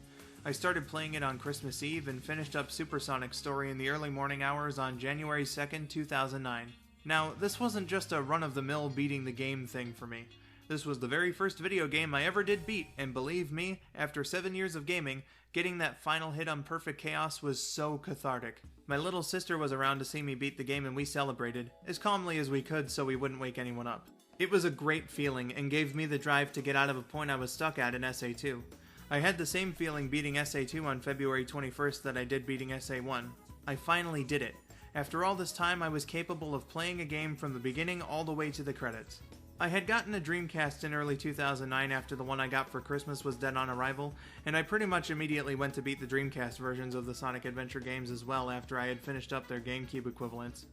I started playing it on Christmas Eve and finished up Supersonic's story in the early morning hours on January 2nd, 2009. Now, this wasn't just a run-of-the-mill beating the game thing for me. This was the very first video game I ever did beat, and believe me, after 7 years of gaming, getting that final hit on Perfect Chaos was so cathartic. My little sister was around to see me beat the game and we celebrated, as calmly as we could so we wouldn't wake anyone up. It was a great feeling and gave me the drive to get out of a point I was stuck at in SA2. I had the same feeling beating SA2 on February 21st that I did beating SA1. I finally did it. After all this time, I was capable of playing a game from the beginning all the way to the credits. I had gotten a Dreamcast in early 2009 after the one I got for Christmas was dead on arrival, and I pretty much immediately went to beat the Dreamcast versions of the Sonic Adventure games as well after I had finished up their GameCube equivalents.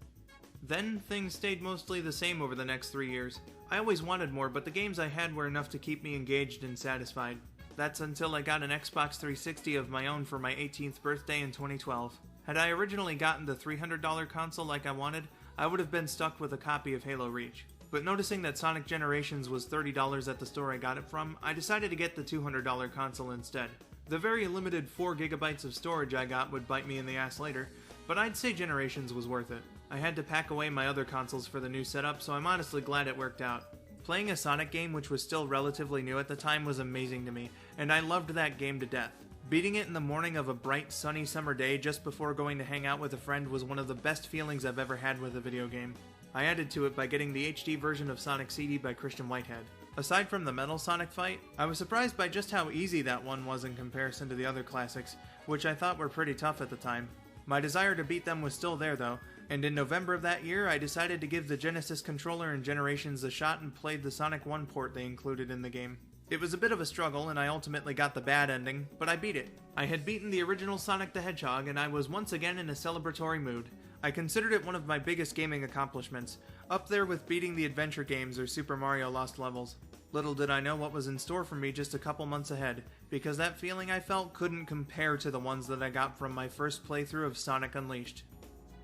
Then, things stayed mostly the same over the next 3 years. I always wanted more, but the games I had were enough to keep me engaged and satisfied. That's until I got an Xbox 360 of my own for my 18th birthday in 2012. Had I originally gotten the $300 console like I wanted, I would have been stuck with a copy of Halo Reach. But noticing that Sonic Generations was $30 at the store I got it from, I decided to get the $200 console instead. The very limited 4GB of storage I got would bite me in the ass later, but I'd say Generations was worth it. I had to pack away my other consoles for the new setup, so I'm honestly glad it worked out. Playing a Sonic game which was still relatively new at the time was amazing to me, and I loved that game to death. Beating it in the morning of a bright, sunny summer day just before going to hang out with a friend was one of the best feelings I've ever had with a video game. I added to it by getting the HD version of Sonic CD by Christian Whitehead. Aside from the Metal Sonic fight, I was surprised by just how easy that one was in comparison to the other classics, which I thought were pretty tough at the time. My desire to beat them was still there though, and in November of that year I decided to give the Genesis controller and Generations a shot and played the Sonic 1 port they included in the game. It was a bit of a struggle and I ultimately got the bad ending, but I beat it. I had beaten the original Sonic the Hedgehog and I was once again in a celebratory mood. I considered it one of my biggest gaming accomplishments, up there with beating the adventure games or Super Mario Lost Levels. Little did I know what was in store for me just a couple months ahead, because that feeling I felt couldn't compare to the ones that I got from my first playthrough of Sonic Unleashed.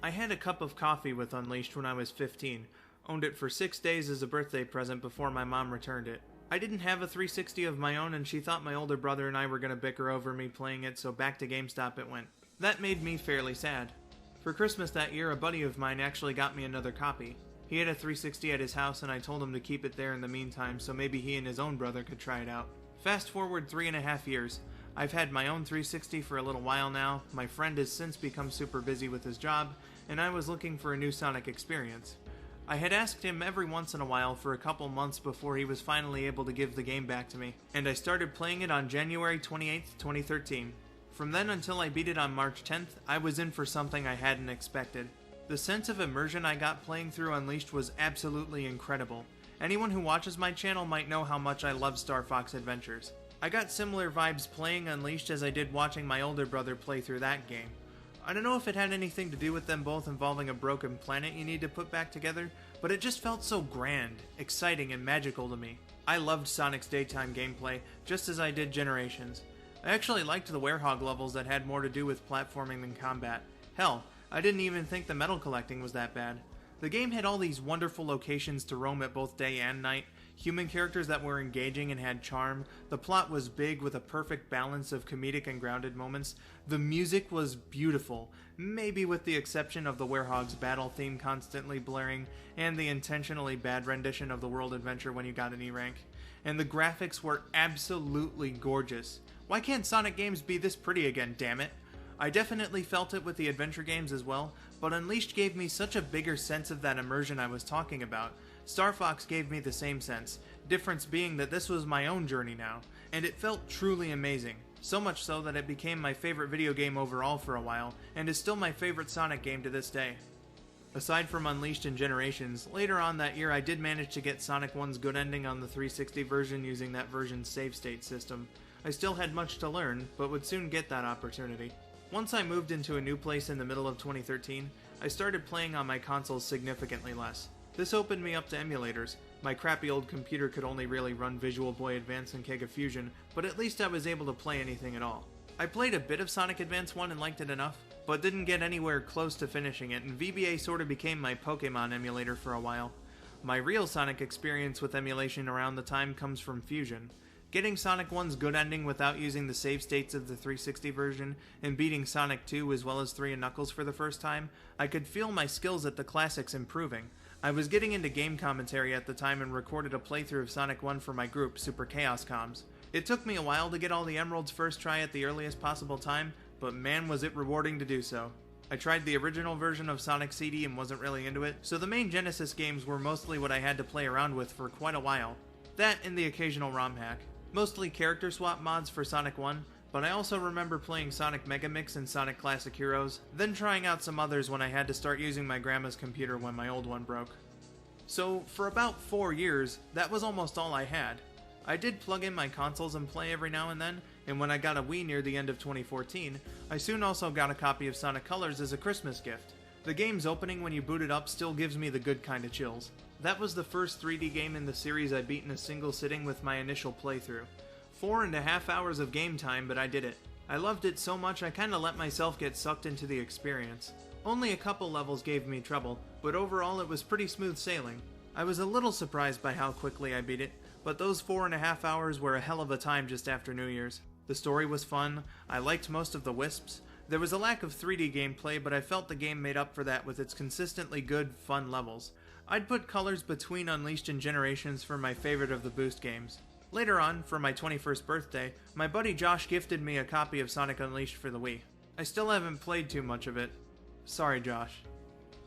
I had a cup of coffee with Unleashed when I was 15, owned it for 6 days as a birthday present before my mom returned it. I didn't have a 360 of my own and she thought my older brother and I were going to bicker over me playing it, so back to GameStop it went. That made me fairly sad. For Christmas that year, a buddy of mine actually got me another copy. He had a 360 at his house and I told him to keep it there in the meantime so maybe he and his own brother could try it out. Fast forward 3.5 years. I've had my own 360 for a little while now, my friend has since become super busy with his job, and I was looking for a new Sonic experience. I had asked him every once in a while for a couple months before he was finally able to give the game back to me, and I started playing it on January 28th, 2013. From then until I beat it on March 10th, I was in for something I hadn't expected. The sense of immersion I got playing through Unleashed was absolutely incredible. Anyone who watches my channel might know how much I love Star Fox Adventures. I got similar vibes playing Unleashed as I did watching my older brother play through that game. I don't know if it had anything to do with them both involving a broken planet you need to put back together, but it just felt so grand, exciting, and magical to me. I loved Sonic's daytime gameplay, just as I did Generations. I actually liked the Werehog levels that had more to do with platforming than combat. Hell, I didn't even think the metal collecting was that bad. The game had all these wonderful locations to roam at both day and night, human characters that were engaging and had charm, the plot was big with a perfect balance of comedic and grounded moments, the music was beautiful, maybe with the exception of the Werehog's battle theme constantly blaring, and the intentionally bad rendition of the World Adventure when you got an E rank, and the graphics were absolutely gorgeous. Why can't Sonic games be this pretty again, damn it? I definitely felt it with the adventure games as well, but Unleashed gave me such a bigger sense of that immersion I was talking about. Star Fox gave me the same sense, difference being that this was my own journey now, and it felt truly amazing. So much so that it became my favorite video game overall for a while, and is still my favorite Sonic game to this day. Aside from Unleashed and Generations, later on that year I did manage to get Sonic 1's good ending on the 360 version using that version's save state system. I still had much to learn, but would soon get that opportunity. Once I moved into a new place in the middle of 2013, I started playing on my consoles significantly less. This opened me up to emulators. My crappy old computer could only really run Visual Boy Advance and Kega Fusion, but at least I was able to play anything at all. I played a bit of Sonic Advance 1 and liked it enough, but didn't get anywhere close to finishing it, and VBA sort of became my Pokemon emulator for a while. My real Sonic experience with emulation around the time comes from Fusion. Getting Sonic 1's good ending without using the save states of the 360 version, and beating Sonic 2 as well as 3 and Knuckles for the first time, I could feel my skills at the classics improving. I was getting into game commentary at the time and recorded a playthrough of Sonic 1 for my group, Super Chaos Comms. It took me a while to get all the emeralds first try at the earliest possible time, but man was it rewarding to do so. I tried the original version of Sonic CD and wasn't really into it, so the main Genesis games were mostly what I had to play around with for quite a while. That and the occasional ROM hack. Mostly character swap mods for Sonic 1, but I also remember playing Sonic Mega Mix and Sonic Classic Heroes, then trying out some others when I had to start using my grandma's computer when my old one broke. So for about 4 years, that was almost all I had. I did plug in my consoles and play every now and then, and when I got a Wii near the end of 2014, I soon also got a copy of Sonic Colors as a Christmas gift. The game's opening when you boot it up still gives me the good kind of chills. That was the first 3D game in the series I beat in a single sitting with my initial playthrough. 4.5 hours of game time, but I did it. I loved it so much I kinda let myself get sucked into the experience. Only a couple levels gave me trouble, but overall it was pretty smooth sailing. I was a little surprised by how quickly I beat it, but those 4.5 hours were a hell of a time just after New Year's. The story was fun, I liked most of the wisps. There was a lack of 3D gameplay, but I felt the game made up for that with its consistently good, fun levels. I'd put Colors between Unleashed and Generations for my favorite of the Boost games. Later on, for my 21st birthday, my buddy Josh gifted me a copy of Sonic Unleashed for the Wii. I still haven't played too much of it. Sorry, Josh.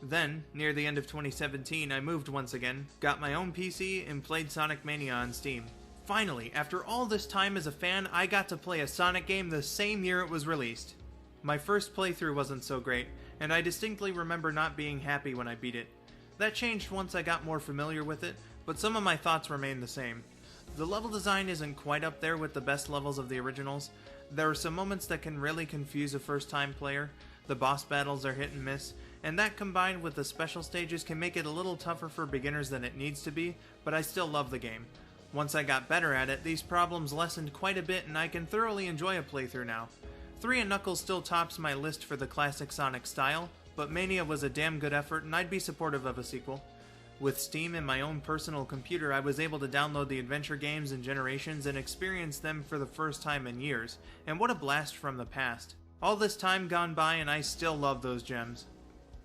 Then, near the end of 2017, I moved once again, got my own PC, and played Sonic Mania on Steam. Finally, after all this time as a fan, I got to play a Sonic game the same year it was released. My first playthrough wasn't so great, and I distinctly remember not being happy when I beat it. That changed once I got more familiar with it, but some of my thoughts remain the same. The level design isn't quite up there with the best levels of the originals. There are some moments that can really confuse a first-time player, the boss battles are hit and miss, and that combined with the special stages can make it a little tougher for beginners than it needs to be, but I still love the game. Once I got better at it, these problems lessened quite a bit and I can thoroughly enjoy a playthrough now. 3 and Knuckles still tops my list for the classic Sonic style, but Mania was a damn good effort and I'd be supportive of a sequel. With Steam and my own personal computer, I was able to download the adventure games and Generations and experience them for the first time in years, and what a blast from the past. All this time gone by and I still love those gems.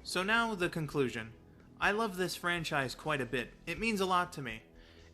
So now, the conclusion. I love this franchise quite a bit. It means a lot to me.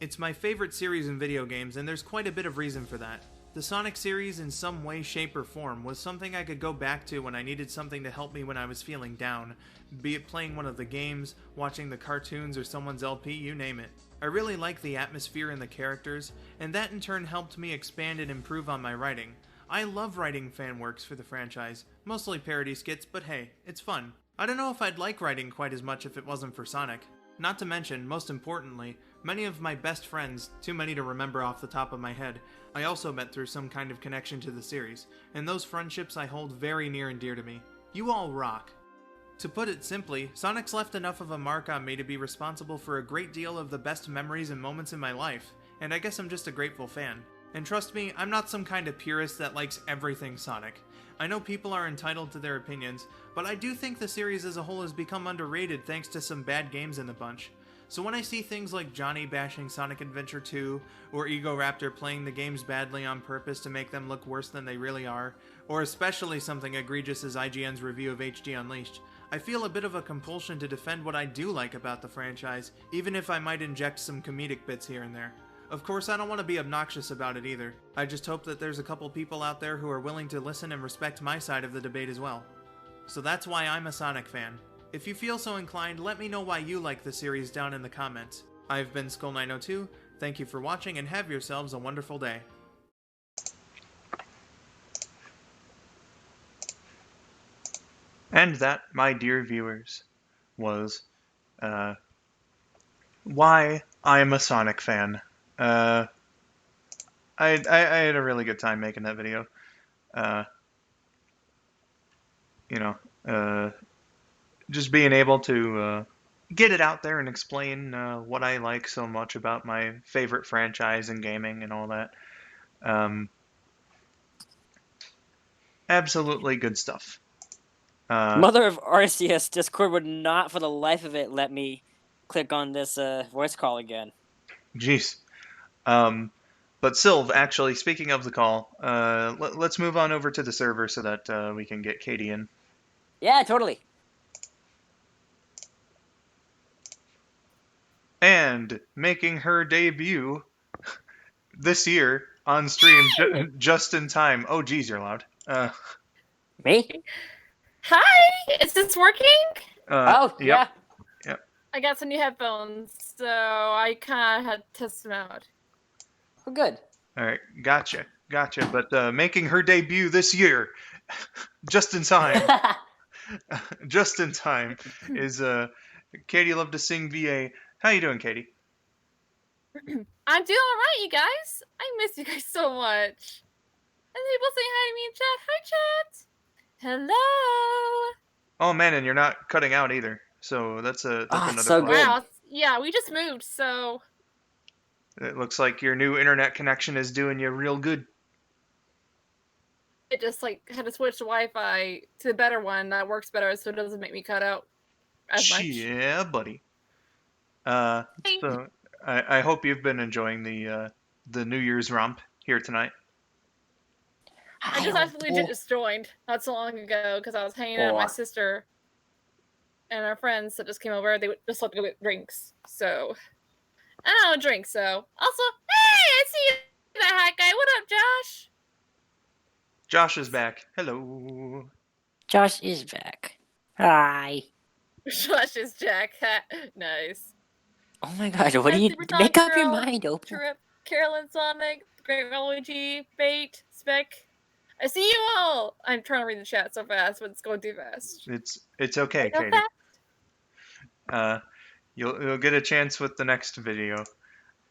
It's my favorite series in video games, and there's quite a bit of reason for that. The Sonic series, in some way, shape, or form, was something I could go back to when I needed something to help me when I was feeling down, be it playing one of the games, watching the cartoons, or someone's LP, you name it. I really like the atmosphere and the characters, and that in turn helped me expand and improve on my writing. I love writing fan works for the franchise, mostly parody skits, but hey, it's fun. I don't know if I'd like writing quite as much if it wasn't for Sonic. Not to mention, most importantly, many of my best friends, too many to remember off the top of my head, I also met through some kind of connection to the series, and those friendships I hold very near and dear to me. You all rock. To put it simply, Sonic's left enough of a mark on me to be responsible for a great deal of the best memories and moments in my life, and I guess I'm just a grateful fan. And trust me, I'm not some kind of purist that likes everything Sonic. I know people are entitled to their opinions, but I do think the series as a whole has become underrated thanks to some bad games in the bunch. So when I see things like Johnny bashing Sonic Adventure 2, or Egoraptor playing the games badly on purpose to make them look worse than they really are, or especially something egregious as IGN's review of HD Unleashed, I feel a bit of a compulsion to defend what I do like about the franchise, even if I might inject some comedic bits here and there. Of course, I don't want to be obnoxious about it either. I just hope that there's a couple people out there who are willing to listen and respect my side of the debate as well. So that's why I'm a Sonic fan. If you feel so inclined, let me know why you like the series down in the comments. I've been skull902, thank you for watching and have yourselves a wonderful day. And that, my dear viewers, was why I'm a Sonic fan. I had a really good time making that video. Just being able to get it out there and explain what I like so much about my favorite franchise in gaming and all that. Absolutely good stuff. Mother of RCS, Discord would not for the life of it let me click on this voice call again. Jeez. But Silv, actually, speaking of the call, let's move on over to the server so that we can get Katie in. Yeah, totally. And making her debut this year on stream just in time. Oh, geez, you're loud. Me? Hi! Is this working? Oh, yeah. Yep. I got some new headphones, so I kind of had to test them out. Oh, good. All right, gotcha. But making her debut this year, just in time. Just in time is Katie Love to Sing VA, How you doing, Katie? I'm doing alright, you guys. I miss you guys so much. And people saying hi to me in chat. Hi, chat. Hello. Oh man, and you're not cutting out either. So that's another so plus. good. Wow. Yeah, we just moved, so It looks like your new internet connection is doing you real good. it just like had to switch the Wi-Fi to the better one that works better, so it doesn't make me cut out as much. Yeah, buddy. So I hope you've been enjoying the New Year's romp here tonight. I just actually just joined not so long ago because I was hanging out with my sister and our friends that just came over. They just love to go get drinks, so I don't drink. So also, hey, I see you, that hat guy. What up, Josh? Josh is back. Hello. Josh is back. Hi. Josh is Jack. Nice. Oh my gosh, what do Hi, you Super make Sonic up your Girl, mind, Opal? Trip, Carolyn Sonic, Great Luigi, Bait, Spec. I see you all. I'm trying to read the chat so fast, but it's going too fast. It's okay, Go Katie. fast. You'll get a chance with the next video.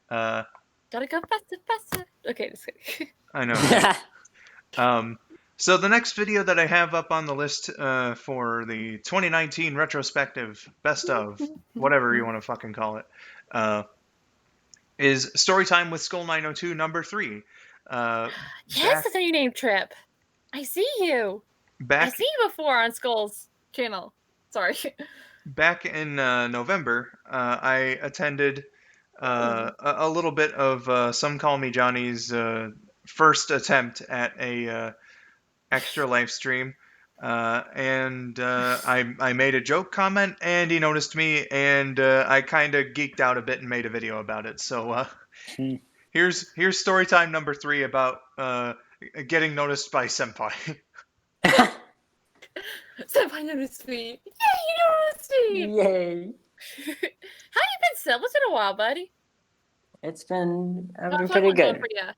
Gotta go faster, faster. Okay, just kidding. I know. So the next video that I have up on the list for the 2019 retrospective, best of, whatever you want to fucking call it, is Storytime with skull902 number 3. Yes, that's how you name Trip. I see you. I see you before on Skull's channel. Sorry. Back in November, I attended a little bit of Some Call Me Johnny's first attempt at a extra live stream, and I made a joke comment, and he noticed me, and I kind of geeked out a bit and made a video about it. So here's Storytime number 3 about getting noticed by Senpai. Senpai noticed me. Yay, you noticed me! Yay. How you been, Silv? It's been a while, buddy. It's been How's pretty everyone going good. for you?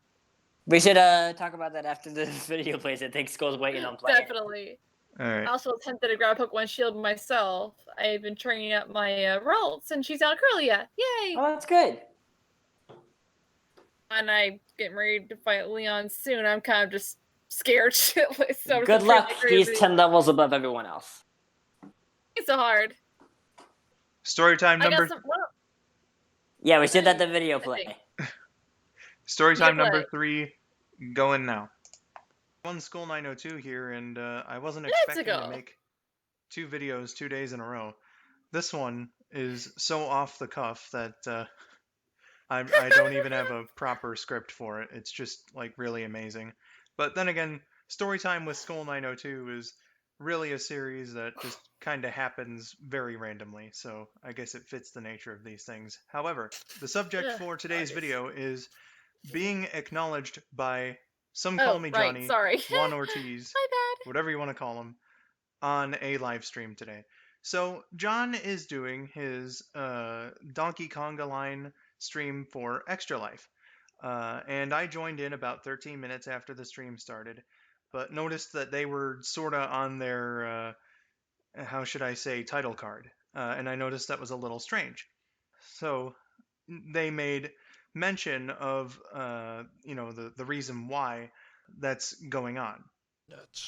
We should talk about that after the video plays. I think Skull's waiting on playing. Definitely. All right. I also attempted to grab Pokemon Shield myself. I've been training up my Ralts, and she's out Curlia. Yay! Oh, that's good. And I'm getting ready to fight Leon soon. I'm kind of just scared shitless. So I'm Good just luck. crazy. He's 10 levels above everyone else. It's so hard. Storytime number. Yeah, we should let the video play. Storytime number 3 going now. One skull902 here, and I wasn't expecting to make 2 videos 2 days in a row. This one is so off the cuff that I don't even have a proper script for it. It's just like really amazing. But then again, Storytime with skull902 is really a series that just kind of happens very randomly, so I guess it fits the nature of these things. However, the subject for today's video is being acknowledged by Some Call Me Johnny, Juan Ortiz, My bad. whatever you want to call him, on a live stream today. So John is doing his Donkey Konga line stream for Extra Life, and I joined in about 13 minutes after the stream started, but noticed that they were sort of on their how should I say, title card, and I noticed that was a little strange. So they made mention of the reason why that's going on.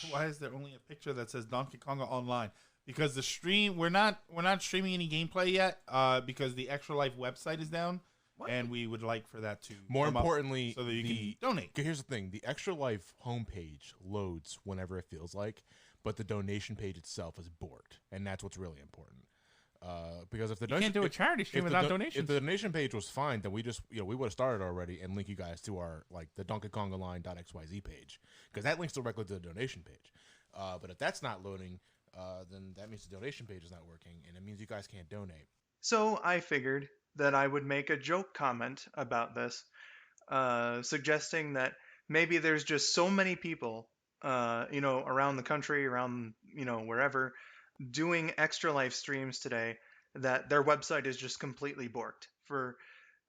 Why is there only a picture that says Donkey Konga Online? Because the stream, we're not streaming any gameplay yet, because the Extra Life website is down, and we would like for that to More come up importantly, so that you can donate. Here's the thing: the Extra Life homepage loads whenever it feels like, but the donation page itself is borked, and that's what's really important. Because if the You can't do a charity stream without donations. If the donation page was fine, then we just we would have started already and link you guys to our the DonkeyKongaLine.xyz page, because that links directly to the donation page. But if that's not loading, then that means the donation page is not working, and it means you guys can't donate. So I figured that I would make a joke comment about this, suggesting that maybe there's just so many people, around the country, around, wherever, doing Extra Life streams today that their website is just completely borked for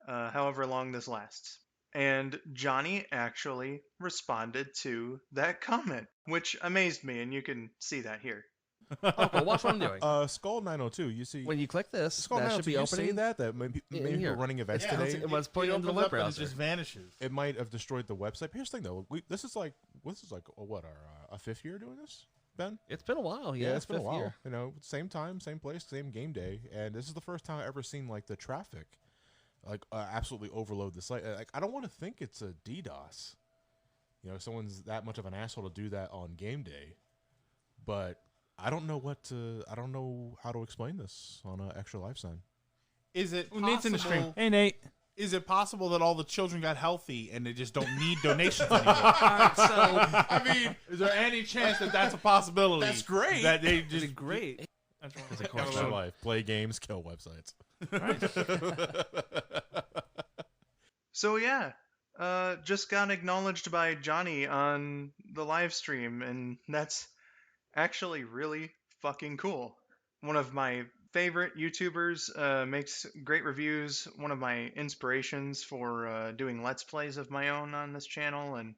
however long this lasts. And Johnny actually responded to that comment, which amazed me, and you can see that here. Uncle, watch what I'm doing. Skull902. You see When you click this, that should Skull902. be You see opening. that maybe people running events today. It was putting into the web browser. It just vanishes. It might have destroyed the website. Here's the thing, though. This is like what our 5th year doing this, Ben? It's been a while. Yeah, it's been a while. Year. You know, same time, same place, same game day, and this is the first time I've ever seen like the traffic, like absolutely overload the site. Like I don't want to think it's a DDoS. You know, someone's that much of an asshole to do that on game day, but I don't know how to explain this on an Extra Life sign. Is it Nate's in the stream. possible? Hey, Nate. Is it possible that all the children got healthy and they just don't need donations anymore? I mean, is there any chance that that's a possibility? That's great. That they just great. That's Extra Life. Play games, kill websites. So yeah, just got acknowledged by Johnny on the live stream, and that's actually really fucking cool. One of my favorite YouTubers, makes great reviews, one of my inspirations for doing Let's Plays of my own on this channel and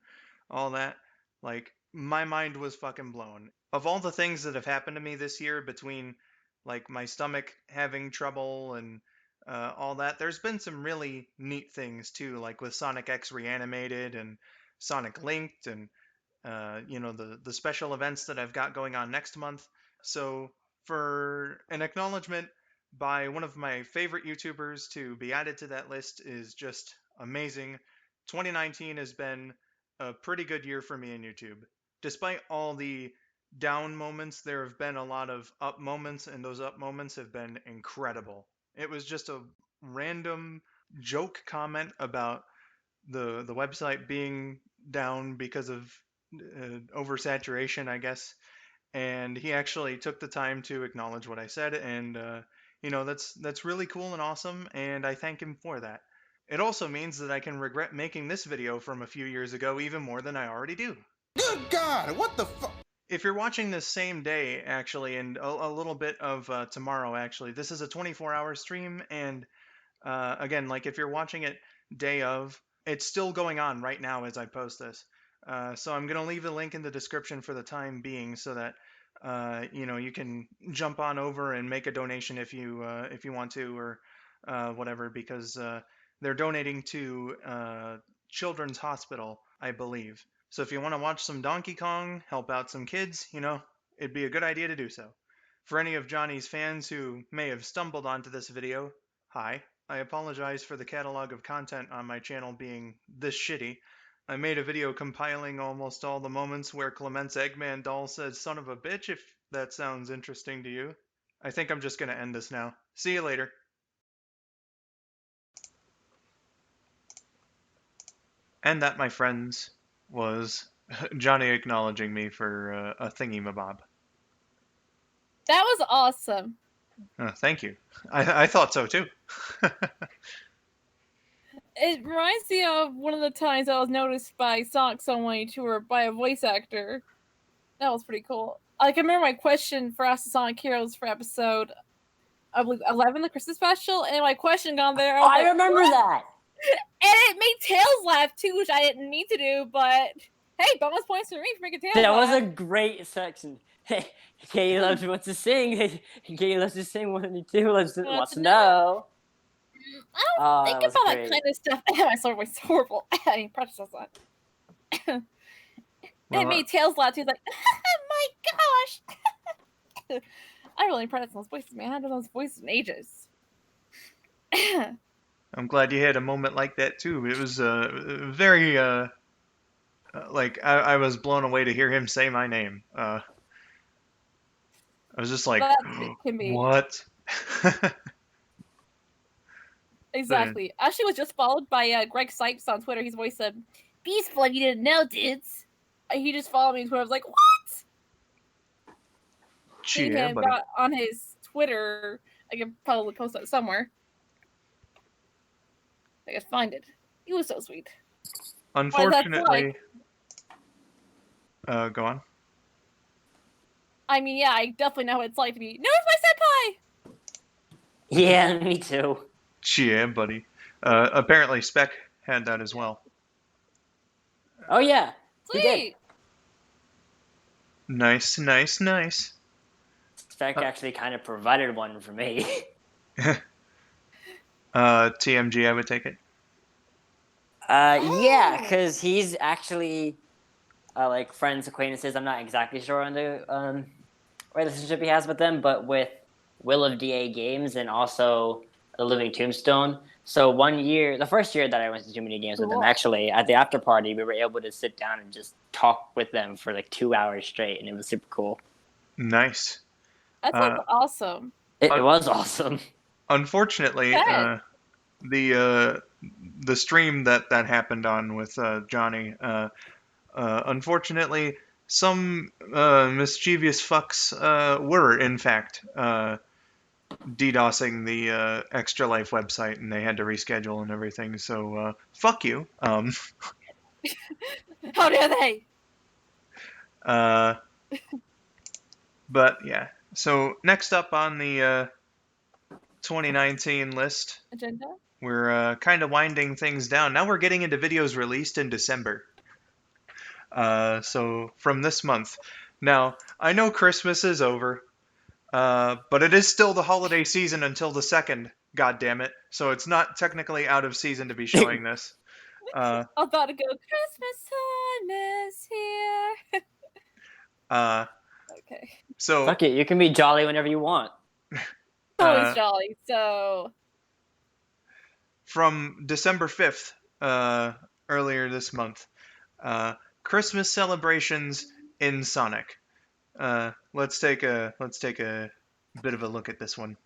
all that. Like, my mind was fucking blown. Of all the things that have happened to me this year, between like my stomach having trouble and all that, there's been some really neat things too, like with Sonic X Reanimated and Sonic Linked and you know, the special events that I've got going on next month. So for an acknowledgement by one of my favorite YouTubers to be added to that list is just amazing. 2019 has been a pretty good year for me in YouTube. Despite all the down moments, there have been a lot of up moments, and those up moments have been incredible. It was just a random joke comment about the website being down because of oversaturation, I guess. And he actually took the time to acknowledge what I said, and you know, that's really cool and awesome, and I thank him for that. It also means that I can regret making this video from a few years ago even more than I already do. Good God, what the fuck? If you're watching this same day, actually, and a little bit of tomorrow, actually, this is a 24-hour stream, and again, like if you're watching it day of, it's still going on right now as I post this. So I'm going to leave a link in the description for the time being so that you know, you can jump on over and make a donation if you want to, or whatever, because they're donating to Children's Hospital, I believe. So if you want to watch some Donkey Kong, help out some kids, you know, it'd be a good idea to do so. For any of Johnny's fans who may have stumbled onto this video, hi. I apologize for the catalog of content on my channel being this shitty. I made a video compiling almost all the moments where Clement's Eggman doll says son of a bitch, if that sounds interesting to you. I think I'm just going to end this now. See you later. And that, my friends, was Johnny acknowledging me for a thingy-mabob. That was awesome. Thank you. I thought so too. It reminds me of one of the times I was noticed by Sonic Someone Tour by a voice actor. That was pretty cool. Like, I remember my question for Ask the Sonic Heroes for episode, I believe, 11, the Christmas special, and my question got there. I remember that. And it made Tails laugh too, which I didn't mean to do, but hey, bonus points for me for making Tails That laugh. was a great section. Katie loves wants to sing. Katie loves to sing. 102 wants to know. I don't think that was about great. that kind of stuff. My sword voice is horrible. I mean, practice that. Well, It made Tails laugh too. He's like, my gosh. I really practice those voices, man. I haven't done those voices in ages. I'm glad you had a moment like that too. It was very like I was blown away to hear him say my name. I was just like, That can be. what? Exactly. Actually, was just followed by Greg Sipes on Twitter. He's voice said, "Peaceful, if you didn't know, dudes." He just followed me on Twitter. I was like, "What?" He Yeah, buddy. got on his Twitter. I can probably post that somewhere. I can find it. He was so sweet. Unfortunately, go on. I mean, yeah, I definitely know what it's like to be. No, it's my senpai. Yeah, me too. Yeah, buddy. Apparently, Spec had that as well. Oh yeah, he did. Sweet. Nice, nice, nice. Stack actually kind of provided one for me. TMG, I would take it. Yeah, because he's actually like friends, acquaintances. I'm not exactly sure on the relationship he has with them, but with Will of DA Games and also the Living Tombstone. So 1 year, the first year that I went to too many games with them, actually at the after party, we were able to sit down and just talk with them for like 2 hours straight, and it was super cool. Nice. That sounds awesome. It was awesome. Unfortunately, the stream that happened on with Johnny, unfortunately, some mischievous fucks were in fact DDoSing the Extra Life website, and they had to reschedule and everything. So fuck you. How dare they? But yeah. So next up on the 2019 list, Agenda? we're kind of winding things down. Now we're getting into videos released in December. So from this month. Now, I know Christmas is over, but it is still the holiday season until the 2nd, God damn it. So it's not technically out of season to be showing this. I'm about to go, Christmas time is here. Okay. So Fuck it, you can be jolly whenever you want. Always jolly, so... From December 5th, earlier this month, Christmas celebrations in Sonic. Let's take a bit of a look at this one.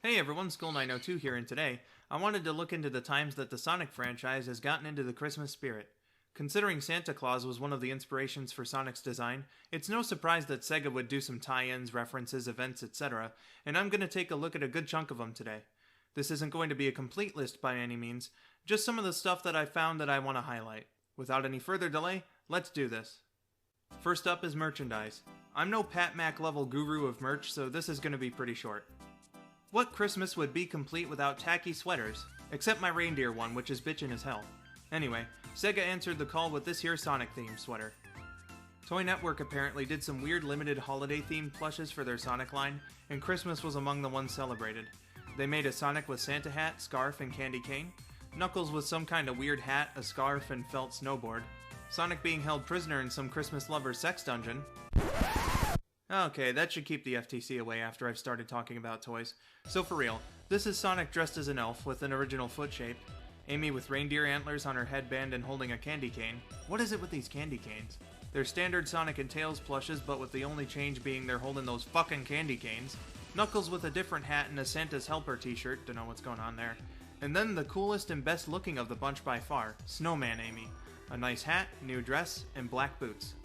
Hey everyone, skull902 here, and today I wanted to look into the times that the Sonic franchise has gotten into the Christmas spirit. Considering Santa Claus was one of the inspirations for Sonic's design, it's no surprise that Sega would do some tie-ins, references, events, etc., and I'm going to take a look at a good chunk of them today. This isn't going to be a complete list by any means, just some of the stuff that I found that I want to highlight. Without any further delay, let's do this. First up is merchandise. I'm no Pat Mac level guru of merch, so this is going to be pretty short. What Christmas would be complete without tacky sweaters? Except my reindeer one, which is bitchin' as hell. Anyway, Sega answered the call with this here Sonic-themed sweater. Toy Network apparently did some weird limited holiday-themed plushes for their Sonic line, and Christmas was among the ones celebrated. They made a Sonic with Santa hat, scarf, and candy cane, Knuckles with some kind of weird hat, a scarf, and felt snowboard, Sonic being held prisoner in some Christmas lover's sex dungeon. Okay, that should keep the FTC away after I've started talking about toys. So for real, this is Sonic dressed as an elf with an original foot shape, Amy with reindeer antlers on her headband and holding a candy cane. What is it with these candy canes? They're standard Sonic and Tails plushes, but with the only change being they're holding those fucking candy canes. Knuckles with a different hat and a Santa's Helper t-shirt, don't know what's going on there. And then the coolest and best looking of the bunch by far, Snowman Amy. A nice hat, new dress, and black boots.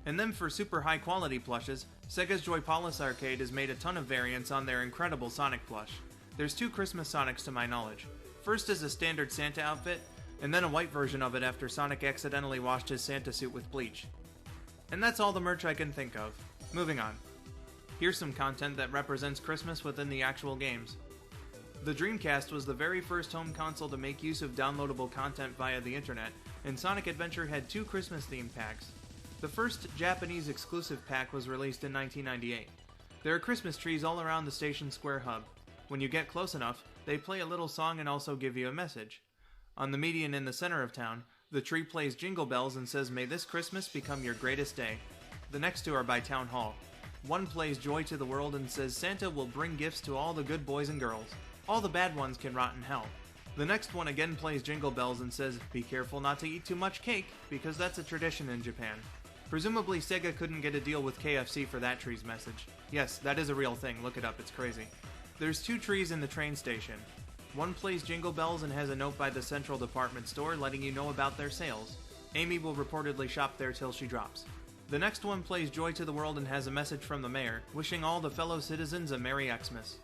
And then for super high quality plushes, Sega's Joypolis Arcade has made a ton of variants on their incredible Sonic plush. There's 2 Christmas Sonics to my knowledge. First is a standard Santa outfit, and then a white version of it after Sonic accidentally washed his Santa suit with bleach. And that's all the merch I can think of. Moving on. Here's some content that represents Christmas within the actual games. The Dreamcast was the very first home console to make use of downloadable content via the internet, and Sonic Adventure had 2 Christmas-themed packs. The first Japanese exclusive pack was released in 1998. There are Christmas trees all around the Station Square hub. When you get close enough, they play a little song and also give you a message. On the median in the center of town, the tree plays Jingle Bells and says, "May this Christmas become your greatest day." The next 2 are by Town Hall. One plays Joy to the World and says Santa will bring gifts to all the good boys and girls. All the bad ones can rot in hell. The next one again plays Jingle Bells and says, "Be careful not to eat too much cake," because that's a tradition in Japan. Presumably Sega couldn't get a deal with KFC for that tree's message. Yes, that is a real thing, look it up, it's crazy. There's 2 trees in the train station. One plays Jingle Bells and has a note by the Central Department Store letting you know about their sales. Amy will reportedly shop there till she drops. The next one plays Joy to the World and has a message from the mayor, wishing all the fellow citizens a Merry Xmas.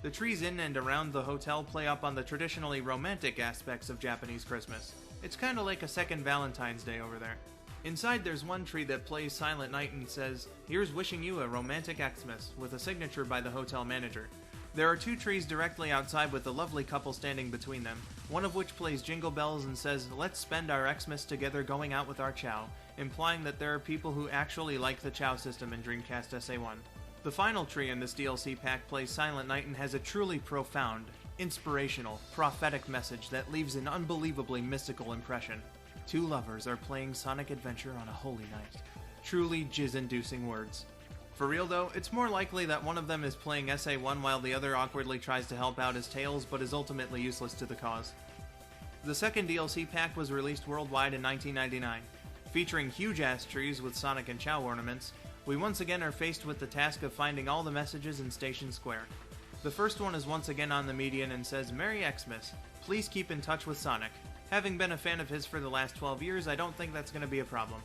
The trees in and around the hotel play up on the traditionally romantic aspects of Japanese Christmas. It's kinda like a second Valentine's Day over there. Inside there's one tree that plays Silent Night and says, "Here's wishing you a romantic Xmas," with a signature by the hotel manager. There are 2 trees directly outside with a lovely couple standing between them, one of which plays Jingle Bells and says, "Let's spend our Xmas together going out with our Chow," implying that there are people who actually like the Chow system in Dreamcast SA1. The final tree in this DLC pack plays Silent Night and has a truly profound, inspirational, prophetic message that leaves an unbelievably mystical impression. Two lovers are playing Sonic Adventure on a holy night. Truly jizz-inducing words. For real though, it's more likely that one of them is playing SA1 while the other awkwardly tries to help out as Tails but is ultimately useless to the cause. The second DLC pack was released worldwide in 1999. Featuring huge-ass trees with Sonic and Chao ornaments, we once again are faced with the task of finding all the messages in Station Square. The first one is once again on the median and says, "Merry Xmas, please keep in touch with Sonic. Having been a fan of his for the last 12 years, I don't think that's going to be a problem."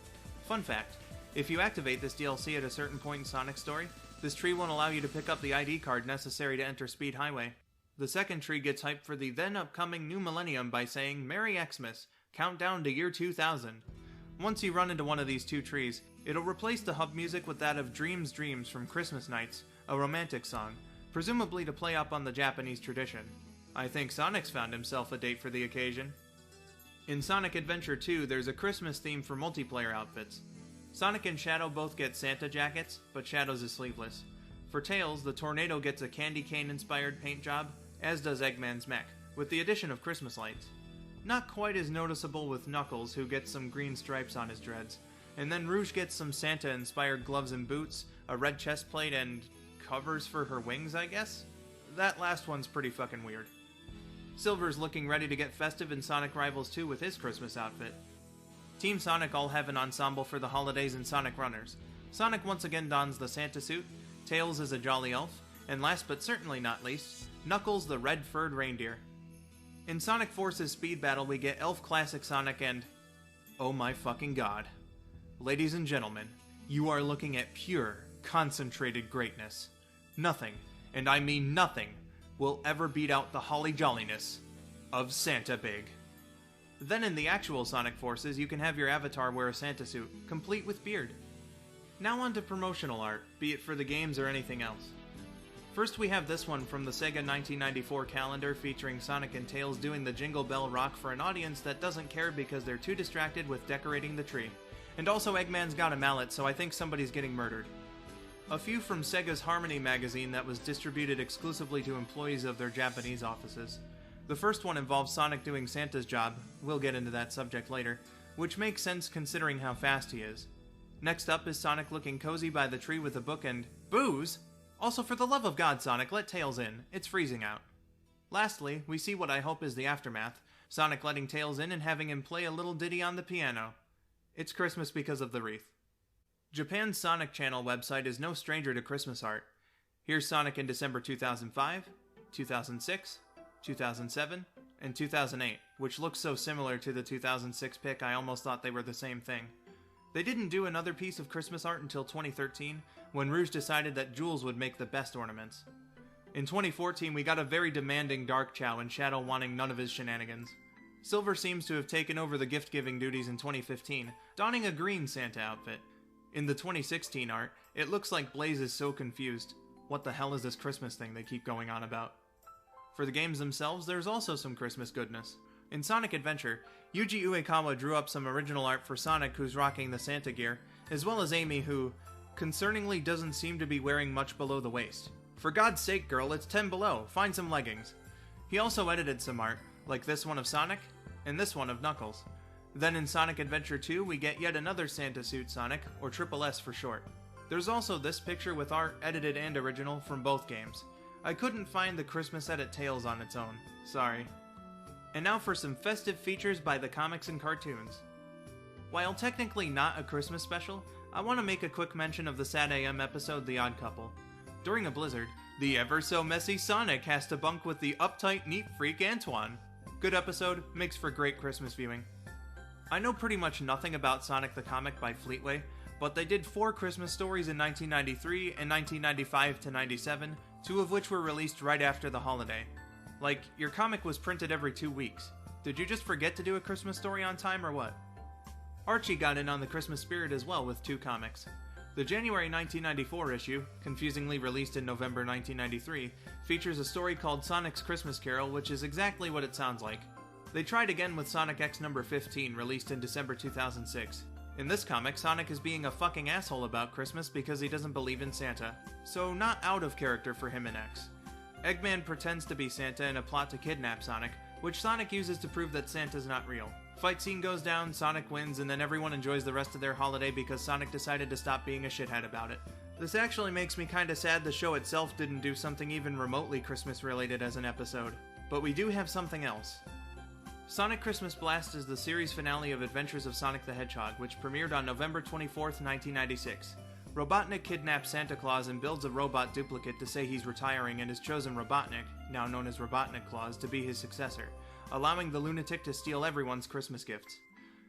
Fun fact, if you activate this DLC at a certain point in Sonic's story, this tree won't allow you to pick up the ID card necessary to enter Speed Highway. The second tree gets hyped for the then upcoming new millennium by saying, "Merry Xmas, countdown to year 2000. Once you run into one of these two trees, it'll replace the hub music with that of Dreams Dreams from Christmas Nights, a romantic song, presumably to play up on the Japanese tradition. I think Sonic's found himself a date for the occasion. In Sonic Adventure 2, there's a Christmas theme for multiplayer outfits. Sonic and Shadow both get Santa jackets, but Shadow's is sleeveless. For Tails, the Tornado gets a candy cane-inspired paint job, as does Eggman's mech, with the addition of Christmas lights. Not quite as noticeable with Knuckles, who gets some green stripes on his dreads. And then Rouge gets some Santa-inspired gloves and boots, a red chest plate, and covers for her wings, I guess? That last one's pretty fucking weird. Silver's looking ready to get festive in Sonic Rivals 2 with his Christmas outfit. Team Sonic all have an ensemble for the holidays in Sonic Runners. Sonic once again dons the Santa suit, Tails is a jolly elf, and last but certainly not least, Knuckles the red-furred reindeer. In Sonic Forces Speed Battle, we get Elf Classic Sonic and... oh my fucking god. Ladies and gentlemen, you are looking at pure, concentrated greatness. Nothing, and I mean nothing, will ever beat out the holly jolliness of Santa Big. Then in the actual Sonic Forces, you can have your avatar wear a Santa suit, complete with beard. Now on to promotional art, be it for the games or anything else. First we have this one from the Sega 1994 calendar featuring Sonic and Tails doing the Jingle Bell Rock for an audience that doesn't care because they're too distracted with decorating the tree. And also Eggman's got a mallet, so I think somebody's getting murdered. A few from Sega's Harmony magazine that was distributed exclusively to employees of their Japanese offices. The first one involves Sonic doing Santa's job, we'll get into that subject later, which makes sense considering how fast he is. Next up is Sonic looking cozy by the tree with a book and booze? Also, for the love of God, Sonic, let Tails in. It's freezing out. Lastly, we see what I hope is the aftermath, Sonic letting Tails in and having him play a little ditty on the piano. It's Christmas because of the wreath. Japan's Sonic Channel website is no stranger to Christmas art. Here's Sonic in December 2005, 2006, 2007, and 2008, which looks so similar to the 2006 pic I almost thought they were the same thing. They didn't do another piece of Christmas art until 2013, when Rouge decided that Jules would make the best ornaments. In 2014, we got a very demanding Dark Chao and Shadow wanting none of his shenanigans. Silver seems to have taken over the gift-giving duties in 2015, donning a green Santa outfit. In the 2016 art, it looks like Blaze is so confused. What the hell is this Christmas thing they keep going on about? For the games themselves, there's also some Christmas goodness. In Sonic Adventure, Yuji Uekawa drew up some original art for Sonic who's rocking the Santa gear, as well as Amy who, concerningly, doesn't seem to be wearing much below the waist. For God's sake, girl, it's 10 below, find some leggings. He also edited some art, like this one of Sonic, and this one of Knuckles. Then in Sonic Adventure 2, we get yet another Santa suit Sonic, or Triple S for short. There's also this picture with art, edited and original, from both games. I couldn't find the Christmas edit Tails on its own. Sorry. And now for some festive features by the comics and cartoons. While technically not a Christmas special, I want to make a quick mention of the Sad AM episode The Odd Couple. During a blizzard, the ever-so-messy Sonic has to bunk with the uptight neat freak Antoine. Good episode, makes for great Christmas viewing. I know pretty much nothing about Sonic the Comic by Fleetway, but they did 4 Christmas stories in 1993 and 1995 to 97, 2 of which were released right after the holiday. Like, your comic was printed every 2 weeks. Did you just forget to do a Christmas story on time or what? Archie got in on the Christmas spirit as well with 2 comics. The January 1994 issue, confusingly released in November 1993, features a story called Sonic's Christmas Carol, which is exactly what it sounds like. They tried again with Sonic X number 15, released in December 2006. In this comic, Sonic is being a fucking asshole about Christmas because he doesn't believe in Santa, so not out of character for him and X. Eggman pretends to be Santa in a plot to kidnap Sonic, which Sonic uses to prove that Santa's not real. Fight scene goes down, Sonic wins, and then everyone enjoys the rest of their holiday because Sonic decided to stop being a shithead about it. This actually makes me kinda sad the show itself didn't do something even remotely Christmas related as an episode. But we do have something else. Sonic Christmas Blast is the series finale of Adventures of Sonic the Hedgehog, which premiered on November 24th, 1996. Robotnik kidnaps Santa Claus and builds a robot duplicate to say he's retiring and has chosen Robotnik, now known as Robotnik Claus, to be his successor, allowing the lunatic to steal everyone's Christmas gifts.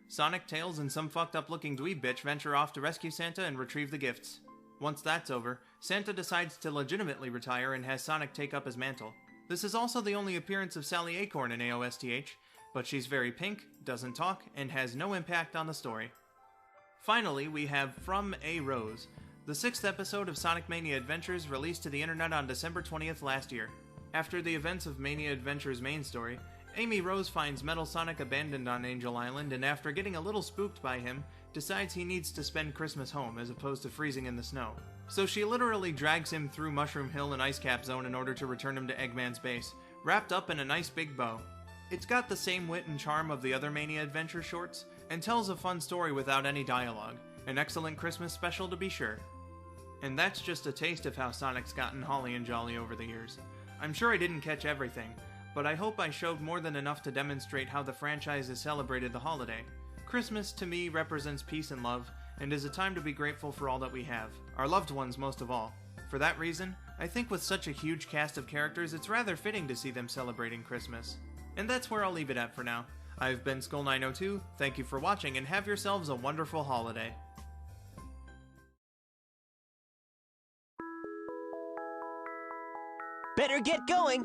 Sonic, Tails, and some fucked up looking dweeb bitch venture off to rescue Santa and retrieve the gifts. Once that's over, Santa decides to legitimately retire and has Sonic take up his mantle. This is also the only appearance of Sally Acorn in AOSTH, but she's very pink, doesn't talk, and has no impact on the story. Finally, we have From A Rose, the 6th episode of Sonic Mania Adventures released to the internet on December 20th last year. After the events of Mania Adventures' main story, Amy Rose finds Metal Sonic abandoned on Angel Island and after getting a little spooked by him, decides he needs to spend Christmas home as opposed to freezing in the snow. So she literally drags him through Mushroom Hill and Ice Cap Zone in order to return him to Eggman's base, wrapped up in a nice big bow. It's got the same wit and charm of the other Mania Adventure shorts, and tells a fun story without any dialogue. An excellent Christmas special to be sure. And that's just a taste of how Sonic's gotten holly and jolly over the years. I'm sure I didn't catch everything, but I hope I showed more than enough to demonstrate how the franchise has celebrated the holiday. Christmas, to me, represents peace and love, and is a time to be grateful for all that we have, our loved ones most of all. For that reason, I think with such a huge cast of characters, it's rather fitting to see them celebrating Christmas. And that's where I'll leave it at for now. I've been skull902, thank you for watching, and have yourselves a wonderful holiday. Better get going!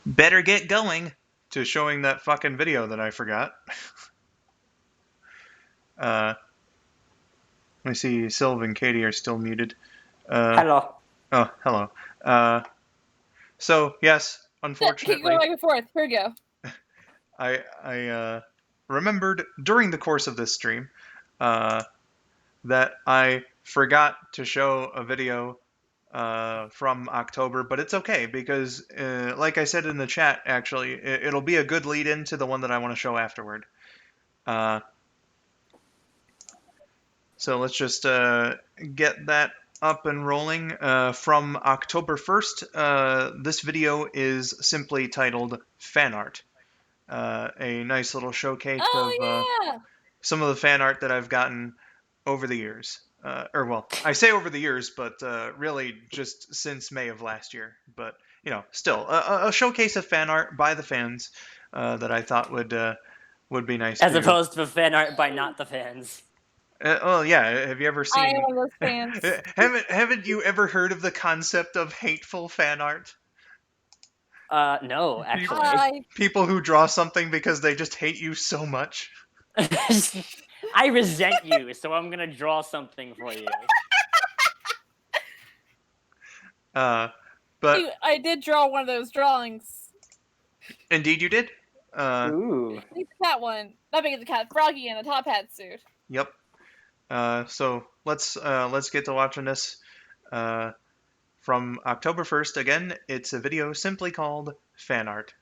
Better get going to showing that fucking video that I forgot. Let me see, Silv and Katie are still muted. Hello. Oh, hello. So, yes, unfortunately... Keep going back and forth. Here we go. I remembered during the course of this stream that I forgot to show a video from October, but it's okay because, like I said in the chat, actually, it'll be a good lead-in to the one that I want to show afterward. So let's just get that up and rolling. From October 1st, this video is simply titled Fan Art. A nice little showcase of some of the fan art that I've gotten over the years. Or, well, I say over the years, but really just since May of last year. But, you know, still, a showcase of fan art by the fans that I thought would be nice. As opposed to fan art by not the fans. Oh yeah, have you ever seen? I am one of those fans. haven't you ever heard of the concept of hateful fan art? No, actually. People who draw something because they just hate you so much. I resent you, so I'm gonna draw something for you. But I did draw one of those drawings. Indeed, you did. Ooh. I think the cat one. Not big as a cat. Froggy in a top hat suit. Yep. So let's get to watching this from October 1st. Again, it's a video simply called Fan Art.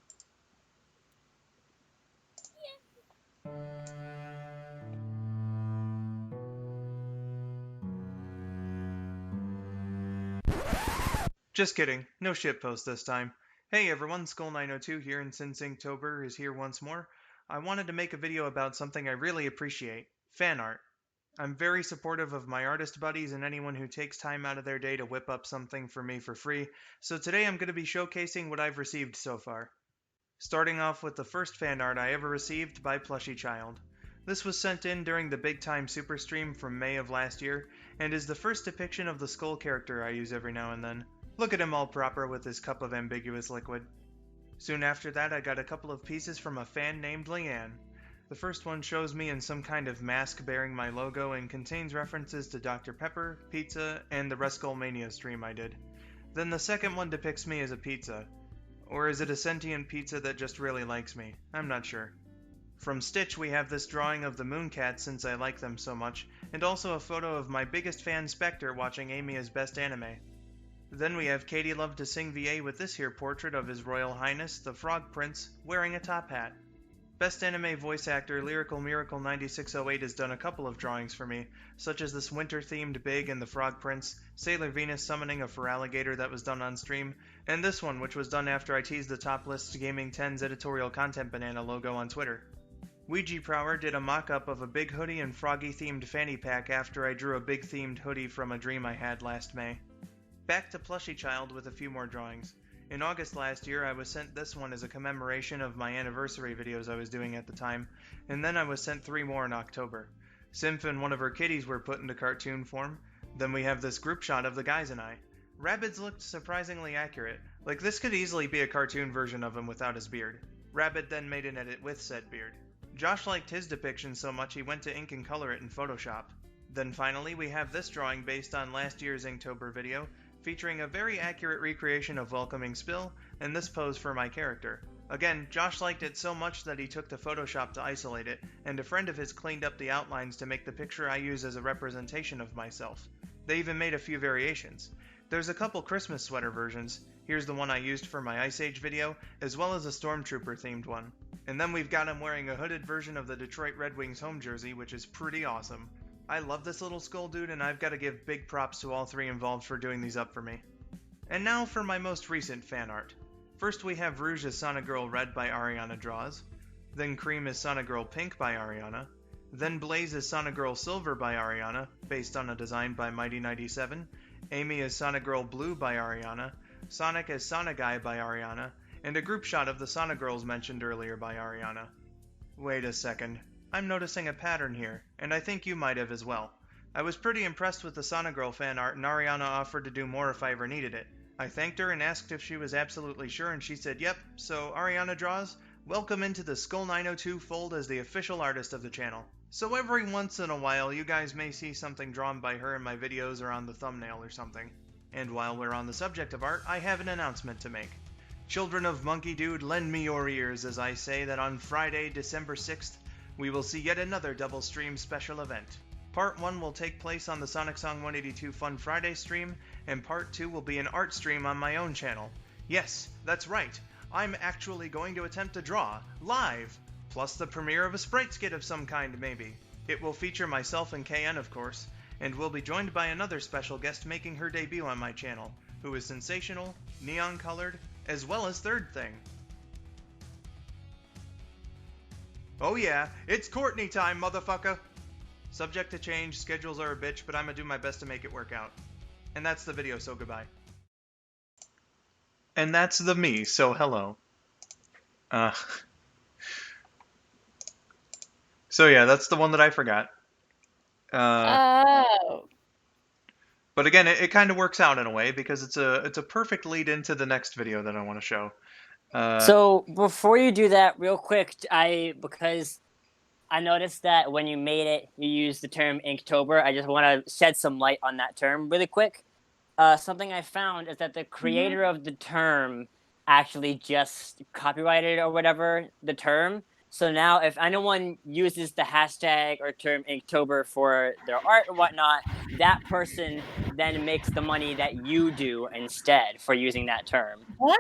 Just kidding. No shitpost this time. Hey everyone, skull902 here, and since Inktober is here once more, I wanted to make a video about something I really appreciate, fan art. I'm very supportive of my artist buddies and anyone who takes time out of their day to whip up something for me for free, so today I'm going to be showcasing what I've received so far. Starting off with the first fan art I ever received by Plushy Child. This was sent in during the Big Time Super Stream from May of last year, and is the first depiction of the Skull character I use every now and then. Look at him all proper with his cup of ambiguous liquid. Soon after that I got a couple of pieces from a fan named Leanne. The first one shows me in some kind of mask bearing my logo and contains references to Dr. Pepper, pizza, and the Skull Mania stream I did. Then the second one depicts me as a pizza. Or is it a sentient pizza that just really likes me? I'm not sure. From Stitch, we have this drawing of the Mooncat since I like them so much, and also a photo of my biggest fan Spectre watching Amy as Best Anime. Then we have Katie Love to Sing VA with this here portrait of His Royal Highness, the Frog Prince, wearing a top hat. Best Anime Voice Actor Lyrical Miracle 9608 has done a couple of drawings for me, such as this winter-themed Big and the Frog Prince, Sailor Venus summoning a Feraligator that was done on stream, and this one which was done after I teased the Top List Gaming 10's editorial content banana logo on Twitter. Ouija Prower did a mock-up of a big hoodie and froggy-themed fanny pack after I drew a big-themed hoodie from a dream I had last May. Back to Plushy Child with a few more drawings. In August last year, I was sent this one as a commemoration of my anniversary videos I was doing at the time, and then I was sent 3 more in October. Symph and one of her kitties were put into cartoon form. Then we have this group shot of the guys and I. Rabbids looked surprisingly accurate, like this could easily be a cartoon version of him without his beard. Rabbid then made an edit with said beard. Josh liked his depiction so much he went to ink and color it in Photoshop. Then finally, we have this drawing based on last year's Inktober video, featuring a very accurate recreation of welcoming Spill, and this pose for my character. Again, Josh liked it so much that he took to Photoshop to isolate it, and a friend of his cleaned up the outlines to make the picture I use as a representation of myself. They even made a few variations. There's a couple Christmas sweater versions. Here's the one I used for my Ice Age video, as well as a Stormtrooper themed one. And then we've got him wearing a hooded version of the Detroit Red Wings home jersey, which is pretty awesome. I love this little skull dude, and I've got to give big props to all 3 involved for doing these up for me. And now for my most recent fan art. First we have Rouge as Sonic Girl Red by Ariana Draws, then Cream as Sonic Girl Pink by Ariana, then Blaze as Sonic Girl Silver by Ariana, based on a design by Mighty97, Amy as Sonic Girl Blue by Ariana, Sonic as Sonic Guy by Ariana, and a group shot of the Sonic Girls mentioned earlier by Ariana. Wait a second. I'm noticing a pattern here, and I think you might have as well. I was pretty impressed with the Sonic Girl fan art, and Ariana offered to do more if I ever needed it. I thanked her and asked if she was absolutely sure, and she said yep, so Ariana Draws, welcome into the skull902 fold as the official artist of the channel. So every once in a while, you guys may see something drawn by her in my videos or on the thumbnail or something. And while we're on the subject of art, I have an announcement to make. Children of Monkey Dude, lend me your ears as I say that on Friday, December 6th, we will see yet another double stream special event. Part 1 will take place on the Sonic Song 182 Fun Friday stream, and Part 2 will be an art stream on my own channel. Yes, that's right, I'm actually going to attempt to draw, live, plus the premiere of a sprite skit of some kind maybe. It will feature myself and KN of course, and will be joined by another special guest making her debut on my channel, who is sensational, neon colored, as well as Third Thing. Oh yeah, it's Courtney time, motherfucker! Subject to change, schedules are a bitch, but I'm gonna do my best to make it work out. And that's the video, so goodbye. And that's the me, so hello. So yeah, that's the one that I forgot. Oh. But again, it kind of works out in a way, because it's a perfect lead into the next video that I want to show. So before you do that, real quick, because I noticed that when you made it, you used the term Inktober. I just want to shed some light on that term really quick. Something I found is that the creator of the term actually just copyrighted or whatever the term. So now if anyone uses the hashtag or term Inktober for their art or whatnot, that person then makes the money that you do instead for using that term. What?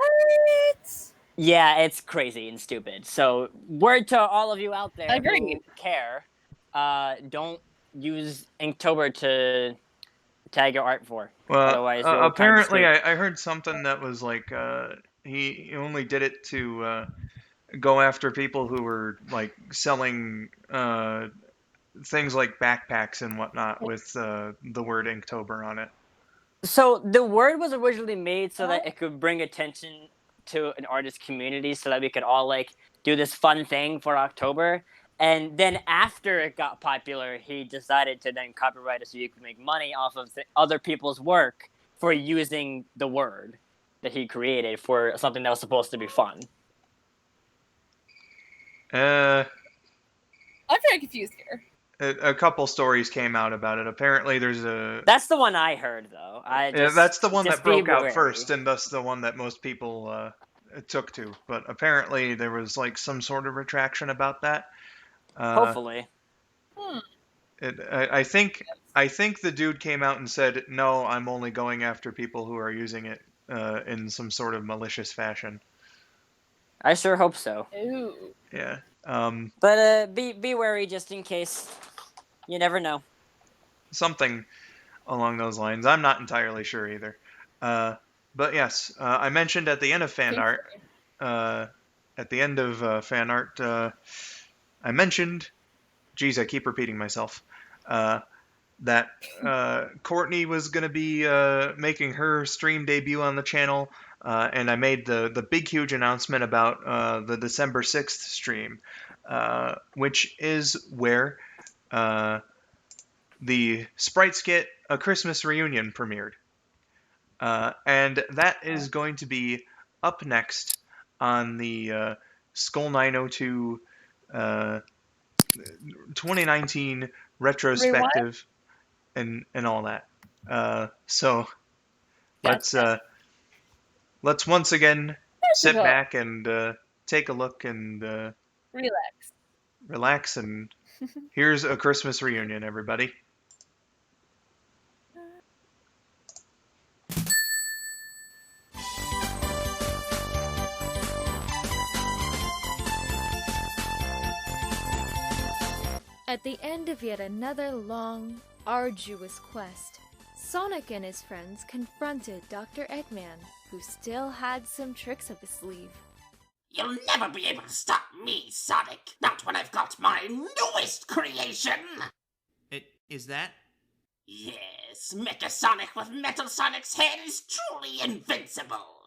Yeah, it's crazy and stupid. So word to all of you out there Agreed. who care, don't use Inktober to tag your art for. Well, Otherwise, you'll apparently kind of I heard something that was like, he only did it to go after people who were like selling things like backpacks and whatnot with the word Inktober on it. So the word was originally made so that it could bring attention to an artist community, so that we could all like do this fun thing for October. And then after it got popular, he decided to then copyright it so you could make money off of other people's work for using the word that he created for something that was supposed to be fun. I'm very confused here. A couple stories came out about it. Apparently, there's a. That's the one I heard, though. Yeah, that's the one that broke out first, and thus the one that most people took to, but apparently there was like some sort of retraction about that. Hopefully. I think the dude came out and said, "No, I'm only going after people who are using it in some sort of malicious fashion." I sure hope so. Ooh. Yeah. But be wary just in case. You never know. Something along those lines. I'm not entirely sure either. But yes, I mentioned at the end of fan art. At the end of fan art, I mentioned. Geez, I keep repeating myself. That Courtney was going to be making her stream debut on the channel, and I made the big huge announcement about the December 6th stream, which is where the Sprite Skit A Christmas Reunion premiered. And that is going to be up next on the skull902 2019 retrospective and all that. So let's once again sit back and take a look and relax, and here's A Christmas Reunion, everybody. At the end of yet another long, arduous quest, Sonic and his friends confronted Dr. Eggman, who still had some tricks up his sleeve. You'll never be able to stop me, Sonic! Not when I've got my newest creation! Is that? Yes, Mecha Sonic with Metal Sonic's head is truly invincible!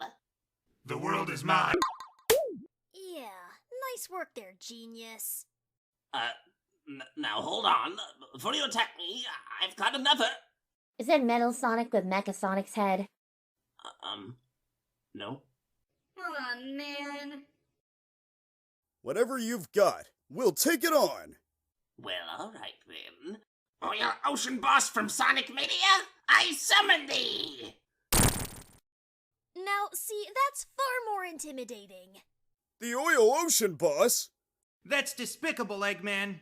The world is mine! Yeah, nice work there, genius. Now hold on. Before you attack me, I've got another. Is that Metal Sonic with Mecha Sonic's head? No. Aw, man. Whatever you've got, we'll take it on. Well, alright then. Oil Ocean Boss from Sonic Mania, I summon thee! Now, see, that's far more intimidating. The Oil Ocean Boss? That's despicable, Eggman.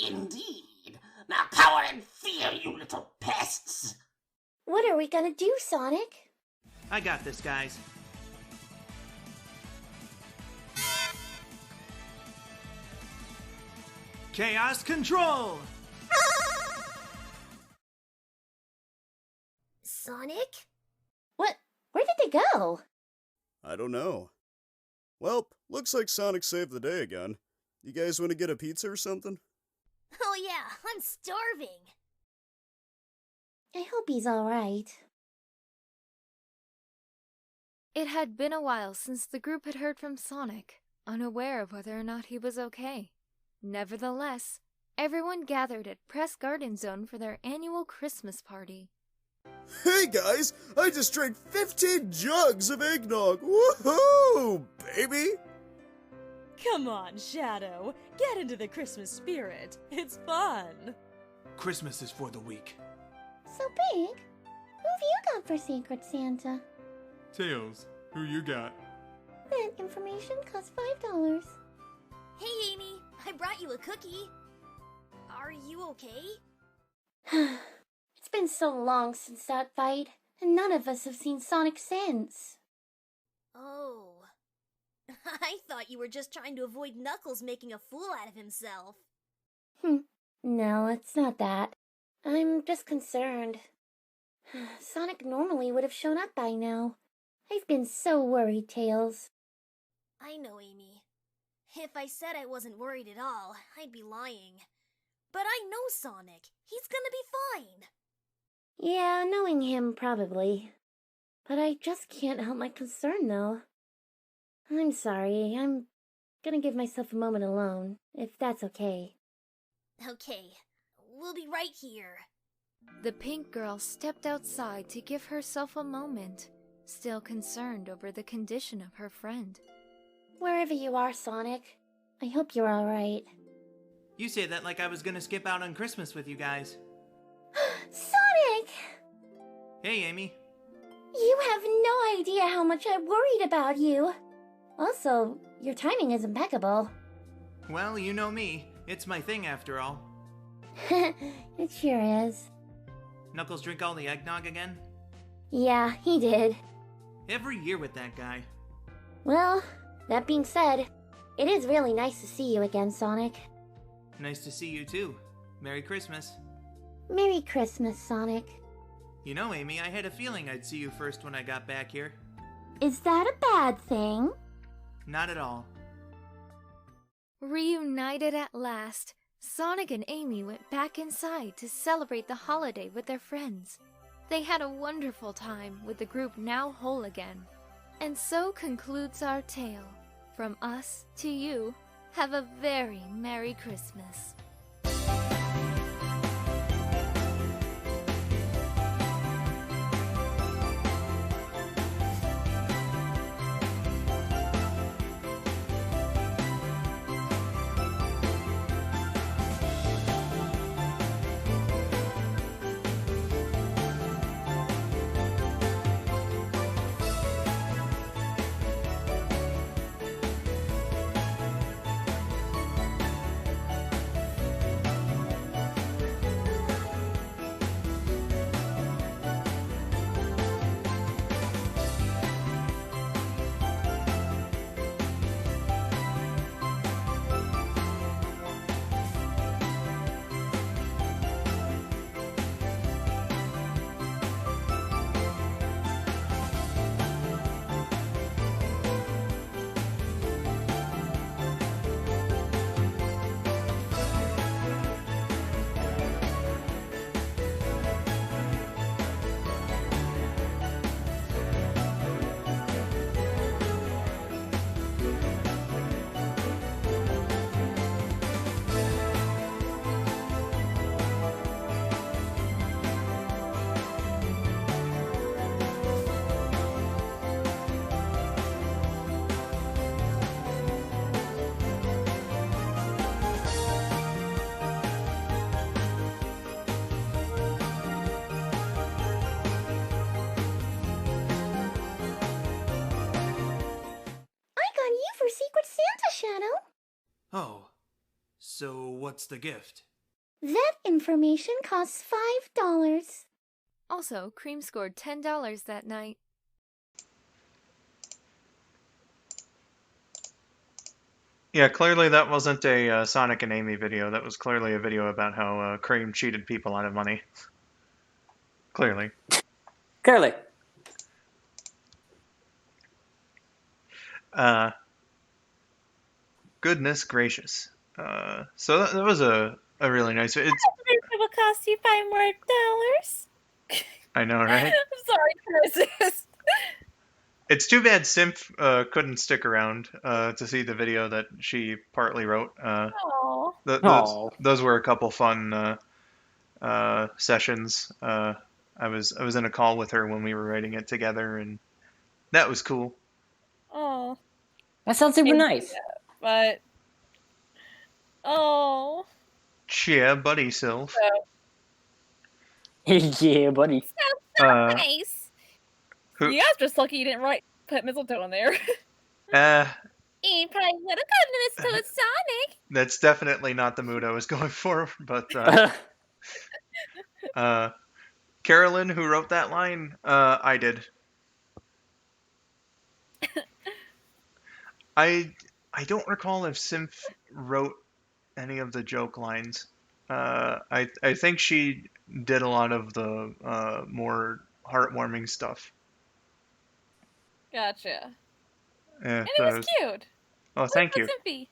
Indeed. Now power and fear, you little pests! What are we gonna do, Sonic? I got this, guys. Chaos Control! Sonic? What? Where did they go? I don't know. Well, looks like Sonic saved the day again. You guys want to get a pizza or something? Oh yeah, I'm starving. I hope he's alright. It had been a while since the group had heard from Sonic, unaware of whether or not he was okay. Nevertheless, everyone gathered at Press Garden Zone for their annual Christmas party. Hey guys, I just drank 15 jugs of eggnog! Woohoo, baby! Come on, Shadow. Get into the Christmas spirit. It's fun. Christmas is for the weak. So big? Who have you got for Secret Santa? Tails, who you got? That information costs $5. Hey, Amy. I brought you a cookie. Are you okay? It's been so long since that fight, and none of us have seen Sonic since. Oh. I thought you were just trying to avoid Knuckles making a fool out of himself. No, it's not that. I'm just concerned. Sonic normally would have shown up by now. I've been so worried, Tails. I know, Amy. If I said I wasn't worried at all, I'd be lying. But I know Sonic. He's gonna be fine. Yeah, knowing him, probably. But I just can't help my concern, though. I'm sorry. I'm gonna give myself a moment alone, if that's okay. Okay. We'll be right here. The pink girl stepped outside to give herself a moment, still concerned over the condition of her friend. Wherever you are, Sonic, I hope you're alright. You say that like I was gonna skip out on Christmas with you guys. Sonic! Hey, Amy. You have no idea how much I worried about you. Also, your timing is impeccable. Well, you know me. It's my thing after all. It sure is. Knuckles drink all the eggnog again? Yeah, he did. Every year with that guy. Well, that being said, it is really nice to see you again, Sonic. Nice to see you too. Merry Christmas. Merry Christmas, Sonic. You know, Amy, I had a feeling I'd see you first when I got back here. Is that a bad thing? Not at all. Reunited at last, Sonic and Amy went back inside to celebrate the holiday with their friends. They had a wonderful time with the group now whole again. And so concludes our tale. From us to you, have a very Merry Christmas. For Secret Santa, Shadow. Oh. So what's the gift? That information costs $5. Also, Cream scored $10 that night. Yeah, clearly that wasn't a Sonic and Amy video. That was clearly a video about how Cream cheated people out of money. Clearly. Clearly. Goodness gracious. So that was a really nice. It's. It will cost you $5 more. I know, right? I'm sorry, Chris. It's too bad Simph couldn't stick around to see the video that she partly wrote. Those were a couple fun sessions. I was in a call with her when we were writing it together, and that was cool. Oh, that sounds super nice. But Yeah, buddy, Silv. Yeah, buddy. So nice. Who? You guys are just lucky you didn't put mistletoe in there. You probably would have gotten mistletoe with Sonic. That's definitely not the mood I was going for, but Carolyn, who wrote that line, I did. I don't recall if Simph wrote any of the joke lines. I think she did a lot of the more heartwarming stuff. Gotcha. Yeah, and it was cute. Oh, thank you. Simpy.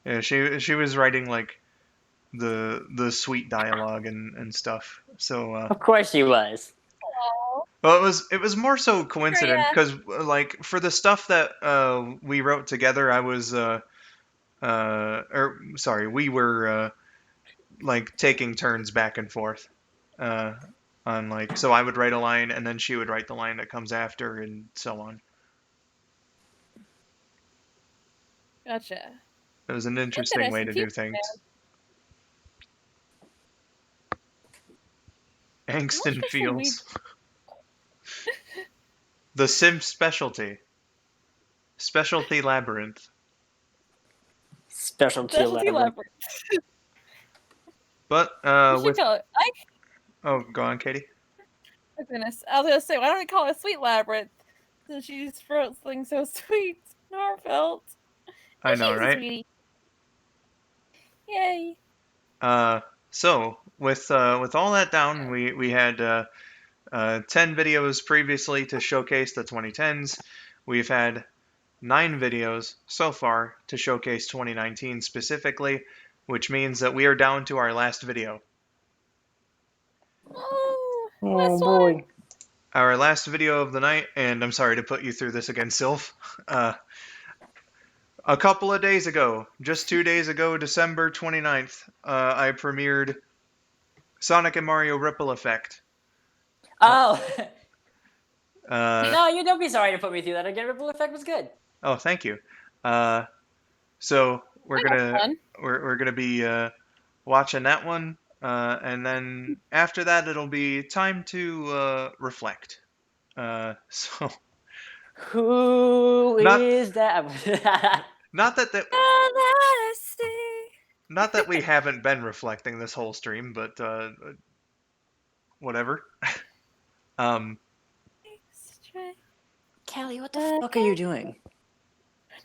Yeah, she was writing like the sweet dialogue and stuff. So of course she was. Well, it was more so coincidence because like for the stuff that we wrote together, I was we were like taking turns back and forth on like, so I would write a line and then she would write the line that comes after and so on. Gotcha. It was an interesting way to do things. Angston Fields. The Sim Specialty. Specialty Labyrinth. Specialty Labyrinth. But, We should call it. Oh, go on, Katie. Oh, goodness. I was going to say, why don't we call it Sweet Labyrinth? Since she just wrote something so sweet and heartfelt. I know, She's a right? sweetie. Yay. So, with all that down, we had 10 videos previously to showcase the 2010s. We've had 9 videos so far to showcase 2019 specifically, which means that we are down to our last video. Oh, boy. Our last video of the night, and I'm sorry to put you through this again, Silv. A couple of days ago, just 2 days ago, December 29th, I premiered Sonic and Mario Ripple Effect. Oh. No, you don't be sorry to put me through that again. Ripple Effect was good. Oh, thank you. So we're gonna be watching that one, and then after that it'll be time to reflect. So who is that? Not that we haven't been reflecting this whole stream, but whatever. Callie, what the fuck are you doing?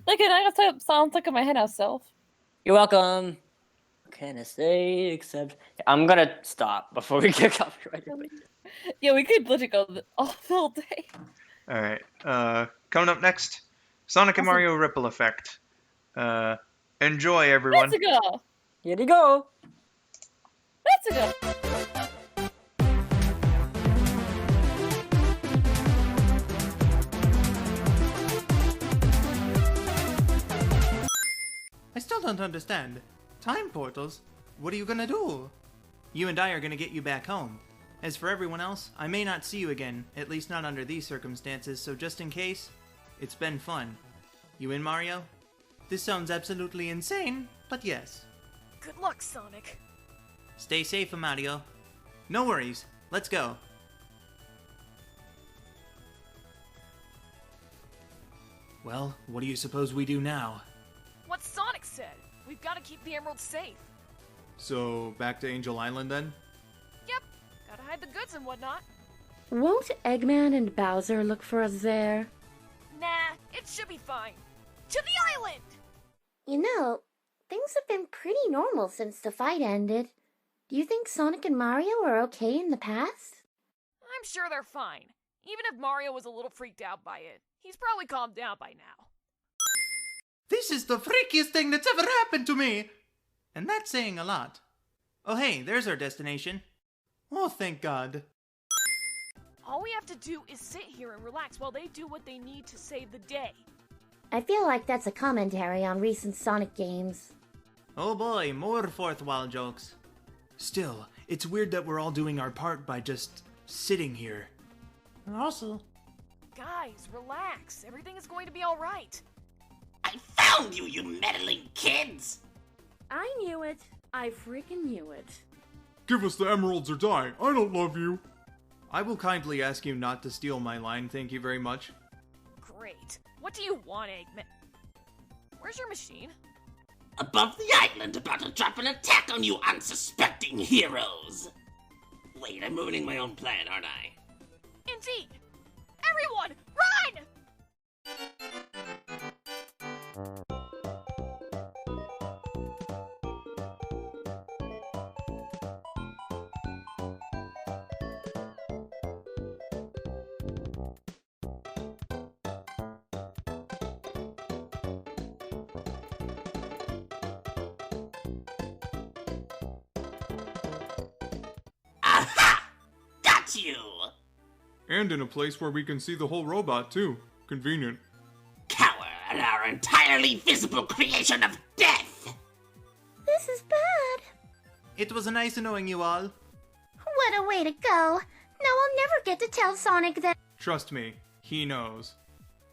Look at I got sounds stuck in my head now, Silv. You're welcome. What can I say except I'm gonna stop before we get copyrighted. Yeah, we could literally go all day. All right. Coming up next, Sonic and Mario Ripple Effect. Enjoy, everyone. Let's go. Here you go. Let's go. I still don't understand. Time portals? What are you gonna do? You and I are gonna get you back home. As for everyone else, I may not see you again, at least not under these circumstances, so just in case, it's been fun. You in, Mario? This sounds absolutely insane, but yes. Good luck, Sonic. Stay safe, Mario. No worries, let's go. Well, what do you suppose we do now? What Sonic said. We've got to keep the emeralds safe. So, back to Angel Island then? Yep. Gotta hide the goods and whatnot. Won't Eggman and Bowser look for us there? Nah, it should be fine. To the island! You know, things have been pretty normal since the fight ended. Do you think Sonic and Mario are okay in the past? I'm sure they're fine. Even if Mario was a little freaked out by it, he's probably calmed down by now. This is the freakiest thing that's ever happened to me! And that's saying a lot. Oh hey, there's our destination. Oh, thank God. All we have to do is sit here and relax while they do what they need to save the day. I feel like that's a commentary on recent Sonic games. Oh boy, more fourth wall jokes. Still, it's weird that we're all doing our part by just sitting here. Also, guys, relax. Everything is going to be alright. I found you, you meddling kids! I knew it. I freaking knew it. Give us the emeralds or die. I don't love you. I will kindly ask you not to steal my line, thank you very much. Great. What do you want, Eggman? Where's your machine? Above the island, about to drop an attack on you unsuspecting heroes. Wait, I'm ruining my own plan, aren't I? Indeed. Everyone, run! Aha! Got you! And in a place where we can see the whole robot, too. Convenient. Coward, our entirely visible creation of death! This is bad. It was nice knowing you all. What a way to go. Now I'll never get to tell Sonic that Trust me, he knows.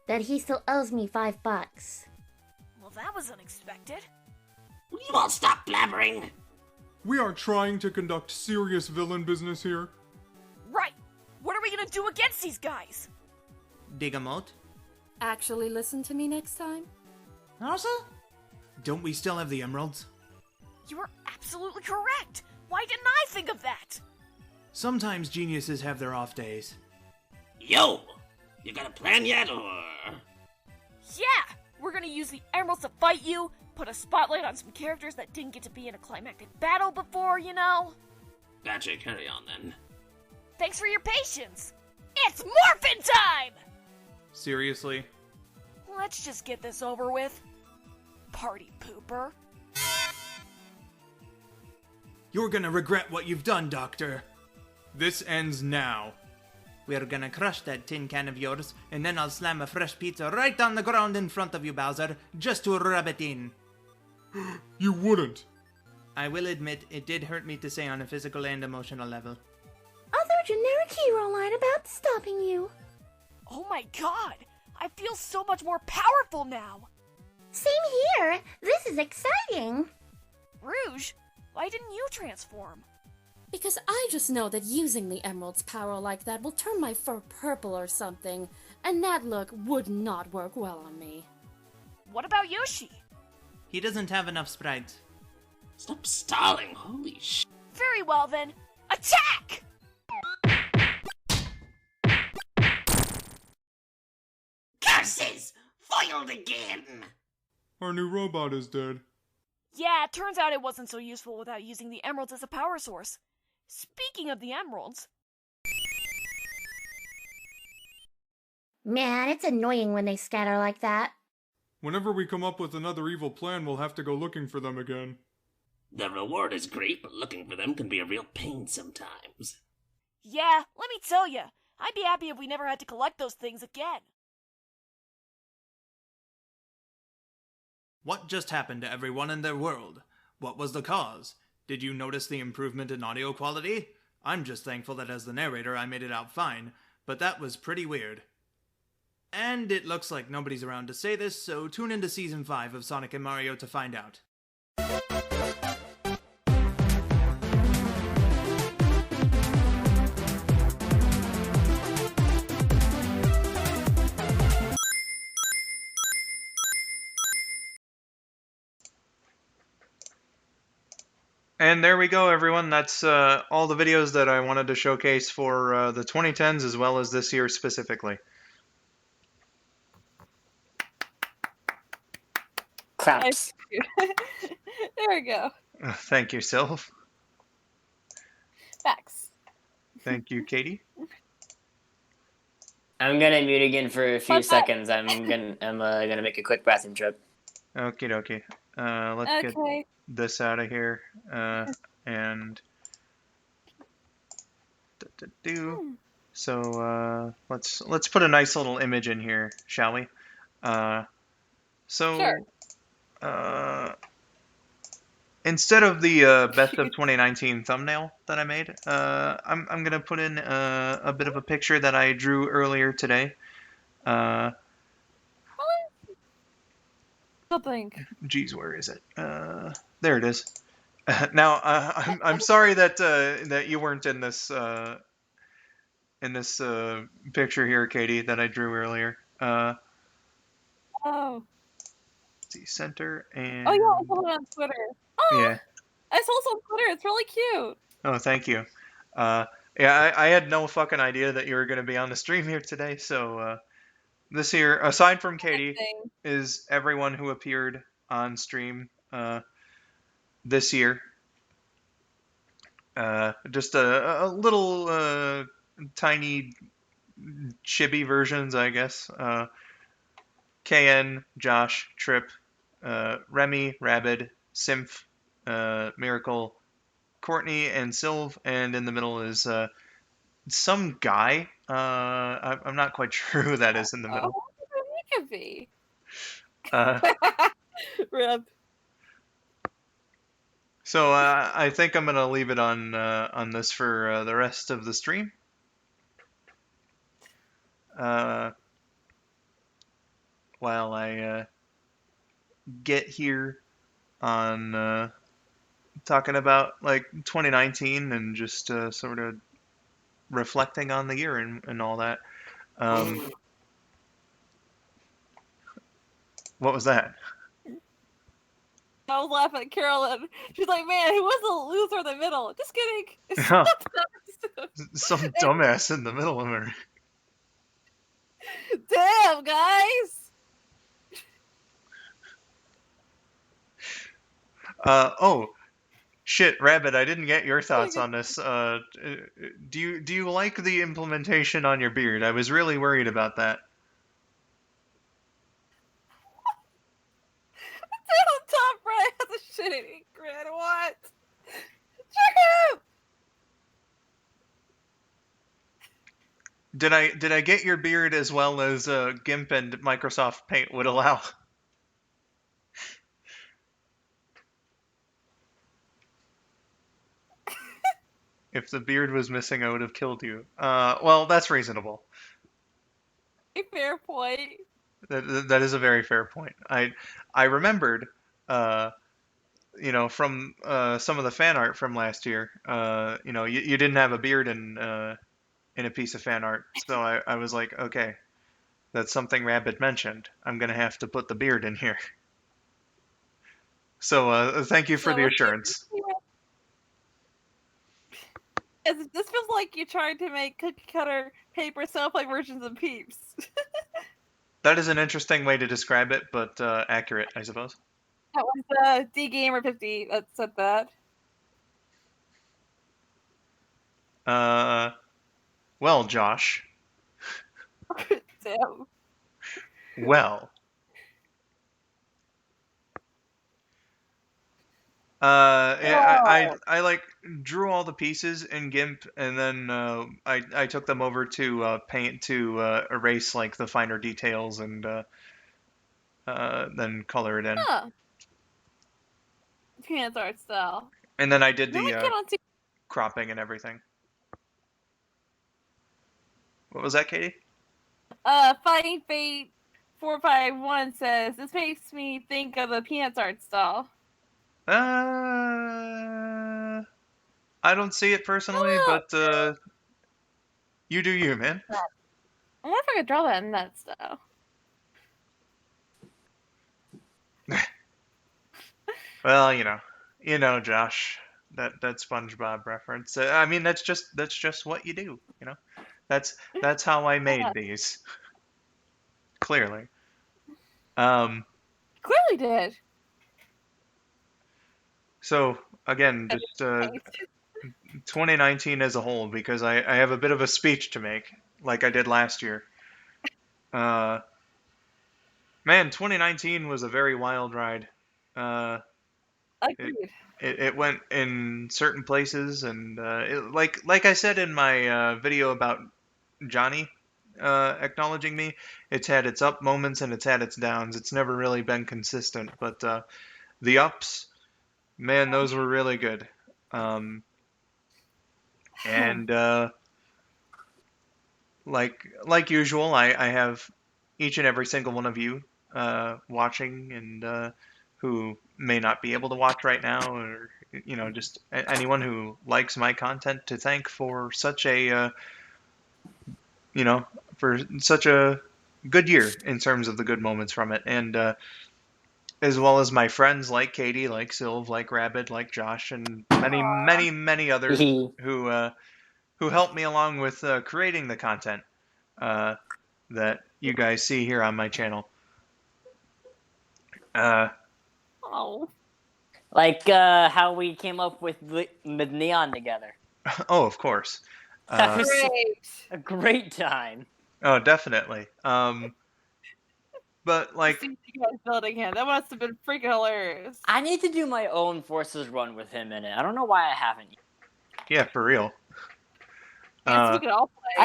he still owes me $5. Well, that was unexpected. Will you all stop blabbering? We are trying to conduct serious villain business here. gonna do against these guys? Dig 'em out? Actually listen to me next time? Also? Don't we still have the emeralds? You are absolutely correct! Why didn't I think of that? Sometimes geniuses have their off days. Yo! You got a plan yet, or...? Yeah! We're gonna use the emeralds to fight you, put a spotlight on some characters that didn't get to be in a climactic battle before, you know? Gotcha, carry on then. Thanks for your patience! It's morphin' time! Seriously? Let's just get this over with. Party pooper. You're gonna regret what you've done, Doctor. This ends now. We're gonna crush that tin can of yours, and then I'll slam a fresh pizza right on the ground in front of you, Bowser, just to rub it in. You wouldn't. I will admit, it did hurt me to say on a physical and emotional level. Other generic hero line about stopping you. Oh my god! I feel so much more powerful now! Same here. This is exciting. Rouge, why didn't you transform? Because I just know that using the emerald's power like that will turn my fur purple or something, and that look would not work well on me. What about Yoshi? He doesn't have enough sprites. Stop stalling, holy sh... Very well then, attack! Curses! Foiled again! Our new robot is dead. Yeah, turns out it wasn't so useful without using the emeralds as a power source. Speaking of the emeralds... Man, it's annoying when they scatter like that. Whenever we come up with another evil plan, we'll have to go looking for them again. The reward is great, but looking for them can be a real pain sometimes. Yeah, let me tell ya, I'd be happy if we never had to collect those things again. What just happened to everyone in their world? What was the cause? Did you notice the improvement in audio quality? I'm just thankful that as the narrator I made it out fine, but that was pretty weird. And it looks like nobody's around to say this, so tune into Season 5 of Sonic and Mario to find out. And there we go, everyone. That's all the videos that I wanted to showcase for the 2010s as well as this year specifically. Claps. There we go. Thank you, Silv. Facts. Thank you, Katie. I'm gonna mute again for a few What's that? seconds. I'm gonna make a quick bathroom trip. Okie dokie. Let's get Okay. this out of here. And so let's put a nice little image in here, shall we? Sure. Instead of the best of 2019 thumbnail that I made, I'm gonna put in a bit of a picture that I drew earlier today. Think. Geez, where is it? There it is. Now, I'm sorry that that you weren't in this picture here, Katie, that I drew earlier. Oh. Let's see, center and. Oh yeah, I saw it on Twitter. Oh, Yeah. I saw it on Twitter. It's really cute. Oh, thank you. Yeah, I had no fucking idea that you were going to be on the stream here today. So this here, aside from Katie, is everyone who appeared on stream this year. Just a little tiny chibi versions, I guess. KN, Josh, Trip, Remy, Rabid, Symph, Miracle, Courtney, and Silv, and in the middle is some guy. I'm not quite sure who that is in the middle. He could be. Rip. So I think I'm gonna leave it on this for the rest of the stream. While I get here on talking about like 2019 and just sort of reflecting on the year and all that. What was that? I was laughing at Carolyn. She's like, man, who was the loser in the middle? Just kidding. It's Oh. not Some dumbass in the middle of her. Damn, guys. Oh, shit, Rabbit, I didn't get your thoughts on this. Do you like the implementation on your beard? I was really worried about that. Damn, top right has a shitty grin. What? Check Did I get your beard as well as GIMP and Microsoft Paint would allow? If the beard was missing, I would have killed you. Well, that's reasonable. Fair point. That is a very fair point. I remembered, from some of the fan art from last year. You didn't have a beard in a piece of fan art, so I was like, okay, that's something Rabbit mentioned. I'm gonna have to put the beard in here. So thank you for the assurance. This feels like you tried to make cookie cutter paper snowflake versions of Peeps. That is an interesting way to describe it, but accurate, I suppose. That was DGamer50 that said that. Well, Josh. Damn. Well. I like drew all the pieces in GIMP, and then I took them over to Paint to erase like the finer details and then color it in. Huh. Peanuts art style. And then I did the on cropping and everything. What was that, Katie? Fighting Fate 451 says this makes me think of the Peanuts art style. I don't see it personally, but you do you, man. I wonder if I could draw that in that style. Well, Josh, that SpongeBob reference. I mean, that's just what you do, That's how I made these. Clearly. Clearly did. So again, just 2019 as a whole, because I have a bit of a speech to make, like I did last year. Man, 2019 was a very wild ride. Agreed. It went in certain places, and like I said in my video about Johnny acknowledging me, it's had its up moments and it's had its downs. It's never really been consistent, but the ups, man, those were really good. And like usual, I have each and every single one of you watching, and who may not be able to watch right now, or just anyone who likes my content, to thank for such a for such a good year in terms of the good moments from it, and as well as my friends like Katie, like Silv, like Rabbit, like Josh, and many others who helped me along with creating the content that you guys see here on my channel. Like how we came up with Neon together. Oh, of course. That was a great time. Oh, definitely. But like, you guys building him, that must have been freaking hilarious. I need to do my own Forces run with him in it. I don't know why I haven't. Yeah, for real. I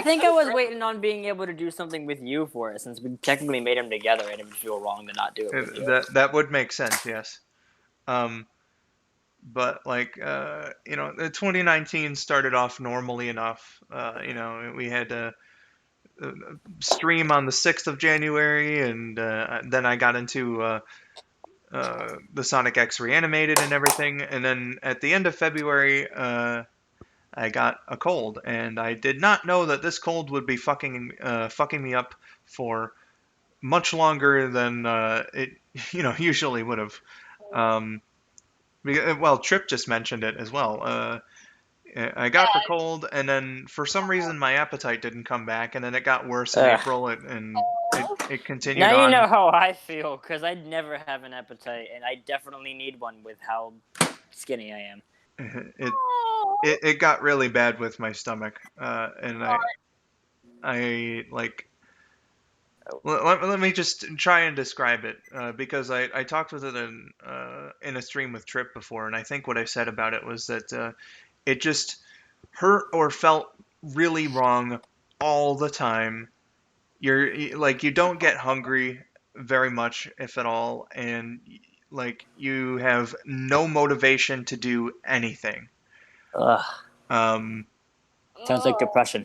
think I was waiting on being able to do something with you for it, since we technically made them together, and it would feel wrong to not do it with you. That would make sense, yes. But like, 2019 started off normally enough. We had a stream on the 6th of January, and then I got into the Sonic X Reanimated and everything. And then at the end of February, I got a cold, and I did not know that this cold would be fucking me up for much longer than it usually would have. Well, Trip just mentioned it as well. I got the cold, and then for some reason my appetite didn't come back, and then it got worse in Ugh. April, and it continued Now you on. know how I feel, because I never have an appetite, and I definitely need one with how skinny I am. It got really bad with my stomach, and I like. Let me just try and describe it, because I talked with it in a stream with Trip before, and I think what I said about it was that it just hurt or felt really wrong all the time. You don't get hungry very much, if at all, and like you have no motivation to do anything. Ugh. Sounds like Oh. depression.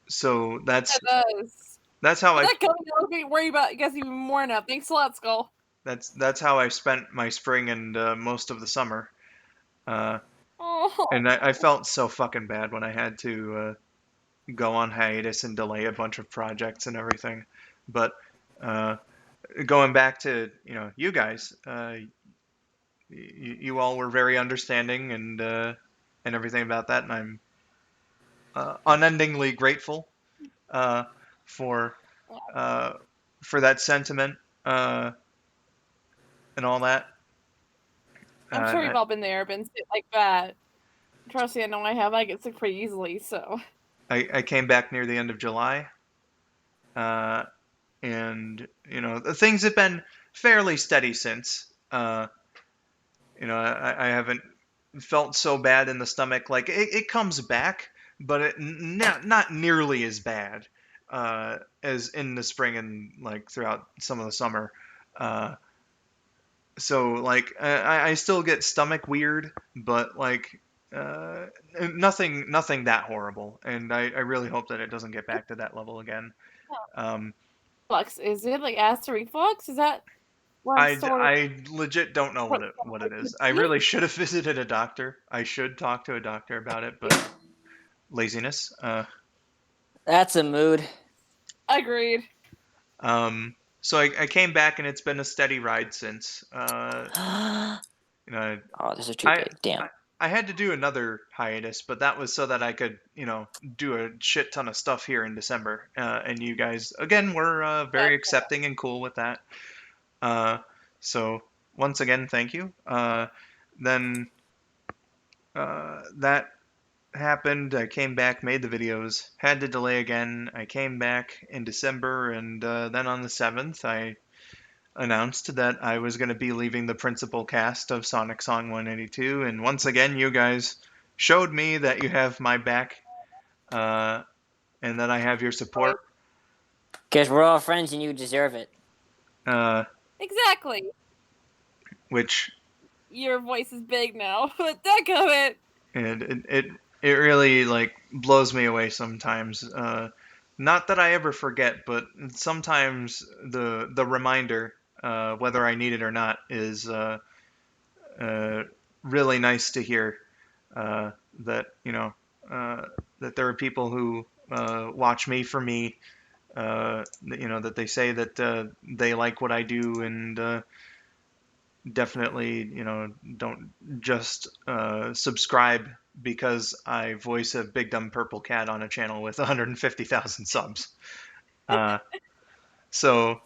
So that's It does. how I That could be worry about you guys even more now. Thanks a lot, Skull. that's how I spent my spring and most of the summer. Oh. And I felt so fucking bad when I had to go on hiatus and delay a bunch of projects and everything. But going back to you guys, you all were very understanding and everything about that, and I'm unendingly grateful for that sentiment and all that. I'm sure you've all been there, been sick like that. Trust me, I know I have. I get sick pretty easily, so. I came back near the end of July, and the things have been fairly steady since. I haven't felt so bad in the stomach. Like it comes back, but it not nearly as bad as in the spring and like throughout some of the summer. So like I still get stomach weird, but like nothing that horrible, and I really hope that it doesn't get back to that level again. Reflux, is it like acid reflux? Is that what I'm sort of... I legit don't know what it is. I really should have visited a doctor. I should talk to a doctor about it, but laziness. That's a mood. Agreed. So I came back, and it's been a steady ride since. Oh, this is too big. Damn. I had to do another hiatus, but that was so that I could, do a shit ton of stuff here in December. And you guys, again, were very accepting and cool with that. So once again, thank you. Then that happened. I came back, made the videos, had to delay again. I came back in December, and then on the 7th, I announced that I was going to be leaving the principal cast of Sonic Song 182. And once again, you guys showed me that you have my back, and that I have your support. Because we're all friends and you deserve it. Exactly. Which... Your voice is big now, but that of it. And it really like blows me away sometimes. Not that I ever forget, but sometimes the reminder, whether I need it or not, is really nice to hear. That that there are people who watch me for me. That they say that they like what I do, and definitely don't just subscribe because I voice a big dumb purple cat on a channel with 150,000 subs. So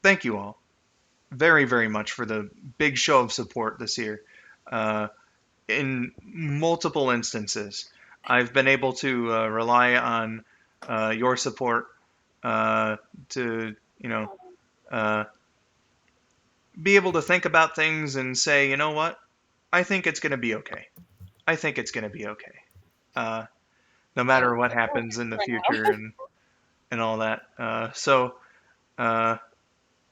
thank you all very, very much for the big show of support this year. In multiple instances, I've been able to rely on your support to be able to think about things and say, you know what, I think it's going to be okay. I think it's going to be okay. No matter what happens in the future and all that. So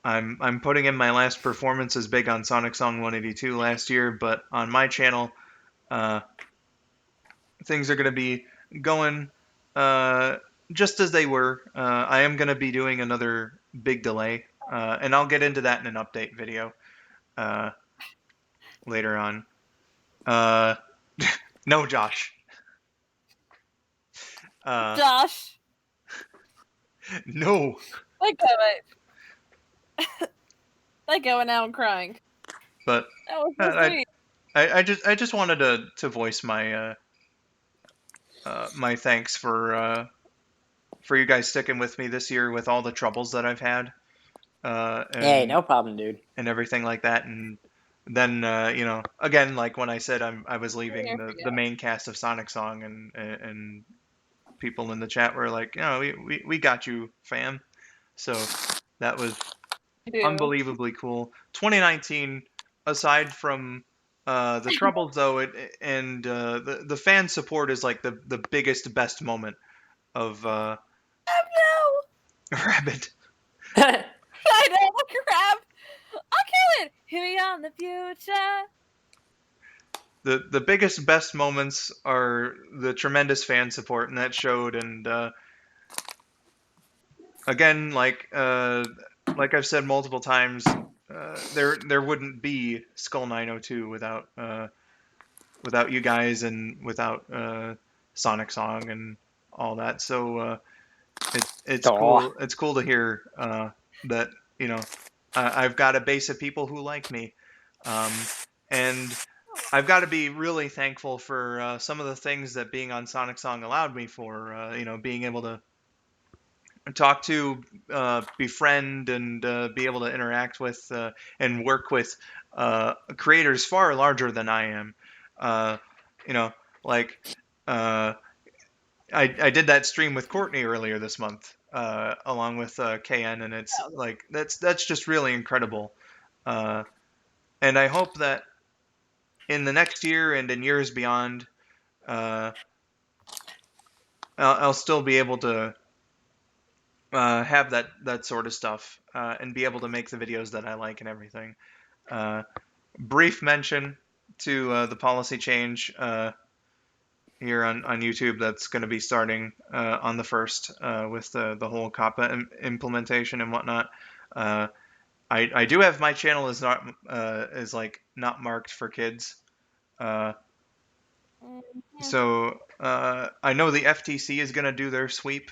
I'm putting in my last performance as big on Sonic Song 182 last year, but on my channel, things are going to be going just as they were. I am going to be doing another big delay, and I'll get into that in an update video later on. No, Josh. Josh. No. Let go it. Let go, and now I'm crying. But That was so sweet. I just wanted to voice my my thanks for you guys sticking with me this year with all the troubles that I've had. Hey, no problem, dude. And everything like that. And then you know, again, like when I said I was leaving the main cast of Sonic Song, and people in the chat were like, you know, we got you, fam. So that was unbelievably cool. 2019, aside from the troubles though, and the fan support is like the biggest, best moment of Rabbit. I know, crap. I'll kill it. Hit me on the future. The biggest, best moments are the tremendous fan support, and that showed. And again, like I've said multiple times, there wouldn't be skull902 without you guys and without Sonic Song and all that. So it's cool. It's cool to hear that, you know, I've got a base of people who like me, and I've got to be really thankful for some of the things that being on Sonic Song allowed me for. You know, being able to talk to, befriend, and be able to interact with and work with creators far larger than I am. You know, like I did that stream with Courtney earlier this month, along with KN, and it's like that's just really incredible. And I hope that in the next year and in years beyond, I'll still be able to have that sort of stuff, and be able to make the videos that I like and everything. Brief mention to the policy change here on YouTube that's going to be starting on the 1st, with the whole COPPA implementation and whatnot. I do have my channel is not is like not marked for kids. So I know the FTC is going to do their sweep.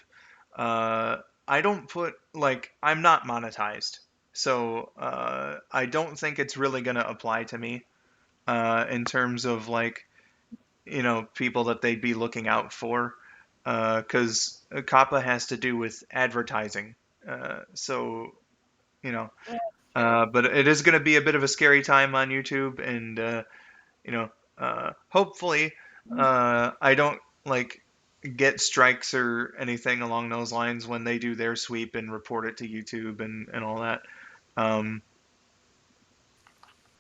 I don't put, like, I'm not monetized, so I don't think it's really going to apply to me in terms of, like, you know, people that they'd be looking out for, because COPPA has to do with advertising. So, you know, but it is going to be a bit of a scary time on YouTube, and you know, hopefully I don't like get strikes or anything along those lines when they do their sweep and report it to YouTube and all that. I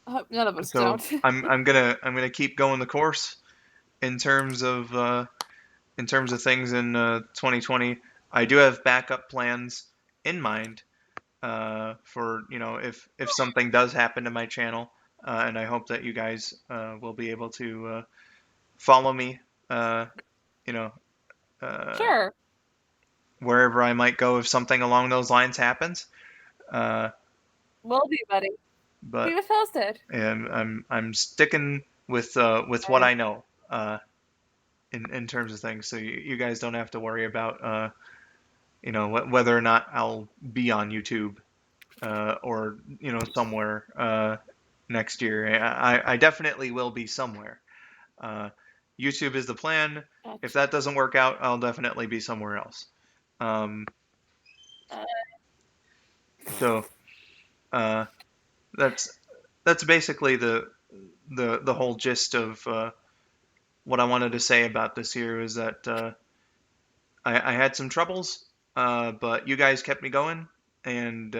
hope none of us So don't. I'm gonna keep going the course in terms of things in 2020. I do have backup plans in mind for, you know, if something does happen to my channel, and I hope that you guys will be able to follow me, you know, Sure. wherever I might go if something along those lines happens. Will do, buddy. But Keep us posted. and I'm sticking with what I know in terms of things, so you guys don't have to worry about you know, whether or not I'll be on YouTube or, you know, somewhere next year. I definitely will be somewhere. YouTube is the plan. If that doesn't work out, I'll definitely be somewhere else. So that's basically the whole gist of what I wanted to say about this year, is that I had some troubles, but you guys kept me going, and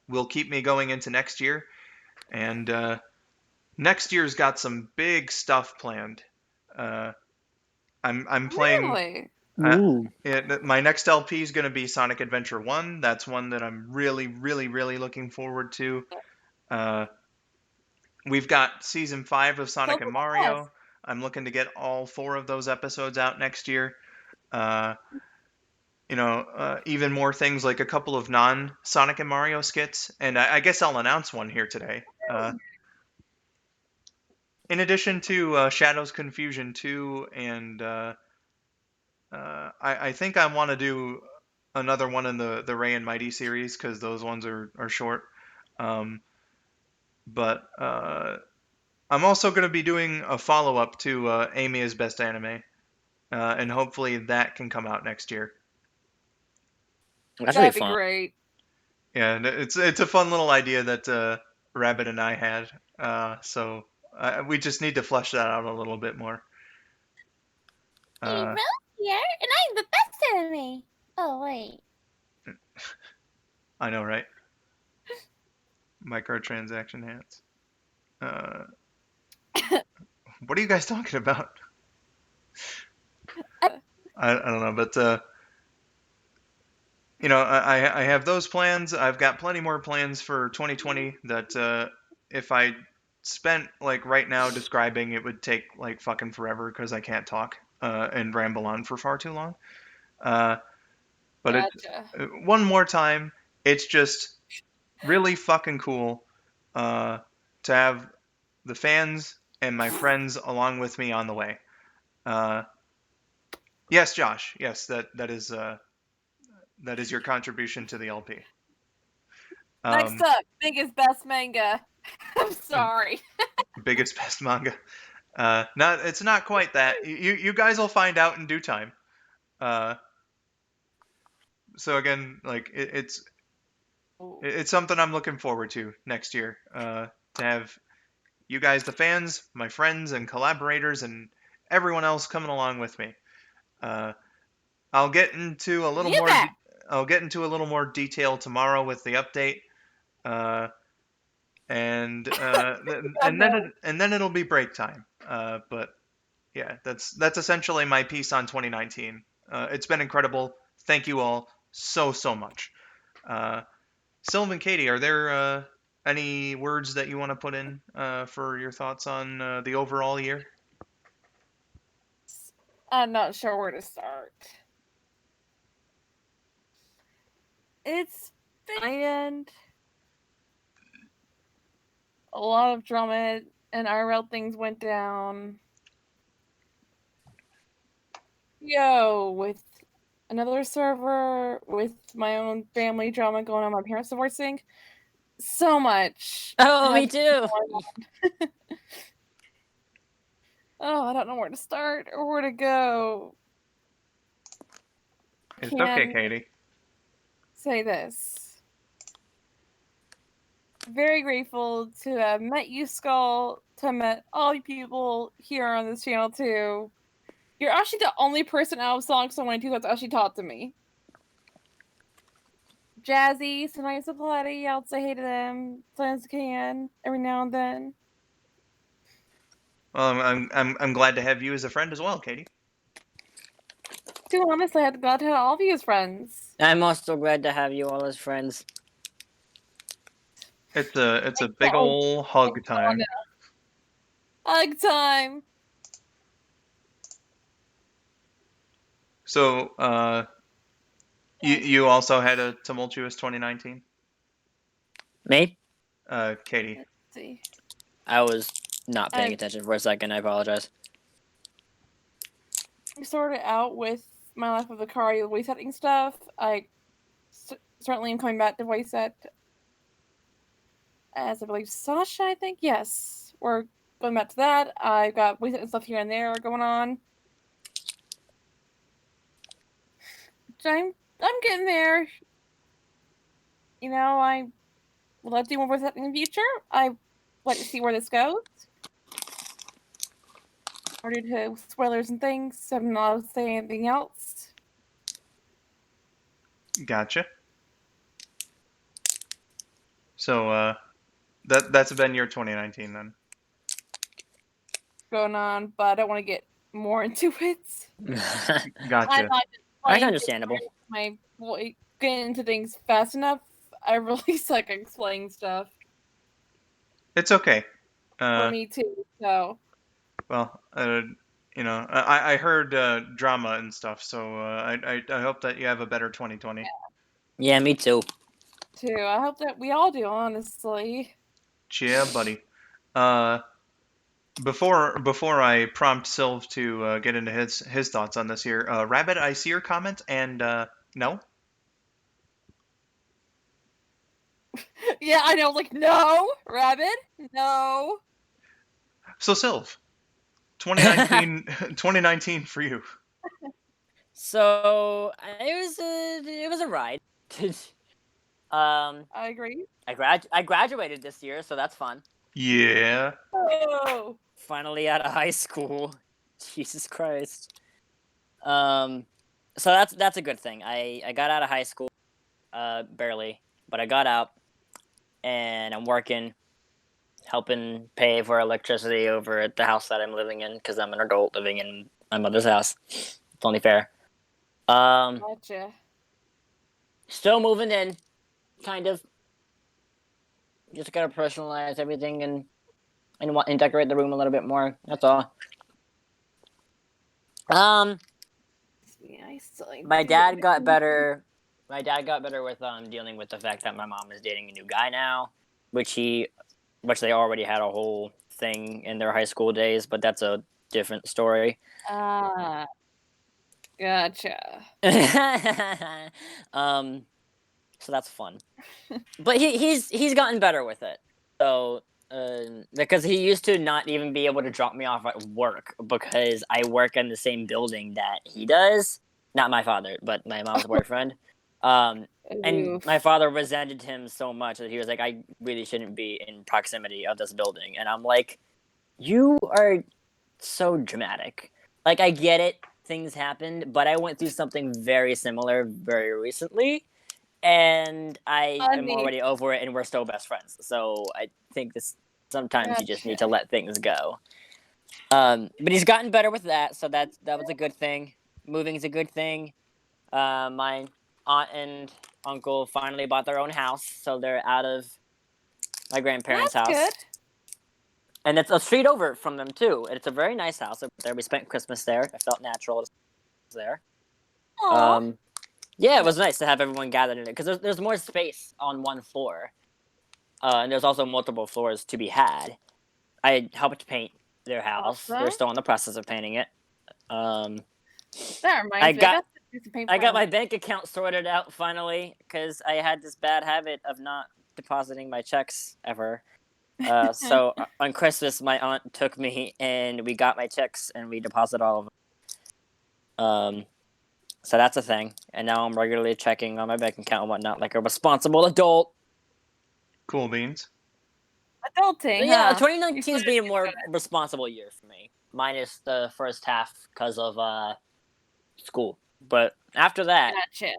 will keep me going into next year. And next year's got some big stuff planned. I'm playing. Really? My next LP is going to be Sonic Adventure 1. That's one that I'm really, really, really looking forward to. We've got Season 5 of Sonic and Mario. I'm looking to get all 4 of those episodes out next year. You know, even more things like a couple of non-Sonic and Mario skits. And I guess I'll announce one here today. in addition to Shadows Confusion 2 and I think I want to do another one in the Ray and Mighty series because those ones are short. But I'm also going to be doing a follow-up to Amy is Best Anime, and hopefully that can come out next year. That'd be great. Yeah, and it's a fun little idea that Rabbit and I had. So we just need to flesh that out a little bit more. Hey, Rose here, and I'm the best anime. Oh, wait. I know, right? Microtransaction hats. What are you guys talking about? I don't know, but you know, I have those plans. I've got plenty more plans for 2020 that if I spent like right now describing, it would take like fucking forever because I can't talk and ramble on for far too long. But Gotcha. one more time, it's just really fucking cool to have the fans and my friends along with me on the way. Yes, Josh. Yes, that is your contribution to the LP. Next up, biggest best manga. I'm sorry. Biggest best manga. It's not quite that. You guys will find out in due time. So again, like it's something I'm looking forward to next year. To have you guys, the fans, my friends and collaborators, and everyone else coming along with me. I'll get into a little more. I'll get into a little more detail tomorrow with the update. And then it'll be break time. But yeah, that's essentially my piece on 2019. It's been incredible. Thank you all so much. Silv and Katie, are there any words that you want to put in for your thoughts on the overall year? I'm not sure where to start. It's been and a lot of drama and IRL things went down. With another server, with my own family drama going on, my parents divorcing. So much. Oh, me too. Oh, I don't know where to start or where to go. It's okay, Katie. Say this. Very grateful to have met you, Skull, to have met all you people here on this channel, too. You're actually the only person out of Song 102 that's actually talked to me. Jazzy, Sonai Sapalati, I'll say hey to them. Plans can every now and then. Well, I'm glad to have you as a friend as well, Katie. To honestly, I'm glad to have all of you as friends. I'm also glad to have you all as friends. It's a big ol' hug time. Hug time. So, you also had a tumultuous 2019? Me? Katie. Let's see. I was not paying attention for a second. I apologize. We sorted out with my life of the car, the voice setting stuff. I certainly am coming back to voice set. As I believe Sasha, I think. Yes. We're going back to that. I've got voice setting stuff here and there going on. I'm getting there. You know, I would like to do more voice acting in the future. I like to see where this goes. Or due to spoilers and things, so I'm not allowed to say anything else. Gotcha. So, that's been your 2019 then. Going on, but I don't want to get more into it. Gotcha. That's understandable. My boy getting into things fast enough. I really suck at explaining stuff. It's okay. For me too. So. Well, you know, I heard drama and stuff, so I hope that you have a better 2020. Yeah, me too. I hope that we all do, honestly. Yeah, buddy. Before I prompt Silv to get into his thoughts on this here, Rabbit, I see your comment, and no. Yeah, I know. Like, no, Rabbit, no. So Silv, 2019, 2019 for you. So it was a ride. I agree. I graduated this year, so that's fun. Yeah. Oh. Finally out of high school. Jesus Christ. So that's a good thing. I got out of high school, barely, but I got out, and I'm working, helping pay for electricity over at the house that I'm living in because I'm an adult living in my mother's house. It's only fair. Gotcha. Still moving in, kind of. Just gotta personalize everything and decorate the room a little bit more. That's all. Yeah, I still like My dad got better. My dad got better with dealing with the fact that my mom is dating a new guy now, which they already had a whole thing in their high school days, but that's a different story. Gotcha. So that's fun. But he's gotten better with it. So because he used to not even be able to drop me off at work because I work in the same building that he does. Not my father, but my mom's boyfriend. And my father resented him so much that he was like, I really shouldn't be in proximity of this building. And I'm like, you are so dramatic. Like, I get it. Things happened, but I went through something very similar very recently. And I am already over it, and we're still best friends. So I think sometimes you just need to let things go. But he's gotten better with that, so that was a good thing. Moving is a good thing. My aunt and uncle finally bought their own house, so they're out of my grandparents' house. Good. And it's a street over from them too. It's a very nice house over there. We spent Christmas there. I felt natural there. Aww. Yeah, it was nice to have everyone gathered in it because there's more space on one floor, and there's also multiple floors to be had. I helped paint their house. Awesome. They're still in the process of painting it. That reminds me. I got my bank account sorted out finally because I had this bad habit of not depositing my checks ever. So on Christmas, my aunt took me and we got my checks and we deposited all of them. So that's a thing. And now I'm regularly checking on my bank account and whatnot like a responsible adult. Cool beans. Adulting. Yeah, huh? 2019 has been a more responsible year for me. Minus the first half because of school. But after that... Gotcha.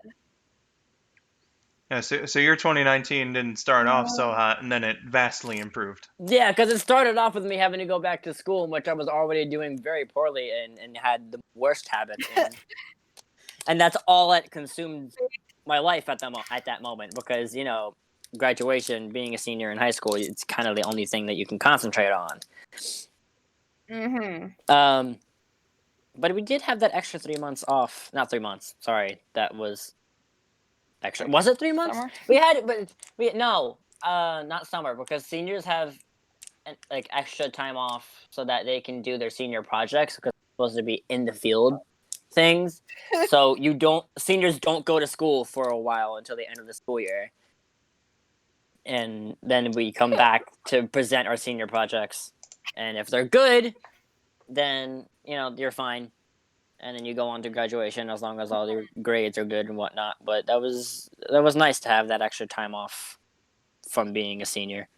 Yeah, so your 2019 didn't start off so hot, and then it vastly improved. Yeah, because it started off with me having to go back to school, in which I was already doing very poorly and had the worst habits in. And that's all that consumed my life at that moment because, graduation, being a senior in high school, it's kind of the only thing that you can concentrate on. Mm-hmm. But we did have that extra 3 months off. Not 3 months. Sorry, that was extra. Was it 3 months? Summer? We had it, but not summer because seniors have extra time off so that they can do their senior projects because they're supposed to be in the field things. So seniors don't go to school for a while until the end of the school year. And then we come back to present our senior projects. And if they're good, then, you're fine. And then you go on to graduation as long as all your grades are good and whatnot. But that was nice to have that extra time off from being a senior.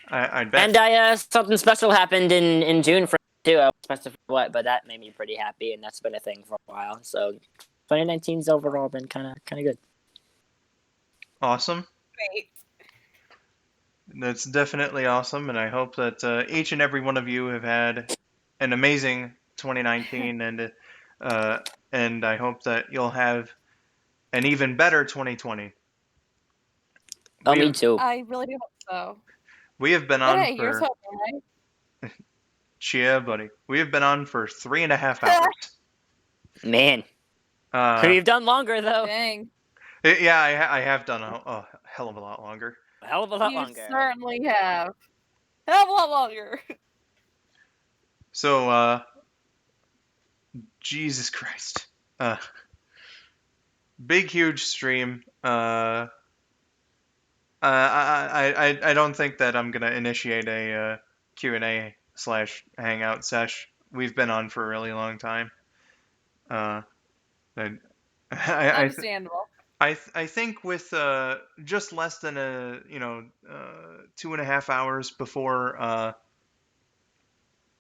I bet. And something special happened in June for too. I won't specify what, but that made me pretty happy, and that's been a thing for a while. So 2019's overall been kind of good. Awesome. Great. That's definitely awesome, and I hope that each and every one of you have had an amazing 2019, and I hope that you'll have an even better 2020. Oh, me too. I really do hope so. We have been But on hey, here's for... hoping, right? Yeah, buddy. We have been on for 3.5 hours. Man. We've done longer, though. Dang. Yeah, I have done a hell of a lot longer. A hell of a lot You longer. certainly have. Have a lot longer. So, Jesus Christ. Big, huge stream. I don't think that I'm gonna initiate a Q&A / hangout sesh. We've been on for a really long time. Understandable. I think with just less than 2.5 hours before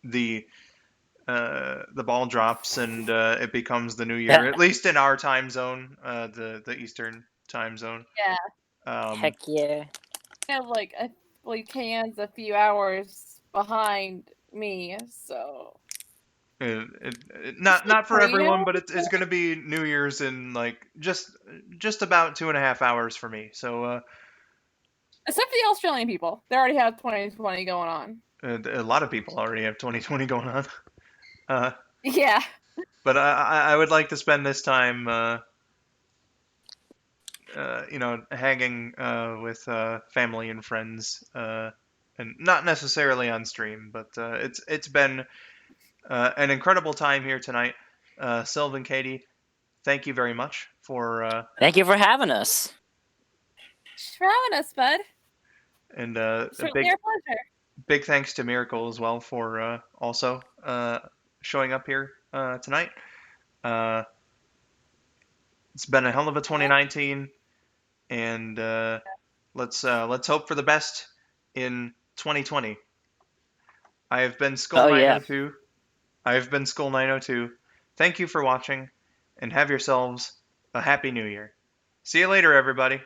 the ball drops and it becomes the new year, at least in our time zone, the Eastern time zone. Yeah. Heck yeah. I have like Can's a few hours behind me, so. Not for everyone, Freedom? but it's going to be New Year's in like just about 2.5 hours for me. So Except for the Australian people, they already have 2020 going on. a lot of people already have 2020 going on. Yeah. But I would like to spend this time, hanging with family and friends, and not necessarily on stream, but it's been an incredible time here tonight. Silv and Katie, thank you very much for. Thank you for having us. Thanks for having us, bud. And Certainly our pleasure. Big thanks to Miracle as well for also showing up here tonight. It's been a hell of a 2019, and let's hope for the best in 2020. I have been skull902. I have been skull902. Thank you for watching, and have yourselves a happy new year. See you later, everybody.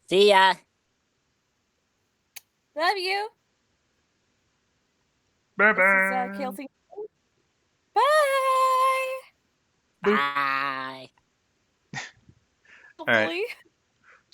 See ya. Love you. Bye bye. This is Kelsey. Bye. Bye. All right. Hopefully.